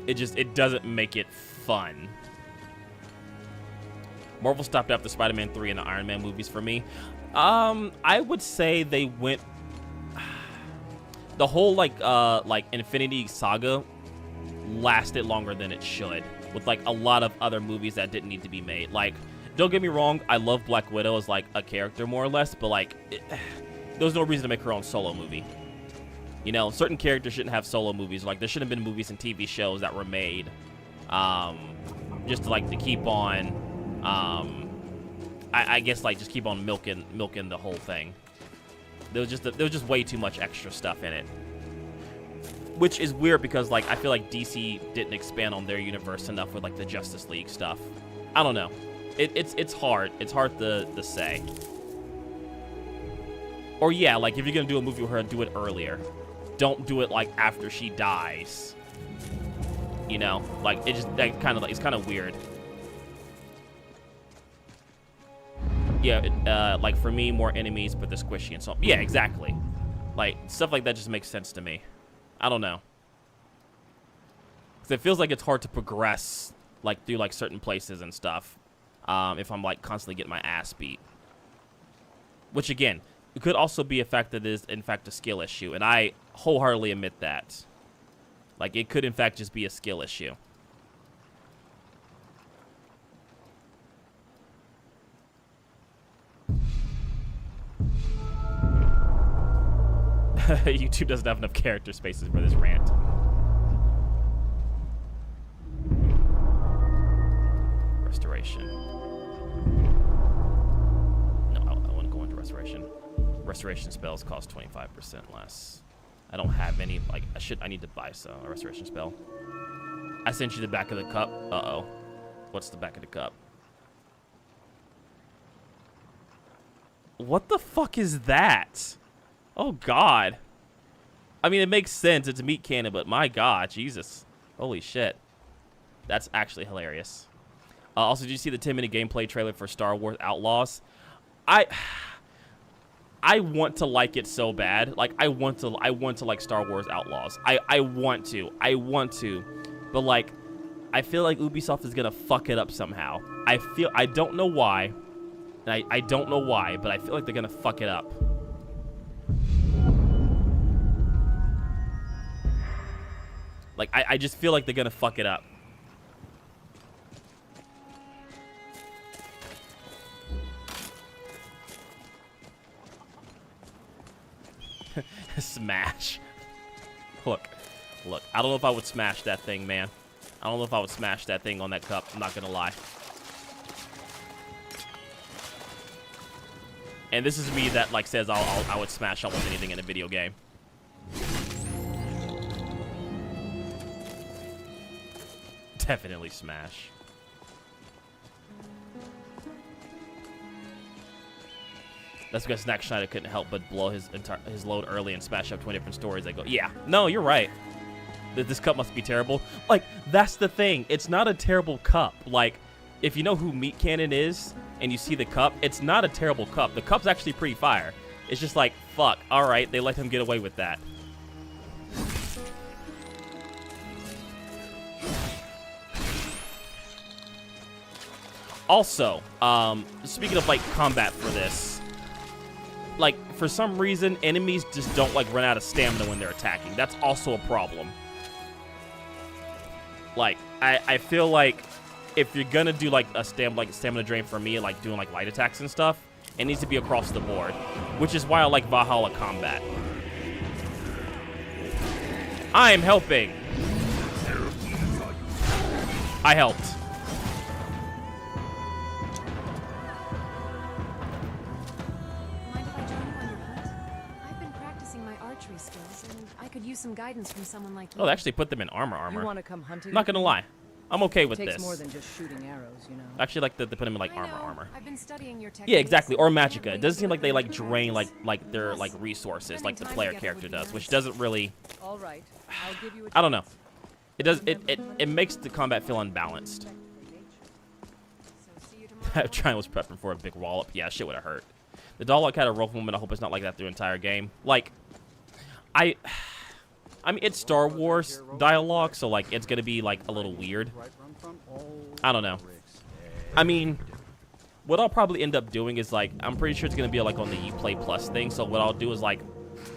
It doesn't make it fun. Marvel stopped after Spider-Man 3 and the Iron Man movies for me. I would say they went the whole Infinity Saga lasted longer than it should, with a lot of other movies that didn't need to be made. Don't get me wrong, I love Black Widow as a character more or less, but there was no reason to make her own solo movie. You know, certain characters shouldn't have solo movies. There shouldn't have been movies and TV shows that were made just to keep on, I guess, just keep on milking the whole thing. There was just way too much extra stuff in it. Which is weird because, I feel like DC didn't expand on their universe enough with, the Justice League stuff. I don't know. It's hard. It's hard to say. Or, yeah, if you're going to do a movie with her, do it earlier. Don't do it after she dies. You know, it's kind of weird. Yeah, for me, more enemies, but they're squishy and so. Yeah, exactly. Like, stuff like that just makes sense to me. I don't know. 'Cause it feels like it's hard to progress, like, through, like, certain places and stuff. If I'm, like, constantly getting my ass beat. Which, again, it could also be a fact that it is, in fact, a skill issue. And I wholeheartedly admit that. Like, it could, in fact, just be a skill issue. YouTube doesn't have enough character spaces for this rant. Restoration. No, I want to go into restoration. Restoration spells cost 25% less. I don't have any. Like, I need to buy a restoration spell. I sent you the back of the cup. Uh-oh. What's the back of the cup? What the fuck is that? Oh, God. I mean, it makes sense. It's a meat cannon, but my God, Jesus. Holy shit. That's actually hilarious. Also, did you see the 10-minute gameplay trailer for Star Wars Outlaws? I want to like it so bad. Like, I want to like Star Wars Outlaws. I want to. But, like, I feel like Ubisoft is going to fuck it up somehow. I don't know why. And I don't know why, but I feel like they're going to fuck it up. Like, I just feel like they're going to fuck it up. Smash. Look. I don't know if I would smash that thing, man. I don't know if I would smash that thing on that cup. I'm not going to lie. And this is me that, like, says I would smash almost anything in a video game. Definitely smash. That's because Snack Schneider couldn't help but blow his load early and smash up 20 different stories. I go, yeah, no, you're right. This cup must be terrible. Like, that's the thing. It's not a terrible cup. Like, if you know who Meat Cannon is and you see the cup, it's not a terrible cup. The cup's actually pretty fire. It's just like, fuck, all right, they let him get away with that. Also, speaking of, like, combat for this, like, for some reason, enemies just don't, like, run out of stamina when they're attacking. That's also a problem. Like, I feel like if you're gonna do, like, a stamina drain for me, like, doing, like, light attacks and stuff, it needs to be across the board, which is why I like Valhalla combat. I am helping. I helped. Could use some guidance from someone like you. Oh, they actually put them in armor. You want to come hunting? I'm not gonna lie, I'm okay with this. It takes more than just shooting arrows, you know. I actually like that they put them in like armor. I've been studying your techniques. Yeah, exactly. Or Magicka. It doesn't seem like they like drain like their like resources like the player character does, which doesn't really. All right. I'll give you a I don't know. It does. It makes the combat feel unbalanced. Trian was prepping for a big wallop. Yeah, shit would have hurt. The dog had a rough moment. I hope it's not like that through the entire game. Like, I mean, it's Star Wars dialogue, so, like, it's going to be, like, a little weird. I don't know. I mean, what I'll probably end up doing is, like, I'm pretty sure it's going to be, like, on the Uplay Plus thing, so what I'll do is, like,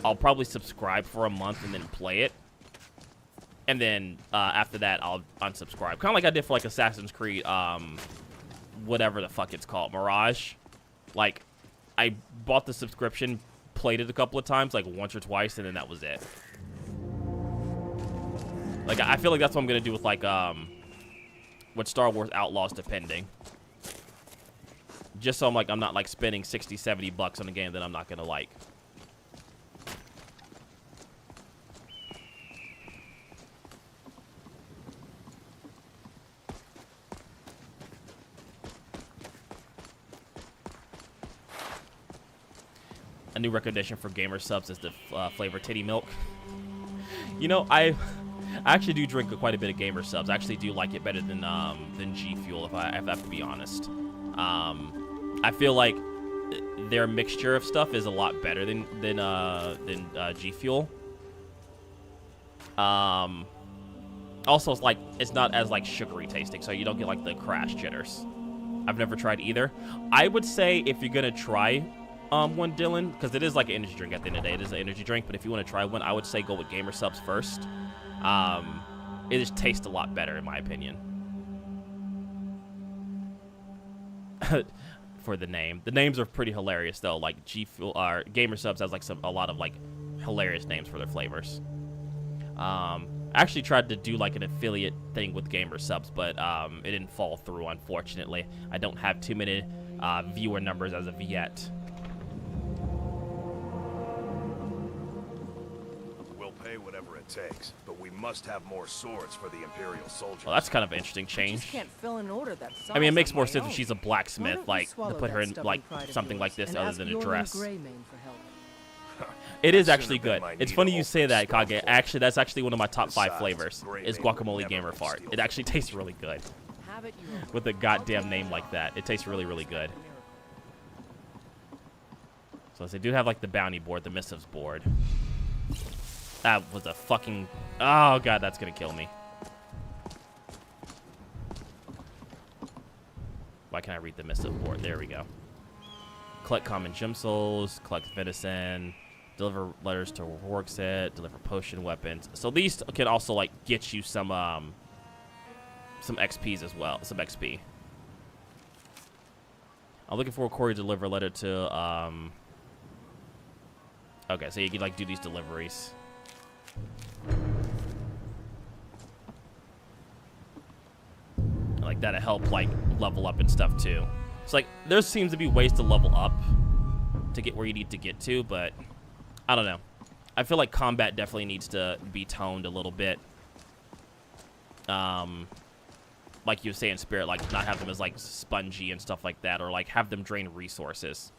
I'll probably subscribe for a month and then play it. And then, after that, I'll unsubscribe. Kind of like I did for, like, Assassin's Creed, whatever the fuck it's called, Mirage. Like, I bought the subscription, played it a couple of times, like, once or twice, and then that was it. Like, I feel like that's what I'm going to do with, like, with Star Wars Outlaws, depending. Just so I'm not, like, spending 60, 70 bucks on a game that I'm not going to like. A new recommendation for gamer subs is the flavor titty milk. You know, I actually do drink quite a bit of gamer subs. I actually do like it better than G Fuel, if I have to be honest. I feel like their mixture of stuff is a lot better than G Fuel. Also, it's like it's not as like sugary tasting, so you don't get like the crash jitters. I've never tried either. I would say if you're gonna try one, Dylan, because it is like an energy drink at the end of the day. It is an energy drink, but if you want to try one, I would say go with Gamer Subs first. It just tastes a lot better in my opinion. For the name, the names are pretty hilarious though. Like G Fuel or Gamer Subs has like a lot of like hilarious names for their flavors. I actually tried to do like an affiliate thing with Gamer Subs, but it didn't fall through, unfortunately. I don't have too many viewer numbers as of yet. We'll pay whatever it takes, but we must have more swords for the Imperial soldiers. Well, that's kind of an interesting change. Can't fill an order that I mean, it makes size more on sense my if she's own. a blacksmith, like to put her in like something like this other than a dress. It is actually good. It's funny you say that, Kage. Actually, that's actually one of my top 5 flavors. Is guacamole gamer fart. It actually tastes really good. With a goddamn name like that, it tastes really, really good. So they do have like the bounty board, the missives board. That was a fucking... Oh god, that's gonna kill me. Why can't I read the missive board? There we go. Collect common gem souls, collect venison, deliver letters to Rorschach, deliver potion weapons. So these can also like get you some XPs as well, some XP. I'm looking for a courier to deliver a letter to okay, so you can like do these deliveries. Like that'll help like level up and stuff too. It's like there seems to be ways to level up to get where you need to get to, but I don't know. I feel like combat definitely needs to be toned a little bit. Like you were saying, Spirit, like not have them as like spongy and stuff like that, or like have them drain resources.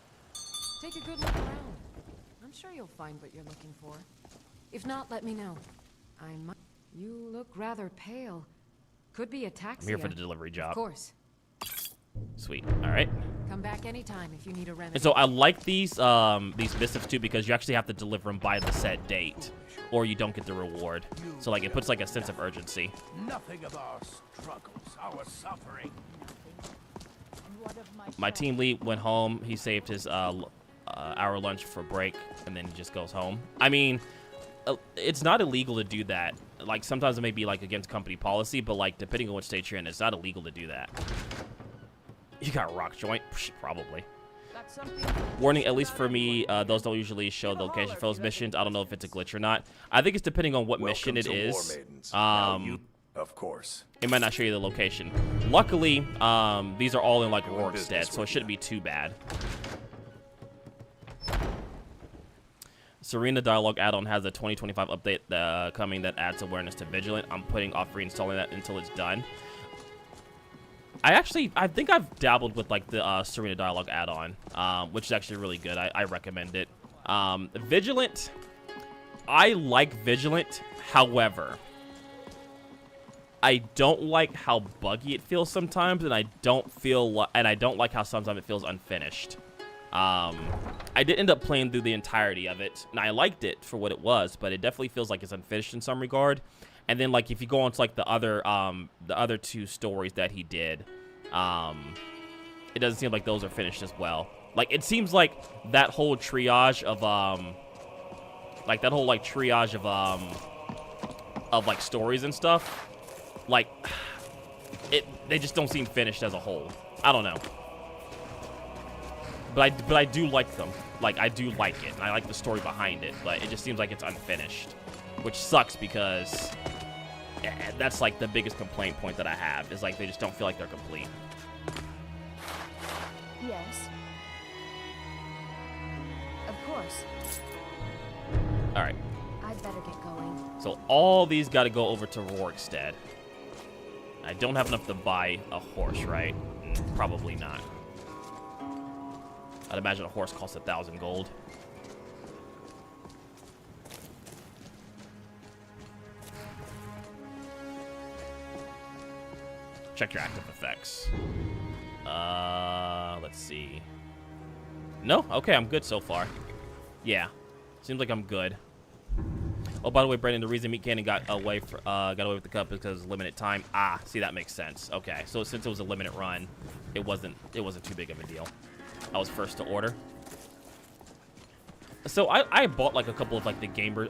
Take a good look around. I'm sure you'll find what you're looking for. If not, let me know. I might. You look rather pale. Could be ataxia. I'm here for the delivery job. Of course. Sweet. All right. Come back anytime if you need a remedy. And so I like these missives too because you actually have to deliver them by the set date, or you don't get the reward. So like it puts like a sense of urgency. Nothing of our struggles, our suffering. My team lead went home. He saved his hour lunch for break, and then he just goes home. I mean, it's not illegal to do that. Like sometimes it may be like against company policy, but like depending on which state you're in, it's not illegal to do that. You got a rock joint? Psh, probably. Warning, at least for me, those don't usually show the location for those missions. I don't know if it's a glitch or not. I think it's depending on what mission it is. Of course. It might not show you the location. Luckily, these are all in like Rorschach, so it shouldn't be too bad. Serena Dialogue add-on has a 2025 update coming that adds awareness to Vigilant. I'm putting off reinstalling that until it's done. I think I've dabbled with like the Serena Dialogue add-on, which is actually really good. I recommend it. Vigilant, I like Vigilant. However, I don't like how buggy it feels sometimes, and I don't like how sometimes it feels unfinished. I did end up playing through the entirety of it, and I liked it for what it was, but it definitely feels like it's unfinished in some regard. And then, like, if you go on to, like, the other 2 stories that he did, it doesn't seem like those are finished as well. Like, it seems like that whole triage of, like, stories and stuff, like, they just don't seem finished as a whole. I don't know. But I do like them. Like, I do like it, and I like the story behind it, but it just seems like it's unfinished, which sucks because that's like the biggest complaint point that I have is like they just don't feel like they're complete. Yes. Of course. All right. I'd better get going. So all these got to go over to Rorschach. I don't have enough to buy a horse, right? Probably not. I'd imagine a horse costs 1,000 gold. Check your active effects. Let's see. No? Okay, I'm good so far. Yeah. Seems like I'm good. Oh, by the way, Brandon, the reason Meat Cannon got away with the cup is because limited time. Ah, see, that makes sense. Okay, so since it was a limited run, it wasn't too big of a deal. I was first to order. So I bought like a couple of like the gamer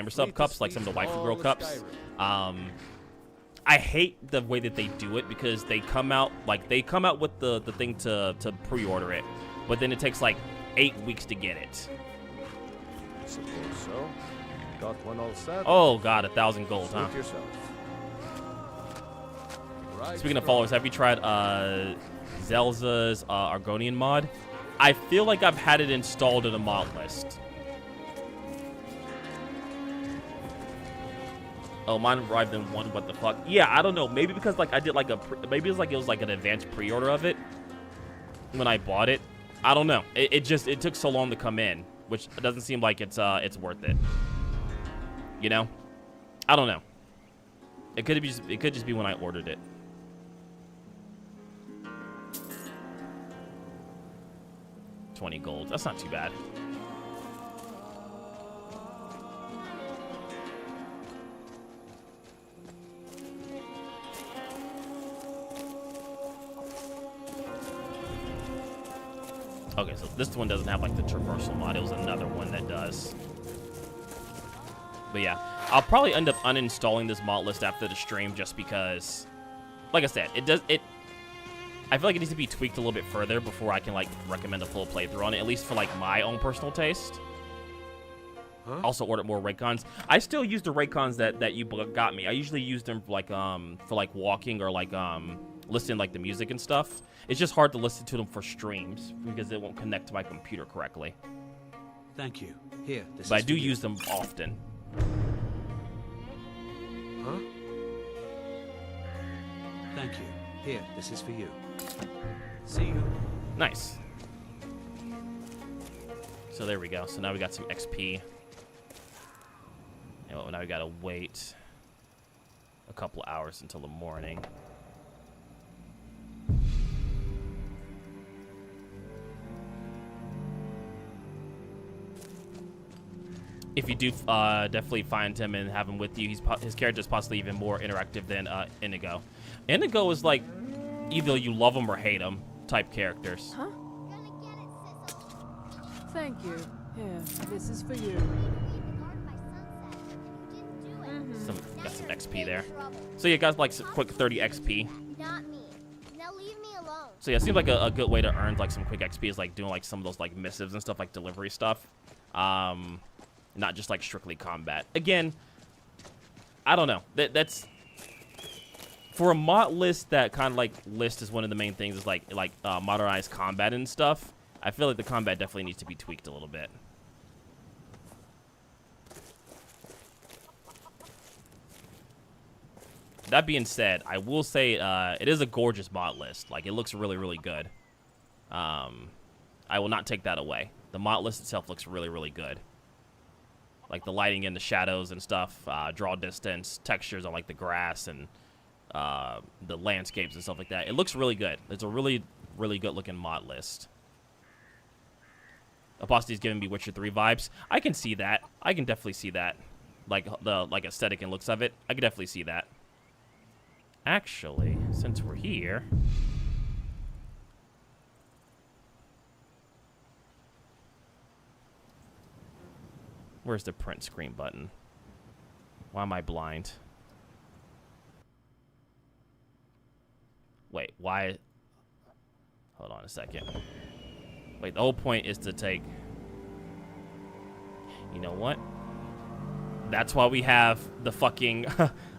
stuff cups, like some of the waifu girl cups. I hate the way that they do it because they come out with the thing to pre-order it, but then it takes like 8 weeks to get it. Suppose so. Got one all set. Oh god, 1,000 gold, huh? Speaking of followers, have you tried Zelza's Argonian mod? I feel like I've had it installed in a mod list. Oh, mine arrived in one. What the fuck? Yeah, I don't know. Maybe because like I did like maybe it was like an advanced pre-order of it when I bought it. I don't know. It took so long to come in, which doesn't seem like it's worth it. You know? I don't know. It could just be when I ordered it. $20 gold. That's not too bad. Okay, so this one doesn't have like the traversal mod. It was another one that does. But yeah, I'll probably end up uninstalling this mod list after the stream just because, like I said, I feel like it needs to be tweaked a little bit further before I can like recommend a full playthrough on it, at least for like my own personal taste. Huh? Also ordered more Raycons. I still use the Raycons that you got me. I usually use them for like walking or like listening like the music and stuff. It's just hard to listen to them for streams because it won't connect to my computer correctly. Thank you. Here, this but is I do for you. use them often. Huh? Thank you. Here, this is for you. See you. Nice. So there we go. So now we got some XP. And well, now we gotta wait a couple hours until the morning. If you do definitely find him and have him with you, his character is possibly even more interactive than Inigo. Inigo is like either you love him or hate him type characters. Huh? Thank you. Here, this is for you. Got some XP there. So yeah, guys, like some quick 30 XP. Not me. Now leave me alone. So yeah, it seems like a good way to earn like some quick XP is like doing like some of those like missives and stuff, like delivery stuff. Not just like strictly combat. Again, I don't know. That's for a mod list that kind of like list is one of the main things is like modernized combat and stuff. I feel like the combat definitely needs to be tweaked a little bit. That being said, I will say it is a gorgeous mod list. Like, it looks really, really good. I will not take that away. The mod list itself looks really, really good. Like the lighting and the shadows and stuff, draw distance, textures on like the grass and the landscapes and stuff like that. It looks really good. It's a really, really good looking mod list. Apostasy is giving me Witcher 3 vibes. I can see that. I can definitely see that. Like the aesthetic and looks of it. I can definitely see that. Actually, since we're here, where's the print screen button? Why am I blind? Wait, why? Hold on a second. Wait, the whole point is to take... You know what? That's why we have the fucking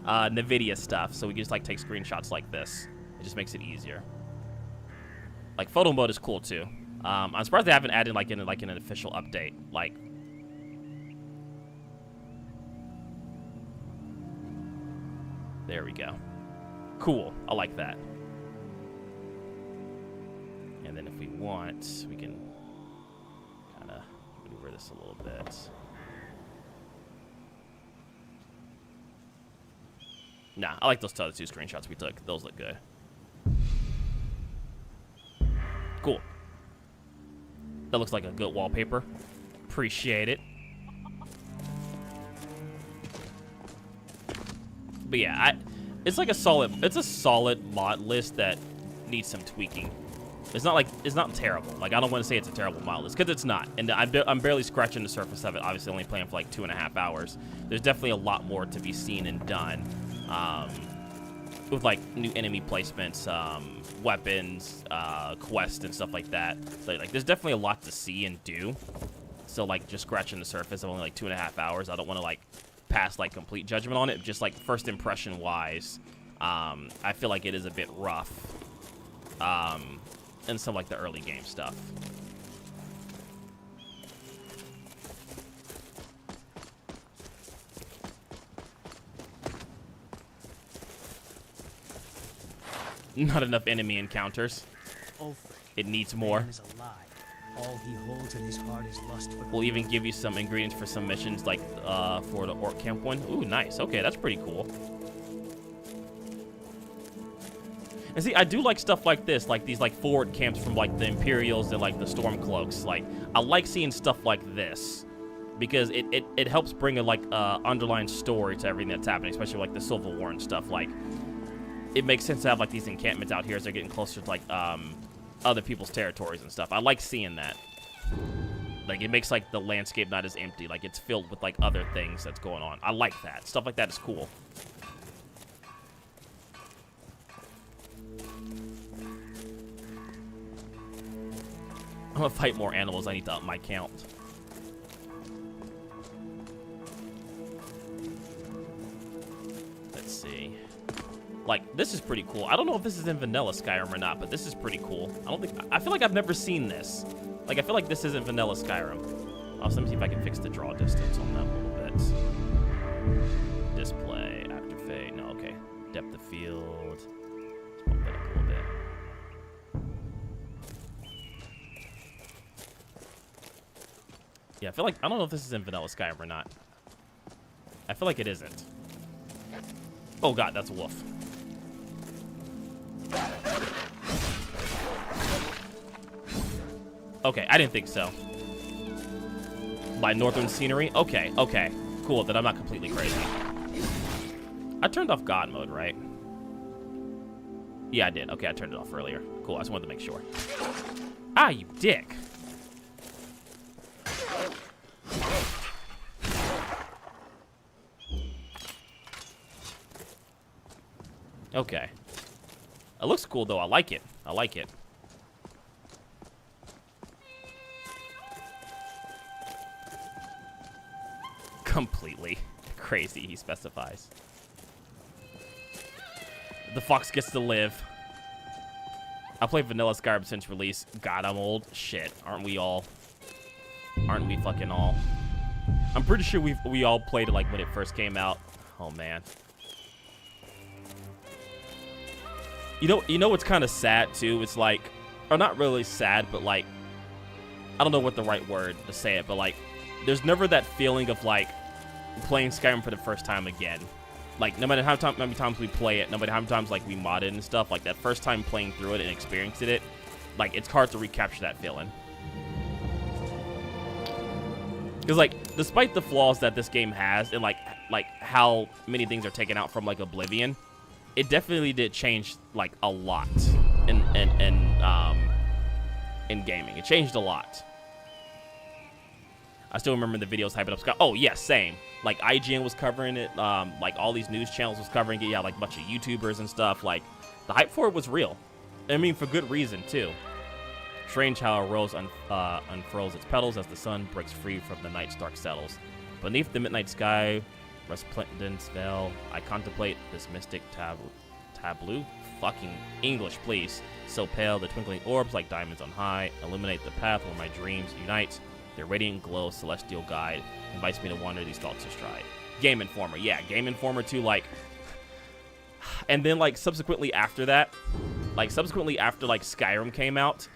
NVIDIA stuff, so we can just like take screenshots like this. It just makes it easier. Like photo mode is cool too. I'm surprised they haven't added like in an official update. Like, there we go. Cool. I like that. And then if we want, we can kind of maneuver this a little bit. Nah, I like those other two screenshots we took. Those look good. Cool. That looks like a good wallpaper. Appreciate it. But yeah, it's like a solid, it's a solid mod list that needs some tweaking. It's not terrible. Like, I don't want to say it's a terrible mod list, because it's not. And I'm barely scratching the surface of it, obviously only playing for like 2.5 hours. There's definitely a lot more to be seen and done. With like new enemy placements, weapons, quests and stuff like that. So like there's definitely a lot to see and do. So like just scratching the surface of only like 2.5 hours, I don't want to like pass like complete judgment on it. Just like first impression wise, I feel like it is a bit rough. And some like the early game stuff. Not enough enemy encounters. It needs more. All he holds in his heart is lust for. We'll even give you some ingredients for some missions, like for the Orc Camp one. Ooh, nice. Okay, that's pretty cool. And see, I do like stuff like this, like these like forward camps from like the Imperials and like the Stormcloaks. Like, I like seeing stuff like this because it helps bring a like underlying story to everything that's happening, especially like the Civil War and stuff. Like, it makes sense to have like these encampments out here as they're getting closer to like other people's territories and stuff. I like seeing that. Like, it makes like the landscape not as empty. Like, it's filled with like other things that's going on. I like that. Stuff like that is cool. I'm gonna fight more animals. I need to up my count. Let's see. Like, this is pretty cool. I don't know if this is in vanilla Skyrim or not, but this is pretty cool. I feel like I've never seen this. Like, I feel like this isn't vanilla Skyrim. Oh, so let me see if I can fix the draw distance on that a little bit. Display, active fade. No, okay. Depth of field. Let's bump that up a little bit. Yeah, I feel like, I don't know if this is in vanilla Skyrim or not. I feel like it isn't. Oh god, that's a wolf. Okay, I didn't think so. By northern scenery? Okay, okay. Cool, then I'm not completely crazy. I turned off God mode, right? Yeah, I did. Okay, I turned it off earlier. Cool, I just wanted to make sure. Ah, you dick! Okay. It looks cool, though. I like it. I like it. Completely crazy, he specifies. The fox gets to live. I played vanilla Skyrim since release. God, I'm old. Shit, aren't we all? Aren't we fucking all? I'm pretty sure we all played it like when it first came out. Oh man. You know what's kind of sad too? It's like, or not really sad, but like, I don't know what the right word to say it, but like, there's never that feeling of like playing Skyrim for the first time again. Like, no matter how many times we play it, no matter how many times like we mod it and stuff, like that first time playing through it and experiencing it, like it's hard to recapture that feeling. Because like, despite the flaws that this game has and like how many things are taken out from like Oblivion, it definitely did change like a lot in gaming. It changed a lot. I still remember the videos hyping up Sky. Oh yeah, same. Like IGN was covering it. Like all these news channels was covering it. Yeah, like a bunch of YouTubers and stuff. Like the hype for it was real. I mean, for good reason too. Strange how a rose unfurls its petals as the sun breaks free from the night's dark settles. Beneath the midnight sky, resplendent veil, I contemplate this mystic tableau. Fucking English, please. So pale, the twinkling orbs like diamonds on high illuminate the path where my dreams unite. Their radiant glow, celestial guide, invites me to wander these thoughts astride. Game Informer, yeah, Game Informer too, like... And then, like, subsequently after that, like, Skyrim came out,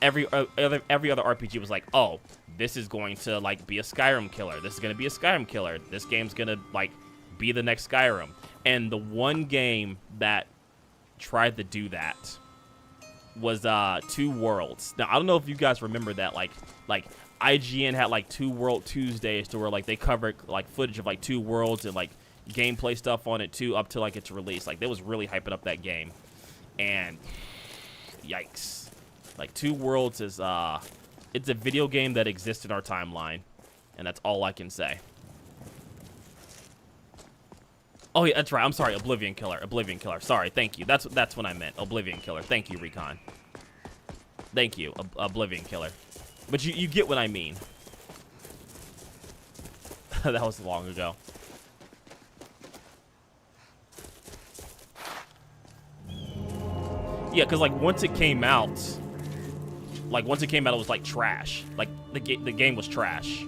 every other RPG was like, oh, this is going to, like, be a Skyrim killer. This is going to be a Skyrim killer. This game's going to, like, be the next Skyrim. And the one game that tried to do that was 2 Worlds. Now I don't know if you guys remember that, like IGN had like 2 World Tuesdays to where like they covered like footage of like 2 Worlds and like gameplay stuff on it too up to like its release. Like they was really hyping up that game, and yikes, like 2 Worlds is it's a video game that exists in our timeline, and that's all I can say. Oh yeah, that's right. I'm sorry, Oblivion Killer. Oblivion Killer. Sorry, thank you. That's what I meant. Oblivion Killer. Thank you, Recon. Thank you, Oblivion Killer. But you get what I mean. That was long ago. Yeah, because like once it came out, it was like trash. Like the game was trash.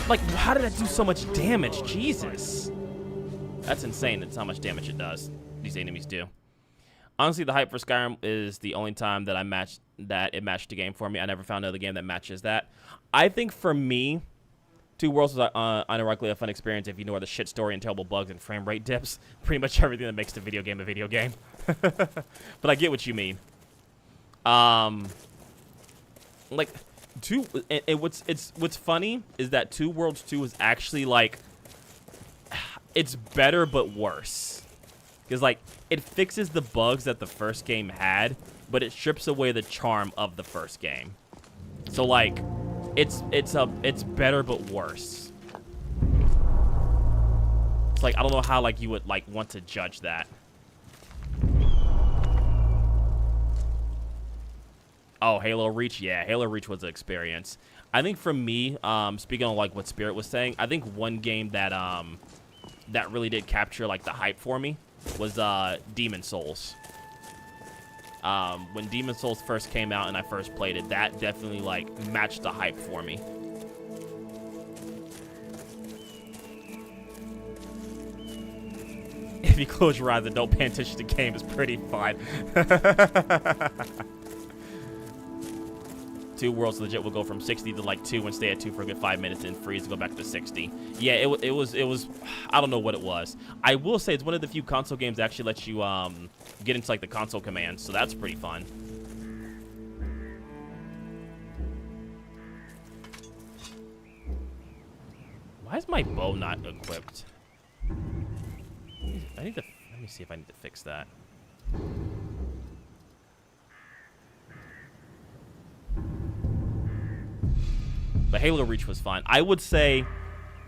Like, how did that do so much damage? Jesus. That's insane. That's how much damage it does. These enemies do. Honestly, the hype for Skyrim is the only time that it matched the game for me. I never found another game that matches that. I think for me, 2 Worlds was unironically a fun experience if you know the shit story and terrible bugs and frame rate dips. Pretty much everything that makes the video game a video game. But I get what you mean. Like, what's funny is that 2 Worlds 2 is actually like, it's better but worse, because like it fixes the bugs that the first game had, but it strips away the charm of the first game. So like, it's better but worse. It's like, I don't know how like you would like want to judge that. Oh, Halo Reach? Yeah, Halo Reach was an experience. I think for me, speaking on like what Spirit was saying, I think one game that that really did capture like the hype for me was Demon Souls. When Demon Souls first came out and I first played it, that definitely like matched the hype for me. If you close your eyes and don't pay attention to the game, it's pretty fun. 2 Worlds legit will go from 60 to like 2 and stay at 2 for a good 5 minutes and freeze and go back to 60. Yeah, it was I don't know what it was. I will say it's one of the few console games that actually lets you get into like the console commands, so that's pretty fun. Why is my bow not equipped? Let me see if I need to fix that. But Halo Reach was fun. I would say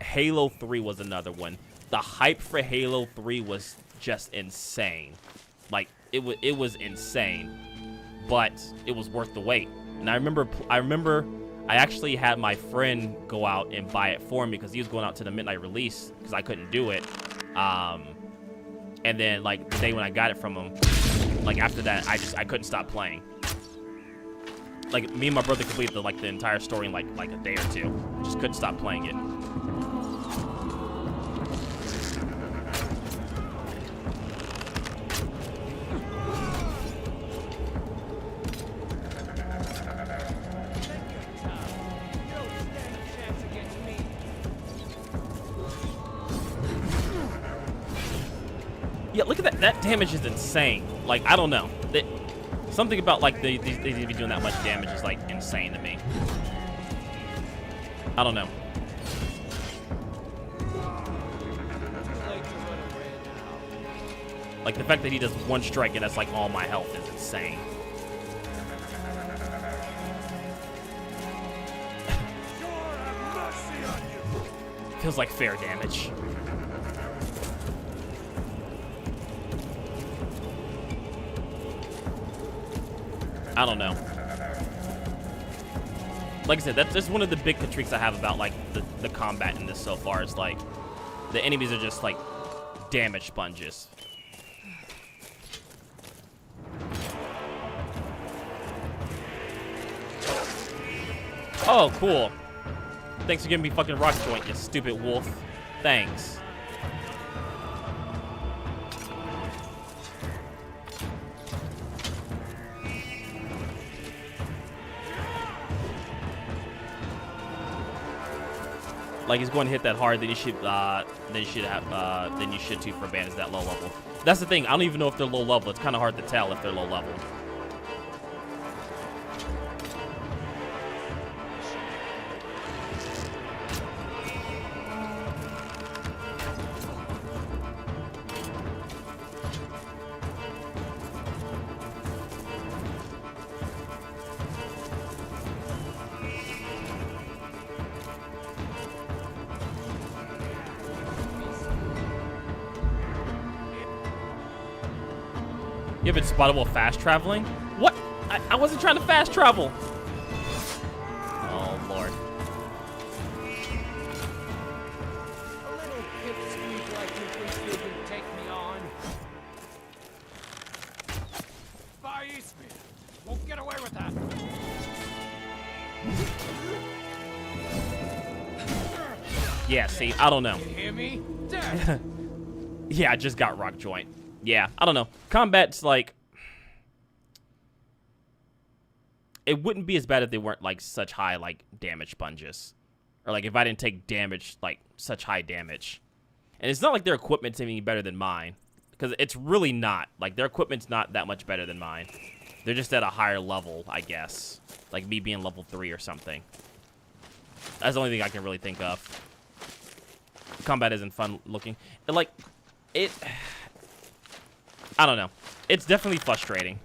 Halo 3 was another one. The hype for Halo 3 was just insane. Like, it was insane. But it was worth the wait. And I remember I actually had my friend go out and buy it for me because he was going out to the midnight release because I couldn't do it. And then, like, the day when I got it from him, like, after that, I couldn't stop playing. Like, me and my brother completed the entire story in like a day or 2. Just couldn't stop playing it. Yeah, look at that. That damage is insane. Like, I don't know. Something about like they be doing that much damage is like insane to me. I don't know. Like the fact that he does 1 strike and that's like all my health is insane. Feels like fair damage. I don't know. Like I said, that's one of the big critiques I have about like the combat in this so far. It's like the enemies are just like damage sponges. Oh, cool. Thanks for giving me fucking rock joint, you stupid wolf. Thanks. like is going to hit that hard, then you should too for bandits that low level. That's the thing. I don't even know if they're low level. It's kind of hard to tell if they're low level. You have it spottable fast traveling? What? I wasn't trying to fast travel. Oh, Lord. A little pipsqueak like you think you can take me on. By Eastman. Won't get away with that. Yeah, see, I don't know. You hear me? Death. Yeah, I just got rock joint. Yeah, I don't know. Combat's like... It wouldn't be as bad if they weren't, like, such high, like, damage sponges. Or, like, if I didn't take damage, like, such high damage. And it's not like their equipment's any better than mine. Because it's really not. Like, their equipment's not that much better than mine. They're just at a higher level, I guess. Like, me being level 3 or something. That's the only thing I can really think of. Combat isn't fun looking. And, like, it... I don't know. It's definitely frustrating.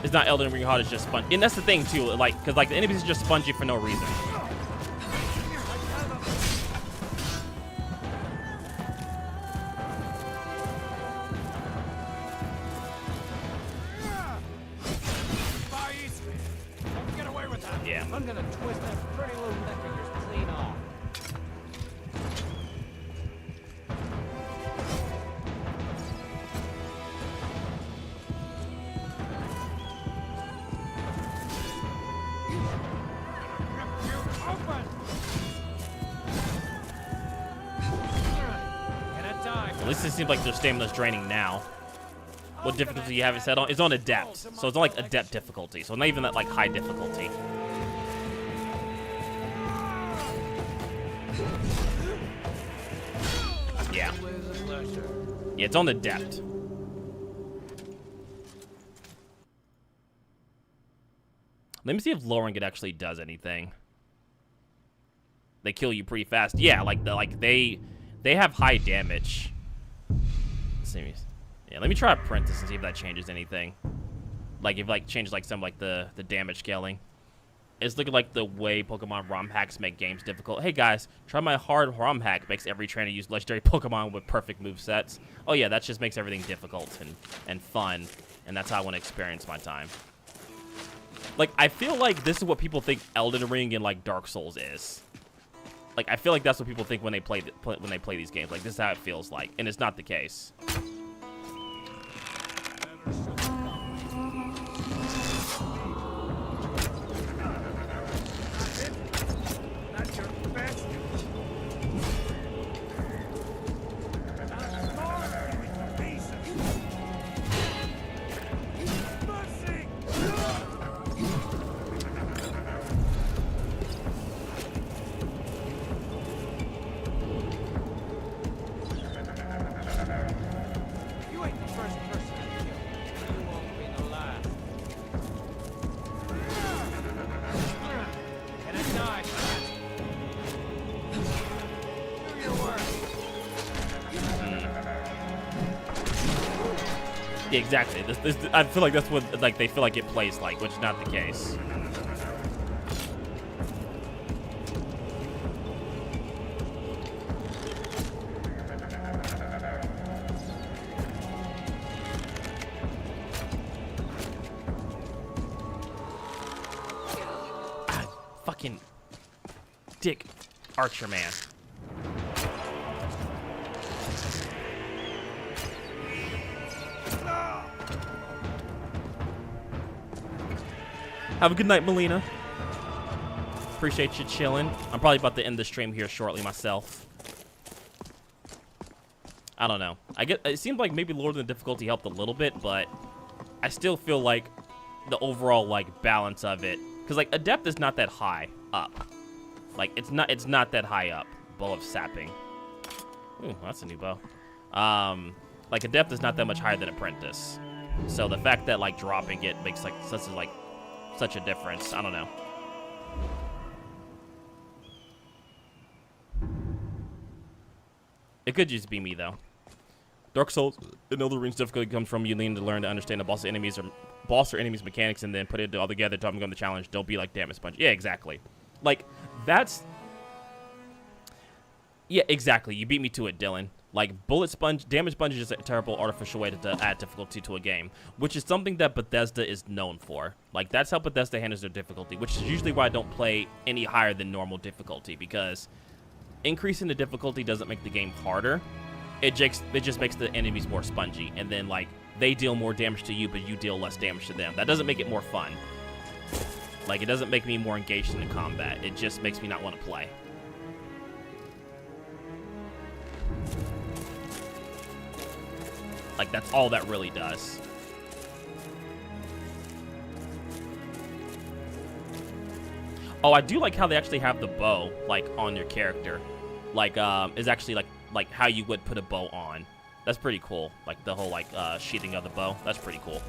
It's not Elden Ring hard, it's just spongy. And that's the thing too, like, because like the enemies are just spongy for no reason. Yeah. I'm gonna twist that pretty little neck of yours clean off. At least it seems like their stamina's draining now. What difficulty you have it set on? It's on Adept. So it's on like Adept difficulty. So not even that like high difficulty. Yeah. Yeah, it's on Adept. Let me see if lowering it actually does anything. They kill you pretty fast. Yeah, they have high damage. Let's see. Yeah, let me try Apprentice and see if that changes anything. Like if like changes like some like the damage scaling. It's looking like the way Pokemon ROM hacks make games difficult. Hey guys, try my hard ROM hack. Makes every trainer use legendary Pokemon with perfect movesets. Oh yeah, that just makes everything difficult and fun. And that's how I want to experience my time. Like I feel like this is what people think Elden Ring and like Dark Souls is. Like I feel like that's what people think when they play these games. Like this is how it feels like, and it's not the case. Yeah, exactly. This, I feel like that's what like they feel like it plays like, which is not the case. Fucking dick Archer man. Have a good night, Melina. Appreciate you chilling. I'm probably about to end the stream here shortly myself. I don't know. It seemed like maybe lowering the difficulty helped a little bit, but I still feel like the overall like balance of it, because like Adept is not that high up. Like it's not that high up. Bow of Sapping. Ooh, that's a new bow. Like Adept is not that much higher than Apprentice. So the fact that like dropping it makes like such a difference. I don't know. It could just be me though. Dark Souls and Elden Ring's difficulty comes from you need to learn to understand the boss or enemies mechanics and then put it all together to become the challenge. Don't be like damage sponge. Yeah, exactly. Like that's. Yeah, exactly. You beat me to it, Dylan. Like, damage sponge is just a terrible artificial way to add difficulty to a game, which is something that Bethesda is known for. Like, that's how Bethesda handles their difficulty, which is usually why I don't play any higher than normal difficulty, because increasing the difficulty doesn't make the game harder. It just makes the enemies more spongy, and then, like, they deal more damage to you, but you deal less damage to them. That doesn't make it more fun. Like, it doesn't make me more engaged in the combat. It just makes me not want to play. Like, that's all that really does. Oh, I do like how they actually have the bow, like, on your character. Like, is actually, like how you would put a bow on. That's pretty cool. Like, the whole, like, sheathing of the bow. That's pretty cool.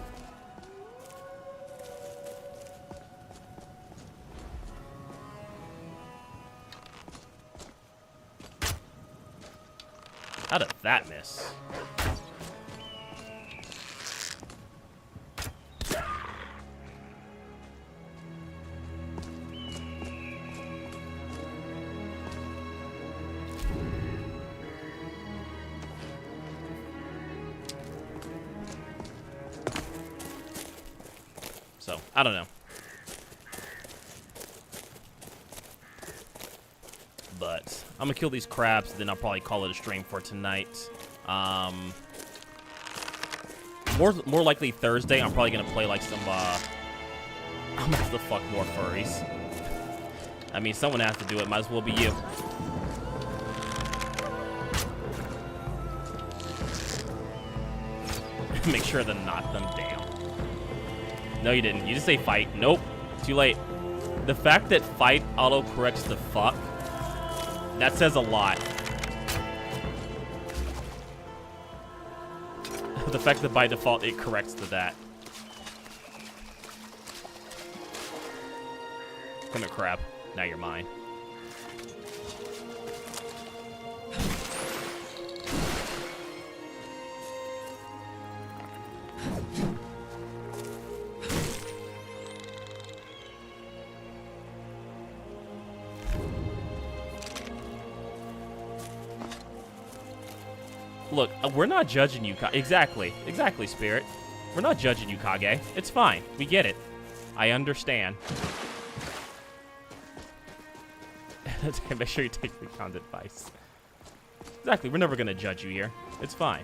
How did that miss? So, I don't know. But I'm gonna kill these crabs, then I'll probably call it a stream for tonight. More likely Thursday, I'm probably gonna play like some I'm gonna have to fuck more furries. I mean, someone has to do it, might as well be you. Make sure to knock them down. No, you didn't. You just say fight. Nope. Too late. The fact that fight auto-corrects the fuck, that says a lot. The fact that by default it corrects to that. Come here, crab. Now you're mine. Look, we're not judging you, Exactly, Spirit. We're not judging you, Kage. It's fine. We get it. I understand. Make sure you take the content advice. Exactly, we're never gonna judge you here. It's fine.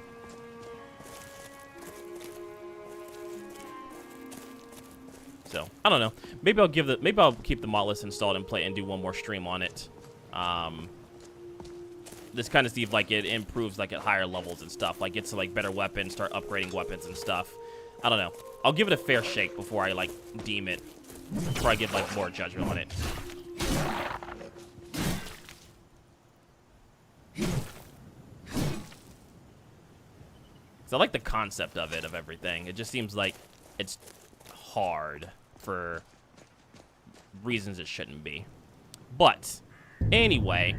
So, I don't know. Maybe I'll keep the Modlist installed and play and do one more stream on it. This kind of see if like it improves like at higher levels and stuff, like gets to like better weapons, start upgrading weapons and stuff. I don't know. I'll give it a fair shake before I like deem it, before I give like more judgment on it. So I like the concept of it, of everything. It just seems like it's hard for reasons it shouldn't be. But anyway.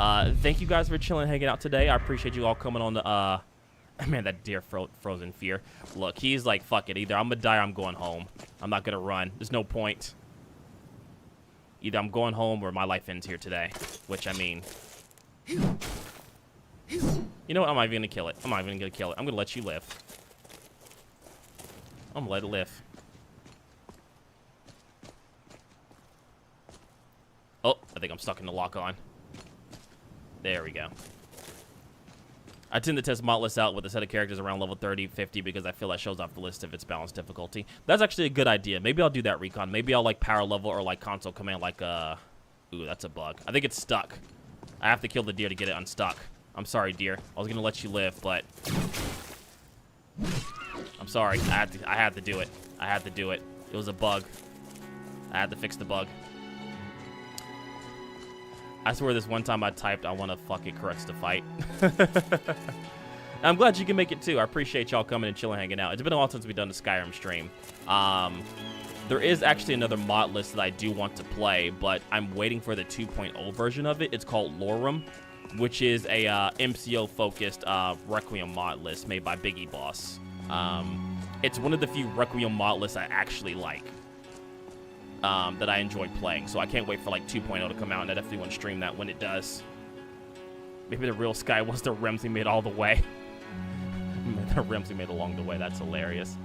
Thank you guys for chilling and hanging out today. I appreciate you all coming on the, man, that deer frozen fear. Look, he's like, fuck it. Either I'm gonna die or I'm going home. I'm not gonna run. There's no point. Either I'm going home or my life ends here today. Which, I mean... You know what? I'm not even gonna kill it. I'm not even gonna kill it. I'm gonna let you live. I'm gonna let it live. Oh, I think I'm stuck in the lock-on. There we go. I tend to test Modlist out with a set of characters around level 30, 50 because I feel that shows off the list if it's balanced difficulty. That's actually a good idea. Maybe I'll do that, Recon. Maybe I'll like power level or like console command like ooh, that's a bug. I think it's stuck. I have to kill the deer to get it unstuck. I'm sorry, deer. I was gonna let you live, but I'm sorry. I had to do it. I had to do it. It was a bug. I had to fix the bug. I swear this one time I typed, I want to fuck it corrects to fight. I'm glad you can make it too. I appreciate y'all coming and chilling, hanging out. It's been a while since we've done a Skyrim stream. There is actually another mod list that I do want to play, but I'm waiting for the 2.0 version of it. It's called Lorem, which is a MCO-focused Requiem mod list made by Biggie Boss. It's one of the few Requiem mod lists I actually like. That I enjoyed playing, so I can't wait for like 2.0 to come out, and I definitely want to stream that when it does. Maybe the real Sky was the realms he made all the way. The realms he made along the way. That's hilarious.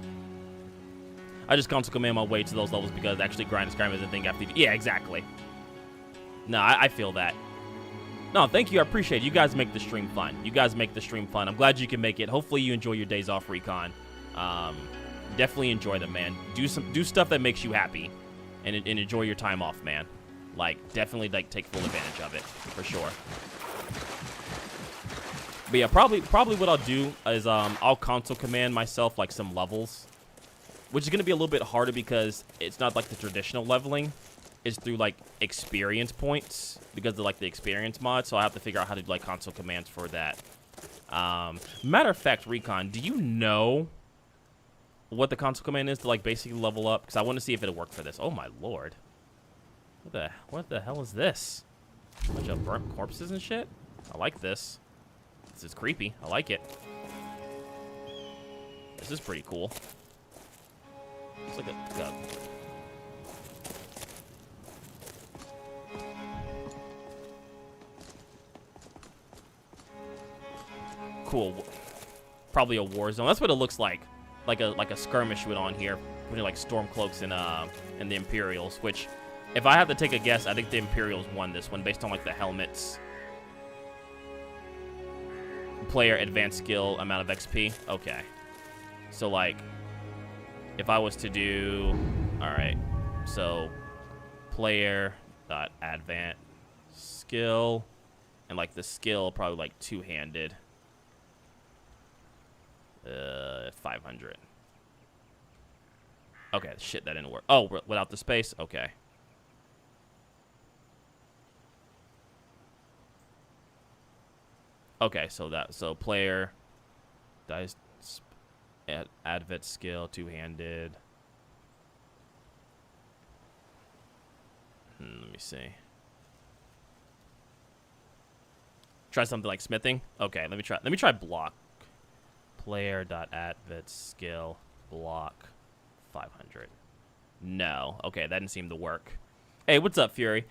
I just console command my way to those levels because actually grinding Skyrim is a thing after. Yeah, exactly. No, I feel that. No, thank you. I appreciate it. You guys make the stream fun. You guys make the stream fun. I'm glad you can make it. Hopefully you enjoy your days off, Recon. Definitely enjoy them, man. Do stuff that makes you happy. And enjoy your time off, man. Like, definitely, like, take full advantage of it, for sure. But yeah, probably what I'll do is I'll console command myself, like, some levels. Which is going to be a little bit harder because it's not, like, the traditional leveling. It's through, like, experience points because of, like, the experience mod. So I have to figure out how to do, like, console commands for that. Matter of fact, Recon, do you know what the console command is to like basically level up? Because I want to see if it'll work for this. Oh my lord, what the hell is this? A bunch of burnt corpses and shit. I like this. This is creepy. I like it. This is pretty cool. It's like a cool. Probably a war zone. That's what it looks like. Like a skirmish went on here between like Stormcloaks and the Imperials, which if I have to take a guess, I think the Imperials won this one based on like the helmets. Player advanced skill amount of XP. Okay. So like if I was to do alright. So player dot advanced skill and like the skill probably like two-handed. 500. Okay, shit, that didn't work. Oh, without the space? Okay. Okay, so player dice advent skill two-handed. Let me see. Try something like smithing. Okay, let me try block. Player.advent skill block 500. No. Okay, that didn't seem to work. Hey, what's up, Fury?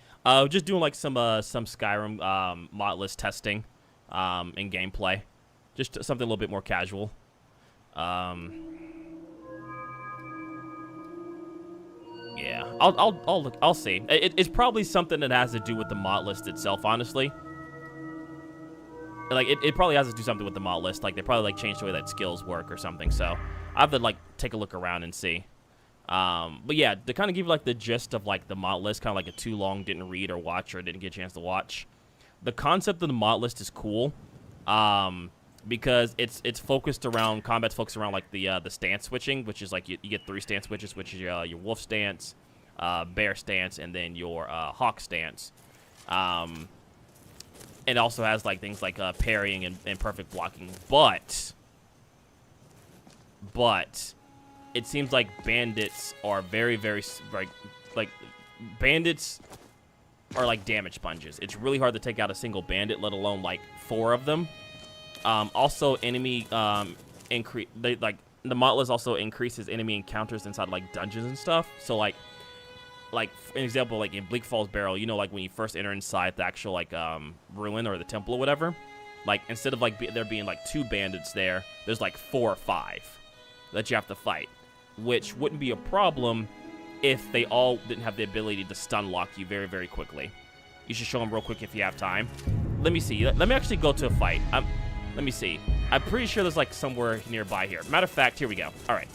Just doing like some Skyrim mod list testing in gameplay. Just something a little bit more casual. Yeah, I'll see. It's probably something that has to do with the mod list itself, honestly. Like, it probably has to do something with the mod list. Like, they probably, like, changed the way that skills work or something. So, I have to, like, take a look around and see. But, yeah, to kind of give you, like, the gist of, like, the mod list, kind of like a too long, didn't read or watch or didn't get a chance to watch. The concept of the mod list is cool. Because it's focused around, combat's focused around, like, the stance switching, which is, like, you get 3 stance switches, which is your wolf stance, bear stance, and then your hawk stance. It also has like things like parrying and perfect blocking, but it seems like bandits are very like bandits are like damage sponges. It's really hard to take out a single bandit, let alone like 4 of them. Also, enemy the mod list also increases enemy encounters inside like dungeons and stuff. So like an example, like in Bleak Falls Barrow, you know, like when you first enter inside the actual like ruin or the temple or whatever, like instead of like there being like 2 bandits there's like 4 or 5 that you have to fight, which wouldn't be a problem if they all didn't have the ability to stun lock you very, very quickly. You should show them real quick if you have time. Let me see. Let me actually go to a fight. Let me see. I'm pretty sure there's like somewhere nearby here. Matter of fact, here we go. All right.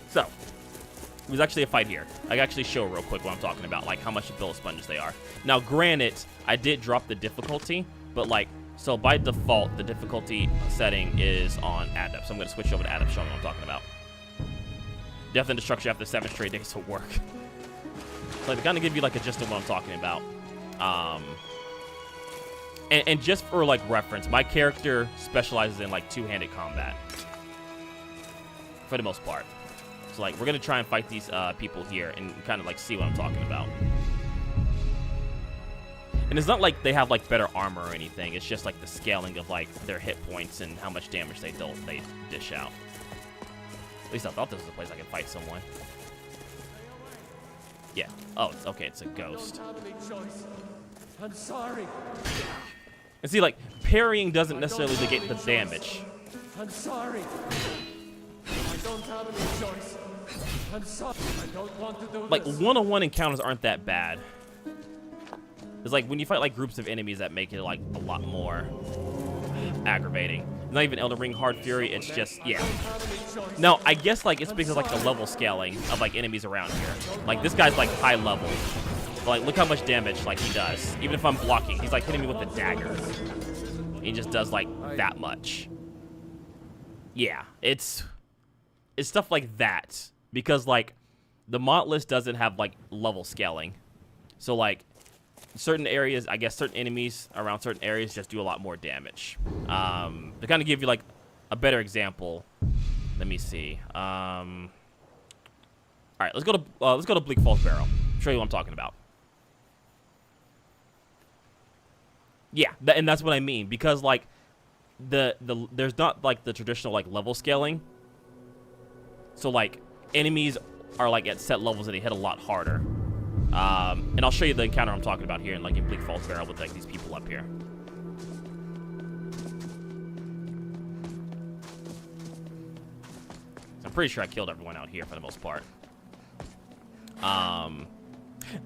So, there's actually a fight here. I can actually show real quick what I'm talking about, like how much billow sponges they are. Now, granted, I did drop the difficulty, but like, so by default, the difficulty setting is on adept. So I'm going to switch over to adept, show me what I'm talking about. Death and destruction after 7 straight days of work. So to kind of give you like a gist of what I'm talking about. And just for like reference, my character specializes in like two-handed combat for the most part. So like we're gonna try and fight these people here and kind of like see what I'm talking about. And it's not like they have like better armor or anything. It's just like the scaling of like their hit points and how much damage they dish out. At least I thought this was a place I could fight someone. Yeah. Oh, it's okay. It's a ghost. I'm sorry. And see, like, parrying doesn't necessarily negate the damage. I'm sorry. I don't have any choice. I'm sorry. I don't want to do Like, this. one-on-one encounters aren't that bad. It's like when you fight like groups of enemies that make it like a lot more aggravating. Not even Elden Ring Hard Fury, it's just, yeah. No, I guess like it's because like the level scaling of like enemies around here. Like this guy's like high level. But, like look how much damage like he does. Even if I'm blocking, he's like hitting me with a dagger. He just does like that much. Yeah, it's stuff like that. Because like the Modlist doesn't have like level scaling. So like certain areas, I guess certain enemies around certain areas just do a lot more damage. To kind of give you like a better example, let me see. All right, let's go to Bleak Falls Barrow. Show you what I'm talking about. Yeah, and that's what I mean, because like there's not like the traditional like level scaling. So like enemies are like at set levels and they hit a lot harder. And I'll show you the encounter I'm talking about here in like in Bleak Falls Barrow with like these people up here. So I'm pretty sure I killed everyone out here for the most part.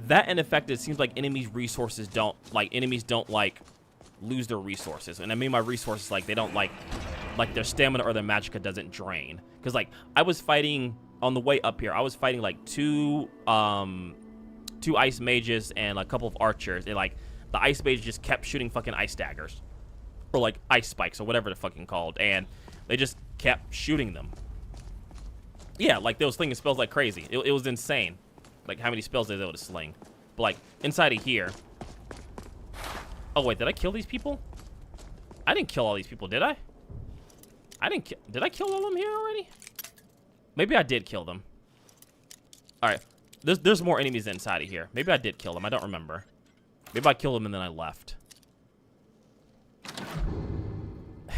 That in effect, it seems like enemies don't like lose their resources. And I mean my resources, like they don't like their stamina or their magicka doesn't drain. Because like I was fighting on the way up here, I was fighting like two ice mages and a couple of archers, and like the ice mage just kept shooting fucking ice daggers or like ice spikes or whatever they're fucking called, and they just kept shooting them. Yeah, like they was slinging spells like crazy. It was insane, like how many spells they were able to sling. But like inside of here, oh wait, did I kill these people? I didn't kill all these people, did I? Did I kill all of them here already? Maybe I did kill them. All right. There's more enemies inside of here. Maybe I did kill them. I don't remember. Maybe I killed them and then I left.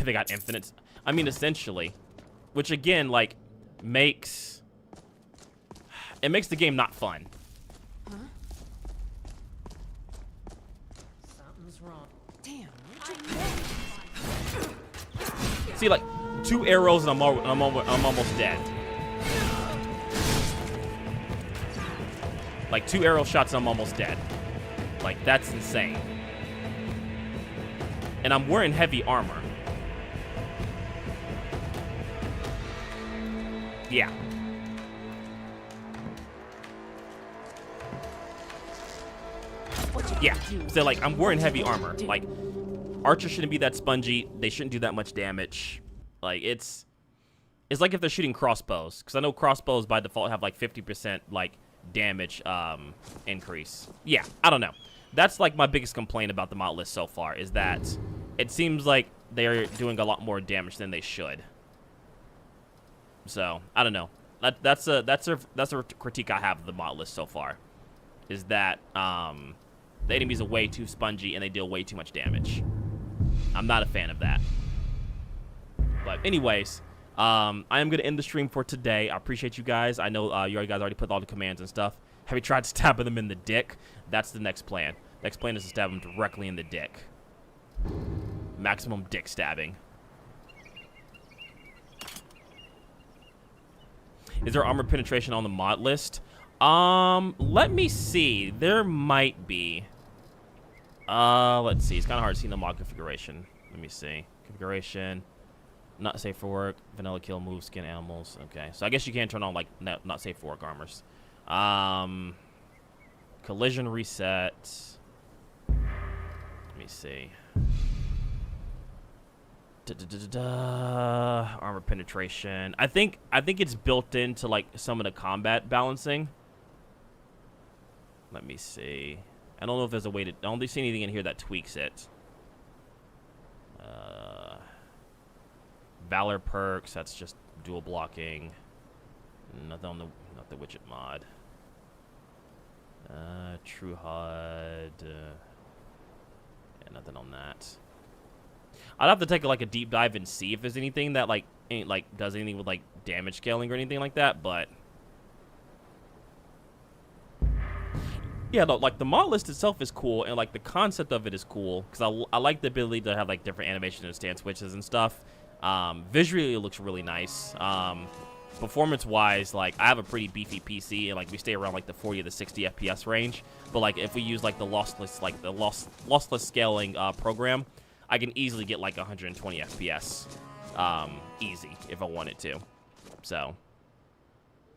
They got infinites. I mean, essentially. Which, again, like, makes the game not fun. Huh? Something's wrong. Damn. See, like, 2 arrows and I'm almost dead. Like 2 arrow shots and I'm almost dead. Like that's insane. And I'm wearing heavy armor. Yeah. Yeah. So like I'm wearing heavy armor. Like archers shouldn't be that spongy. They shouldn't do that much damage. Like it's like if they're shooting crossbows, because I know crossbows by default have like 50% like damage increase. Yeah, I don't know. That's like my biggest complaint about the Modlist so far, is that it seems like they're doing a lot more damage than they should. So I don't know. That's a critique I have of the Modlist so far, is that the enemies are way too spongy and they deal way too much damage. I'm not a fan of that. But anyways, I am going to end the stream for today. I appreciate you guys. I know you guys already put all the commands and stuff. Have you tried stabbing them in the dick? That's the next plan. Next plan is to stab them directly in the dick. Maximum dick stabbing. Is there armor penetration on the Modlist? Let me see. There might be. Let's see. It's kind of hard to see in the mod configuration. Let me see. Configuration. Not safe for work. Vanilla kill, move, skin animals. Okay, so I guess you can't turn on like not safe for work armors. Collision reset. Let me see. Armor penetration. I think it's built into like some of the combat balancing. Let me see. I don't know if there's a way to. I don't see anything in here that tweaks it. Valor perks. That's just dual blocking. Nothing on not the widget mod. True HUD. Yeah, nothing on that. I'd have to take like a deep dive and see if there's anything that like does anything with like damage scaling or anything like that. But yeah, no, like the mod list itself is cool, and like the concept of it is cool because I like the ability to have like different animation and stance switches and stuff. Visually, it looks really nice. Performance-wise, like I have a pretty beefy PC, and like we stay around like the 40 to 60 FPS range. But like if we use like the lossless scaling program, I can easily get like 120 FPS, easy if I wanted to. So,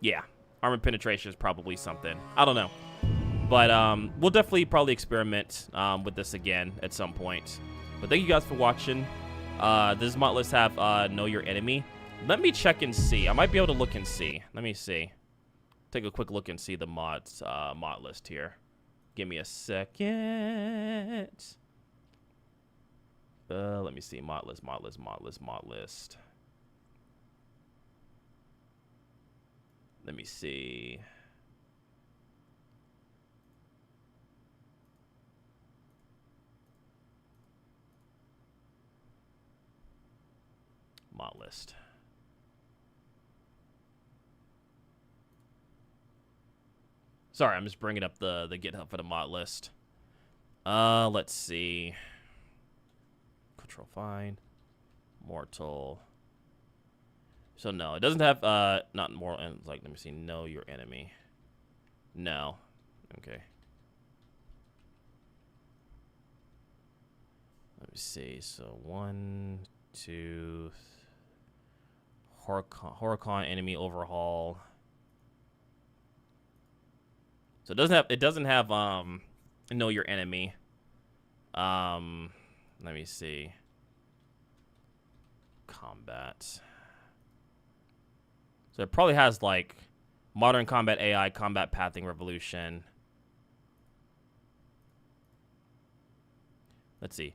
yeah, armor penetration is probably something. I don't know, but we'll definitely probably experiment with this again at some point. But thank you guys for watching. Does mod list have know your enemy? Let me check and see. I might be able to look and see. Let me see. Take a quick look and see the mod list here. Give me a second. Let me see. Mod list. Let me see. Mod list. Sorry, I'm just bringing up the GitHub for the mod list. Let's see. Control find. Mortal. So no, it doesn't have not mortal. Like, let me see. Know your enemy. No. Okay. Let me see. So 1, 2. Horicon enemy overhaul. So it doesn't have know your enemy. Let me see. Combat. So it probably has like modern combat AI, combat pathing revolution. Let's see.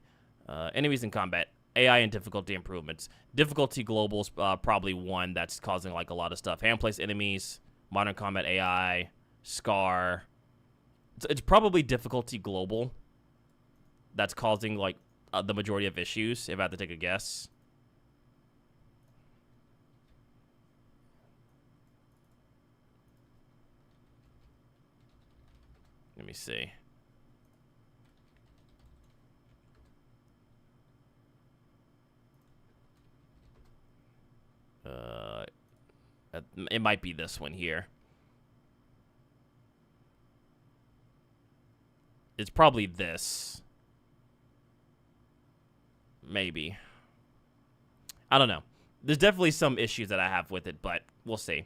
Enemies in combat. AI and difficulty improvements. Difficulty global's probably one that's causing like a lot of stuff. Hand place enemies, modern combat AI, Scar. It's probably difficulty global that's causing like the majority of issues, if I had to take a guess. Let me see. It might be this one here. It's probably this. Maybe. I don't know. There's definitely some issues that I have with it, but we'll see.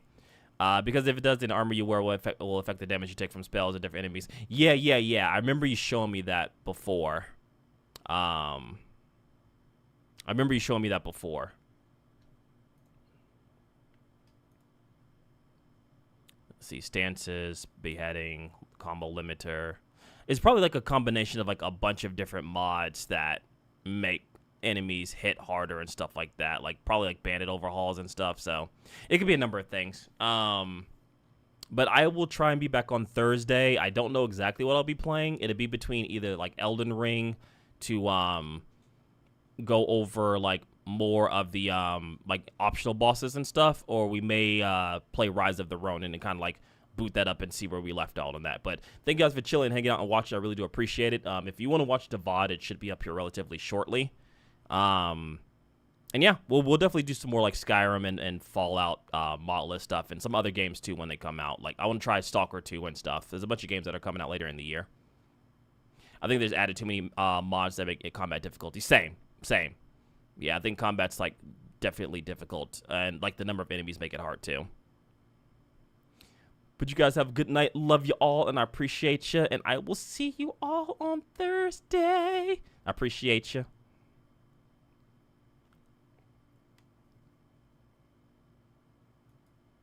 Because if it does, then armor you wear will affect the damage you take from spells and different enemies. Yeah. I remember you showing me that before. Let's see, stances, beheading, combo limiter. It's probably like a combination of like a bunch of different mods that make enemies hit harder and stuff like that. Like probably like bandit overhauls and stuff. So it could be a number of things. But I will try and be back on Thursday. I don't know exactly what I'll be playing. It'll be between either like Elden Ring to go over like more of the like optional bosses and stuff, or we may play Rise of the Ronin and kind of like boot that up and see where we left out on that. But thank you guys for chilling, hanging out, and watching. I really do appreciate it. If you want to watch the VOD, it should be up here relatively shortly. And yeah, we'll definitely do some more like Skyrim and Fallout mod list stuff, and some other games too when they come out. Like I want to try Stalker 2 and stuff. There's a bunch of games that are coming out later in the year. I think there's added too many mods that make it combat difficulty. Same. Yeah, I think combat's like definitely difficult, and like the number of enemies make it hard too. But you guys have a good night. Love you all, and I appreciate you. And I will see you all on Thursday. I appreciate you.